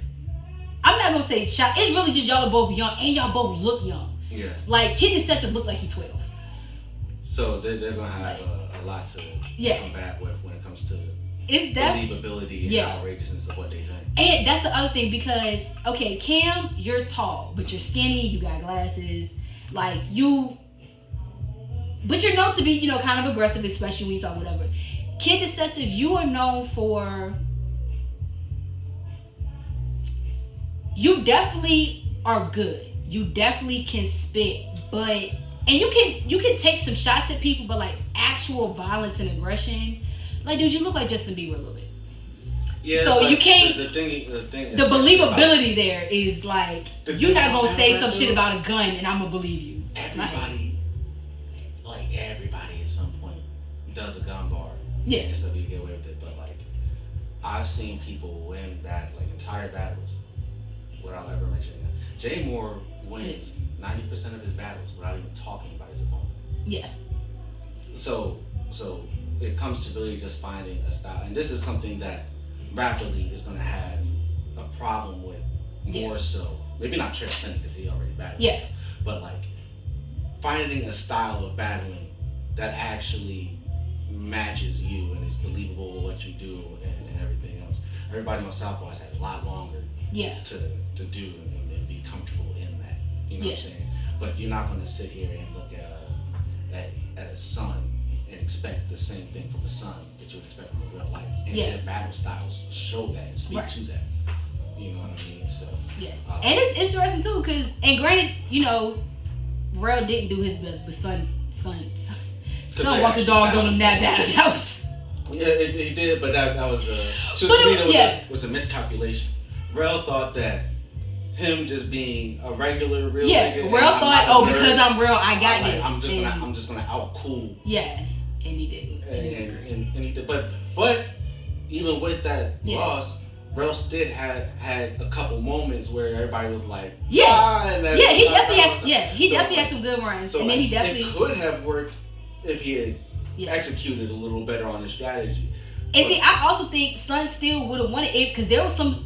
I'm not gonna say child. It's really just y'all are both young and y'all both look young. Yeah. Like Kid Deceptive look like he's 12. So they're gonna have a lot to combat with when it comes to believability and outrageousness of what they think. And that's the other thing because okay, Cam, you're tall, but you're skinny. You got glasses, like you. But you're known to be, kind of aggressive, especially when you talk whatever. Kid Deceptive, you are known for. You definitely are good. You definitely can spit, but you can take some shots at people, but like actual violence and aggression, like dude, you look like Justin Bieber a little bit. Yeah. So you can't. The thing. The believability there is like you're not gonna say some shit about a gun and I'm gonna believe you. Everybody at some point does a gun bar. Yeah. And so you get away with it, but like I've seen people win entire battles without ever mentioning it. Jay Moore wins 90% of his battles without even talking about his opponent. Yeah. So it comes to really just finding a style, and this is something that Rap Elite is going to have a problem with more so. Maybe not Trey Clinton because he already battled. Yeah. But like finding a style of battling that actually matches you and is believable with what you do and everything else. Everybody on Southpaw has had a lot longer to do and be comfortable in that. You know what I'm saying? But you're not going to sit here and look at a son and expect the same thing from a son that you would expect from a real life. And their battle styles show that and speak to that. You know what I mean? So and it's interesting too, because granted, Rel didn't do his best, but son walked the dog on him that bad. That was he did, but that was it was a miscalculation. Rel thought that him just being a regular real nigga. Rel thought, because I'm real, I got this. I'm just gonna out cool. Yeah, and he didn't. And he did, but even with that loss, Rel still had a couple moments where everybody was like, he definitely had some good runs, so and then he definitely it could have worked if he had executed a little better on the strategy. And see, I also think Son still would have won it because there was some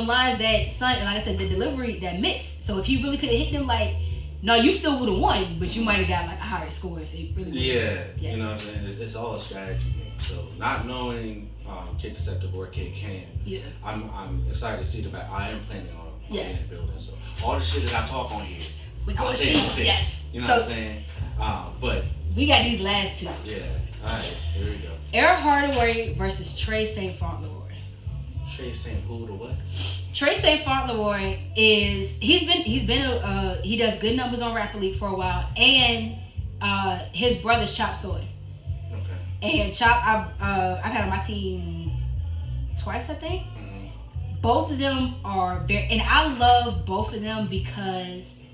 lines that Son, and like I said, the delivery that missed. So if he really could have hit them, like, no, you still would have won, but you might have got like a higher score if it really. Yeah, you know what I'm saying. It's all a strategy game. So not knowing Kid Deceptive or Kid Can, I'm excited to see the back. I am planning on being in the building. So all the shit that I talk on here, I'll say it on face. Yes. You know what I'm saying? But we got these last two. Yeah. All right. Here we go. Eric Hardaway versus Trey St. Fauntleroy. Trey St. Who to what? Trey St. Fauntleroy is he does good numbers on Rapper League for a while, and his brother's Chop Soy. Okay. And Chop, I've had on my team twice, I think. Mm-hmm. Both of them are and I love both of them because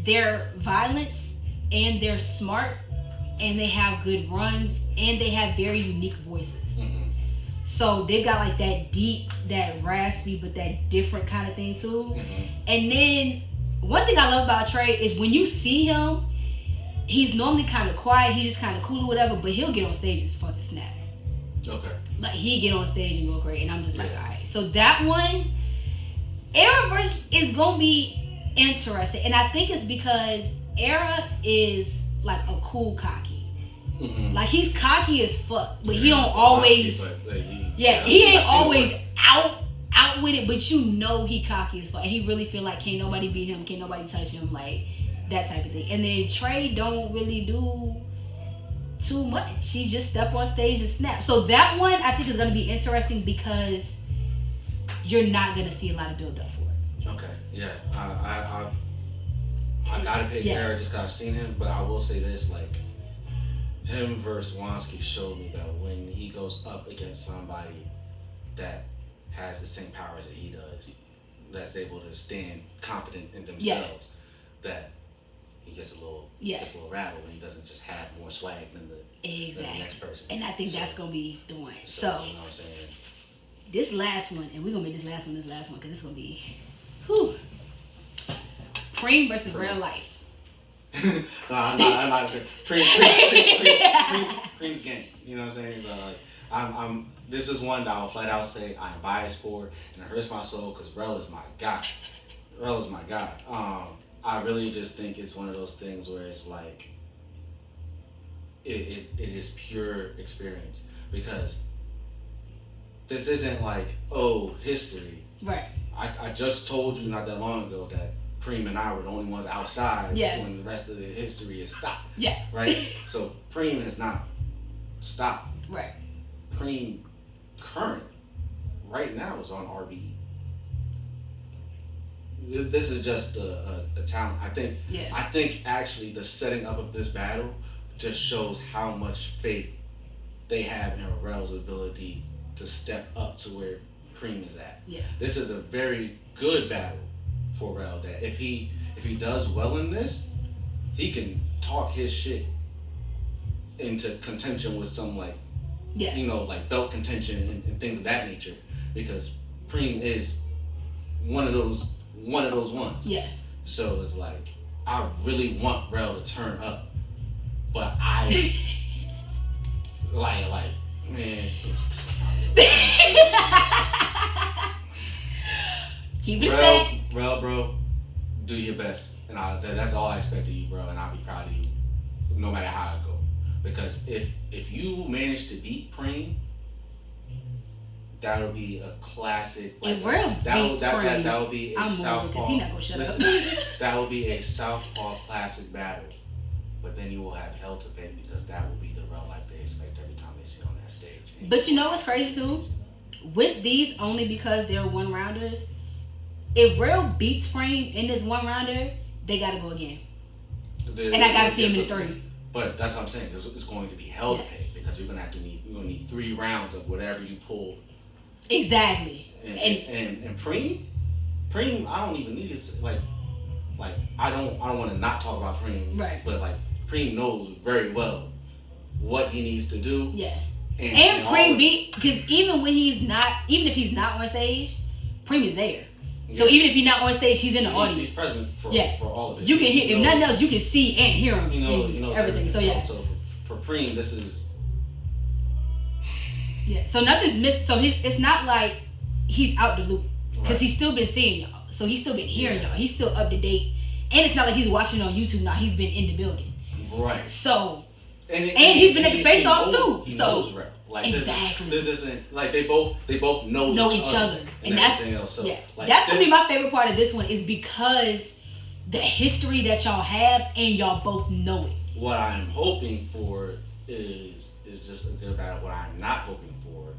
they're violence and they're smart and they have good runs and they have very unique voices. Mm-hmm. So they've got like that deep, that raspy, but that different kind of thing too. Mm-hmm. And then one thing I love about Trey is when you see him, he's normally kind of quiet. He's just kind of cool or whatever, but he'll get on stage and fucking snap. Okay. Like he get on stage and go crazy, and I'm just like, all right. So that one, Era verse is gonna be interesting, and I think it's because Era is like a cool cocky. Mm-hmm. Like he's cocky as fuck, but he don't always. He ain't always out with it, but you know he cocky as fuck. And he really feel like can't nobody beat him, can't nobody touch him, like that type of thing. And then Trey don't really do too much. He just step on stage and snap. So that one I think is gonna be interesting because you're not gonna see a lot of build up for it. Okay, yeah, I gotta pick Era just 'cause I've seen him, but I will say this, like. Him versus Wansky showed me that when he goes up against somebody that has the same powers that he does, that's able to stand confident in themselves, that he gets a little rattled when he doesn't just have more swag than the next person. And I think that's gonna be the one. So you know what I'm saying? This last one, and we're gonna make this last one because it's gonna be Preem versus Real Life. I'm not Preem's game. You know what I'm saying? But like, this is one that I'll flat out say I'm biased for, and it hurts my soul because Rel is my guy. I really just think it's one of those things where it's like it is pure experience, because this isn't like history. Right. I just told you not that long ago that Preem and I were the only ones outside when the rest of the history is stopped. Yeah. Right? So Preem has not stopped. Right. Preem current right now is on RBE. This is just a talent. I think actually the setting up of this battle just shows how much faith they have in Rel's ability to step up to where Preem is at. Yeah. This is a very good battle for Rel, that if he does well in this, he can talk his shit into contention with some like belt contention and things of that nature, because Preem is one of those ones. Yeah. So it's like I really want Rel to turn up, but I like man. Keep it safe. Rel, bro, do your best, and that's all I expect of you, bro, and I'll be proud of you, no matter how it go. Because if you manage to beat Preem, that'll be a classic. Like, that would be a Southpaw. That will be a Southpaw classic battle. But then you will have hell to pay, because that will be the Rel like they expect every time they see on that stage. But you know what's crazy too? With these, only because they're one rounders. If Rel beats Preem in this one rounder, they gotta go again. And I gotta see him in the 3. But that's what I'm saying. It's going to be hell to pay, because you're gonna need 3 rounds of whatever you pull. Exactly. And Preem, I don't even need to like I don't want to not talk about Preem. Right. But like Preem knows very well what he needs to do. Yeah. And Preem because even if he's not on stage, Preem is there. So even if he's not on stage, he's in the audience. He's present for all of it. You can hear, if nothing else, you can see and hear him. He knows everything. So yeah. So for Preem, this is. Yeah. So nothing's missed. So it's not like he's out the loop, because he's still been seeing y'all. So he's still been hearing y'all. He's still up to date, and it's not like he's watching on YouTube now. He's been in the building. Right. So And he's been at the face off too. He so knows Rel. Like exactly. This isn't like they both know each other. And that's everything else. So, yeah. like, that's gonna be my favorite part of this one is because the history that y'all have and y'all both know it. What I'm hoping for is just a good battle. What I'm not hoping for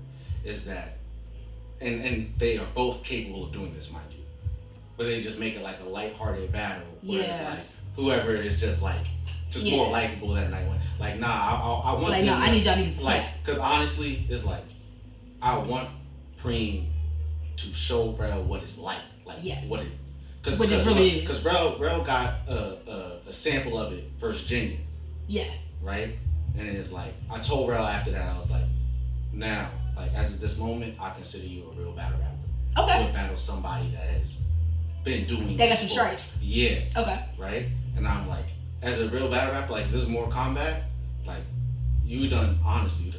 is that, and they are both capable of doing this, mind you, but they just make it like a lighthearted battle where it's like whoever is just more likable that night. Like, nah, I want like, I need y'all niggas to like, because honestly, it's like I want Preem to show Rel what it's like what it. Because Rel got a sample of it versus Virginia. Yeah. Right? And it's like, I told Rel after that, I was like, now, like, as of this moment, I consider you a real battle rapper. Okay. You'll battle somebody that has been doing They got some stripes. Yeah. Okay. Right? And I'm like, as a real battle rapper, like, this is more combat, like, you done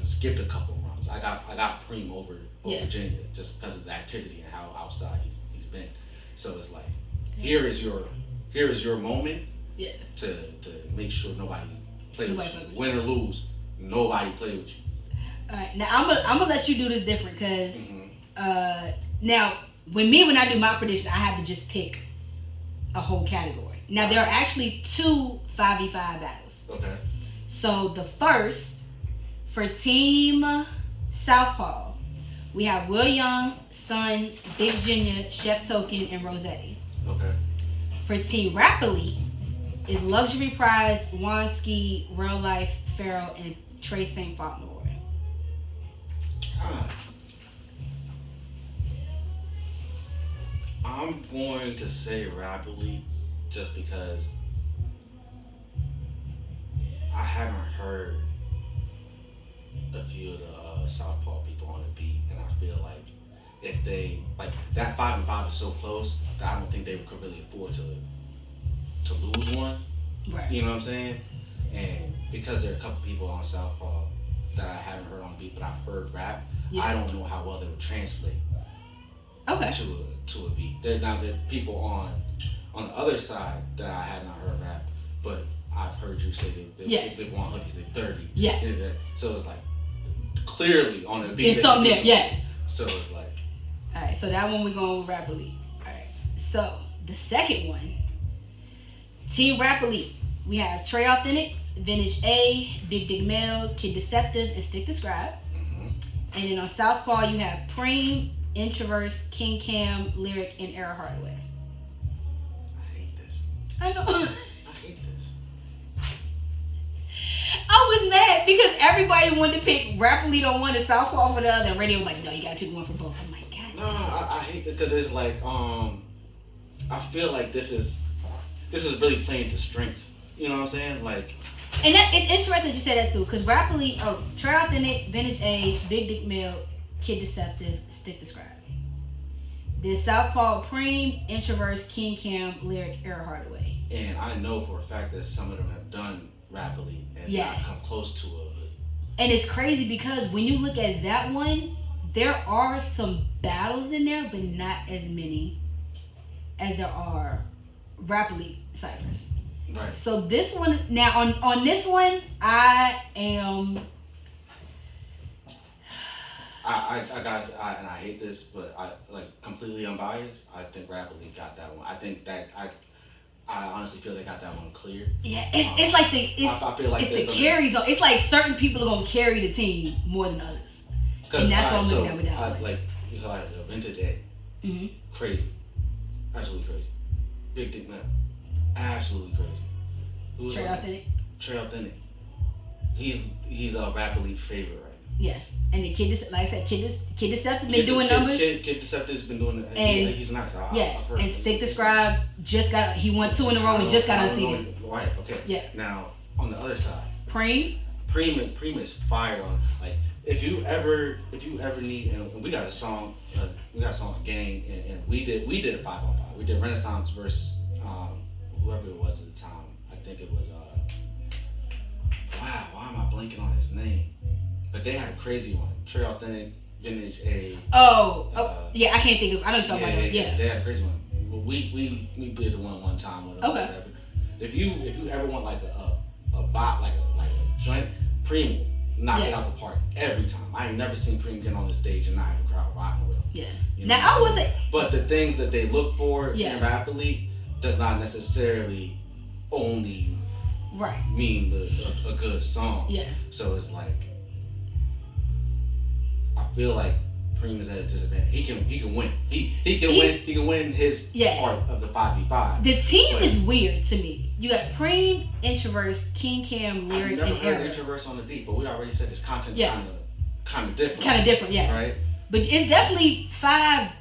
skipped a couple rounds. I got Preem over Virginia just because of the activity and how outside he's been. So it's like, here is your moment to make sure nobody plays with you. Win or lose, nobody play with you. Alright, now I'm gonna let you do this different because now when I do my prediction, I have to just pick a whole category. Now there are actually 2 5v5 battles. Okay. So the first for Team Southpaw, we have Will Young, Sun, Big Junior, Chef Token, and Rossetti. Okay. For Team Rap Elite is Luxury Prize, Wanski, Real Life, Pharaoh, and Trey St. Fauntleroy. I'm going to say Rap Elite just because I haven't heard a few of the Southpaw people on the beat, and I feel like if they like that 5-5 is so close that I don't think they could really afford to lose one. Right. You know what I'm saying? And because there are a couple people on Southpaw that I haven't heard on beat, but I've heard rap, I don't know how well they would translate. Okay. To a beat. There are people on the other side that I have not heard rap, but I've heard you say they've won hoodies, they're 30. Yeah. So it's like clearly on a beat. There's something there. Yeah. So it's like. All right, so that one we're going with Rap Elite. All right, so the second one, Team Rap Elite. We have Trey Authentic, Vintage A, Big Dick Mel, Kid Deceptive, and Stick the Scribe. Mm-hmm. And then on Southpaw, you have Preem, Introverse, King Cam, Lyric, and Era Hardaway. I hate this. I know. I hate this. I was mad because everybody wanted to pick Rap Elite on one and Southpaw for the other, and Radio was like, no, you gotta pick one for both. I'm like, God. No, I hate it because it's like, I feel like this is really playing to strengths. You know what I'm saying? Like, and it's interesting that you said that too, because Rap Elite, Trey Authentic, Vintage A, Big Dick Mel, Kid Deceptive, Stick the Scribe. Then Southpaw, Preem, Introverse, King Cam, Lyric, Era Hardaway. And I know for a fact that some of them have done Rap Elite and not come close to a. And it's crazy because when you look at that one, there are some battles in there, but not as many as there are Rap Elite ciphers. Right. So this one, now on this one, I am. I hate this, but I like completely unbiased. I think Rap Elite got that one. I think that I honestly feel they got that one clear. Yeah, it's like I feel like it's the carries. It's like certain people are gonna carry the team more than others, and that's what I'm looking at with that one. Like you like the Vintage A, crazy, absolutely crazy. Big Dick Man, absolutely crazy. Trey Authentic. He's a Rap Elite favorite right now. Yeah. And the kid, like I said, Kid Deceptive been doing numbers. Kid Deceptive's been doing it. And he's nice. And Stick the Scribe he won 2 in a row and just got unseated. Right. Okay. Yeah. Now on the other side, Preem is fire on. Like if you ever need, and we got a song, Gang, and we did a 5-on-5. We did Renaissance versus whoever it was at the time. I think it was wow. Why am I blanking on his name? But they had a crazy one. Trey Authentic, Vintage A. Yeah, I can't think of. I know you're talking about. Yeah, they had a crazy one. We did the one time with them. Okay. Whatever. If you ever want like a bot like a joint, Preem knock it out the park every time. I ain't never seen Preem get on the stage and not have a crowd rocking with him. Yeah. You know Now I was but the things that they look for in Rap Elite does not necessarily only mean a good song. Yeah. So it's like, I feel like Preem is at a disadvantage. He can win. He can win his part of the 5v5. The team is weird to me. You got Preem, Introverse, King Cam, Lyric, and Eric. I've never heard Introverse on the beat, but we already said his content's kind of different. Kind of different, yeah. Right. But it's definitely 5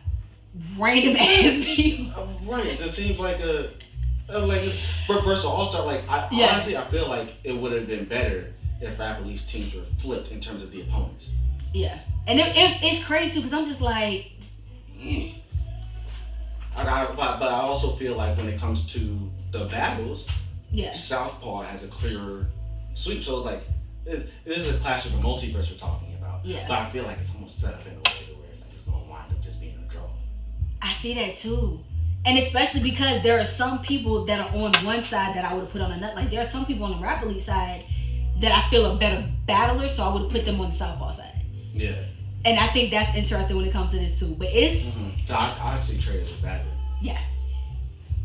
random ass people. Right. It just seems like a Versal All-Star. Like, honestly, I feel like it would have been better if Rap Elite's teams were flipped in terms of the opponents. Yeah. And it's crazy because I'm just like... But I also feel like when it comes to the battles, Southpaw has a clearer sweep. So it's like, this is a clash of the multiverse we're talking about. Yeah. But I feel like it's almost set up in a way where it's like it's going to wind up just being a draw. I see that too. And especially because there are some people that are on one side that I would have put on another. Like, there are some people on the Rap Elite side that I feel are better battlers, so I would have put them on the Southpaw side. Yeah. And I think that's interesting when it comes to this too. But it's... I see Trey as a battler. Yeah.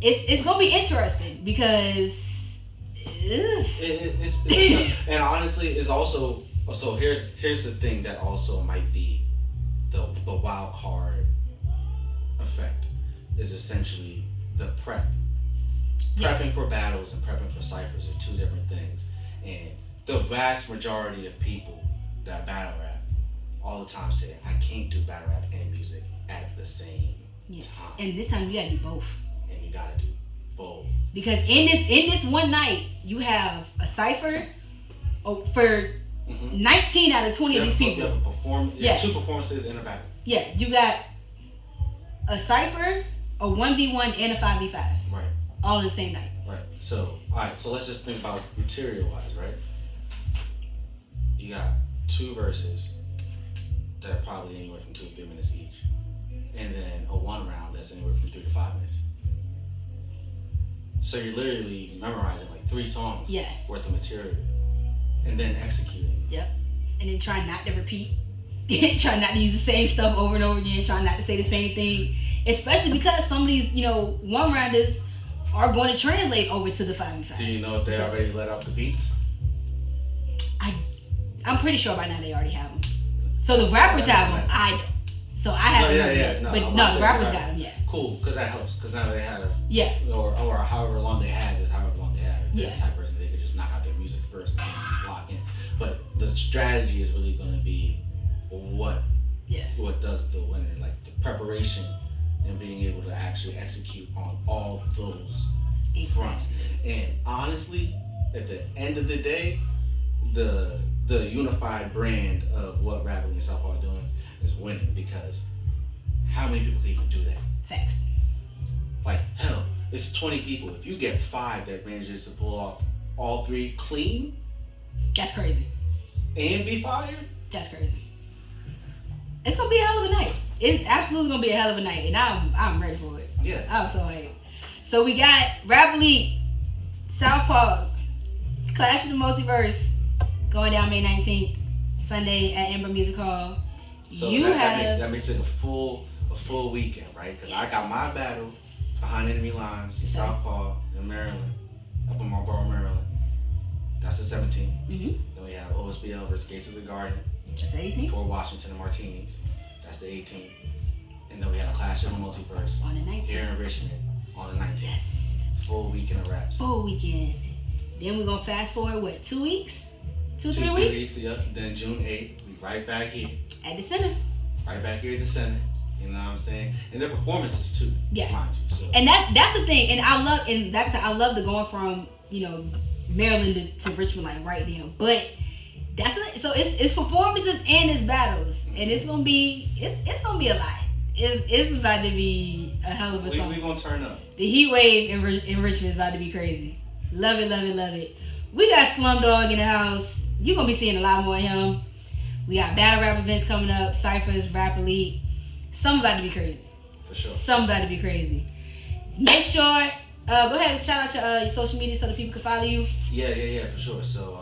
It's going to be interesting because... It's and honestly, it's also... So here's the thing that also might be the wild card effect. Is essentially the prep. Prepping for battles and prepping for ciphers are two different things. And the vast majority of people that battle rap all the time say, I can't do battle rap and music at the same time. And this time you gotta do both. And you gotta do both. Because in this one night, you have a cipher for 19 out of 20 of these people. You have 2 performances in a battle. Yeah, you got a cipher, a 1v1, and a 5v5. Right. All in the same night. Right. So, alright, so let's just think about material-wise, right? You got 2 verses that are probably anywhere from 2 to 3 minutes each. And then a 1 round that's anywhere from 3 to 5 minutes. So you're literally memorizing like 3 songs worth of material. And then executing. Yep. And then trying not to repeat. Trying not to use the same stuff over and over again. Trying not to say the same thing. Especially because some of these, 1-rounders are going to translate over to the 5v5. Do you know if they already let out the beats? I'm pretty sure by now they already have them. So the rappers have them. I don't. So I haven't. The rappers got them. Yeah. Cool, because that helps. Because now they have. Yeah. Or however long they have is however long they have. If they're the type of person, they could just knock out their music first and then lock in. But the strategy is really going to be what does the winner, like the preparation and being able to actually execute on all those fronts. And honestly, at the end of the day, the unified brand of what Rap Elite and Southpaw are doing is winning, because how many people can even do that? Facts. Like, hell, it's 20 people. If you get 5 that manages to pull off all 3 clean, that's crazy. And be fired, that's crazy. It's gonna be a hell of a night. It's absolutely gonna be a hell of a night, and I'm ready for it. Yeah. I'm so hyped. So we got Rap Elite, Southpaw, Clash of the Multiverse going down May 19th, Sunday at Amber Music Hall. So that makes it a full weekend, right? Because I got my battle behind enemy lines in Southpaw in Maryland, up in Marlboro, Maryland. That's the 17th. Mm-hmm. Then we have OSBL versus Gates of the Garden. That's the 18th. For Washington and Martinis. That's the 18th. And then we have Clash of the Multiverse on the 19th. Here in Richmond on the 19th. Yes. Full weekend of raps. Full weekend. Then we're gonna fast forward 2 weeks? 3 weeks? 3 weeks, yep. Then June 8th, we right back here. At the center. Right back here at the center. You know what I'm saying? And their performances too. Yeah. Mind you. So. And that's the thing. And I love the going from, Maryland to Richmond, like right now. But so it's performances and it's battles. And it's gonna be a lot. It's about to be a hell of a song. We gonna turn up. The heat wave in Richmond is about to be crazy. Love it, love it, love it. We got Slumdogg in the house. You're gonna be seeing a lot more of him. We got battle rap events coming up, Cyphers, Rap Elite. Something about to be crazy. For sure. Something about to be crazy. Make sure, go ahead and shout out your social media so that people can follow you. Yeah, for sure. So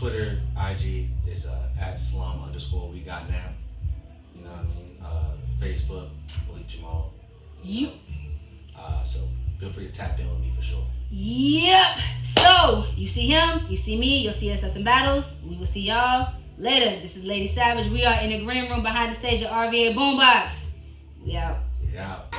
Twitter, IG is at slum_we got now. You know what I mean? Facebook, Malik Jamal. So feel free to tap in with me for sure. Yep. So you see him, you see me, you'll see us at some battles. We will see y'all later. This is Lady Savage. We are in the green room behind the stage at RVA Boombox. We out. We out.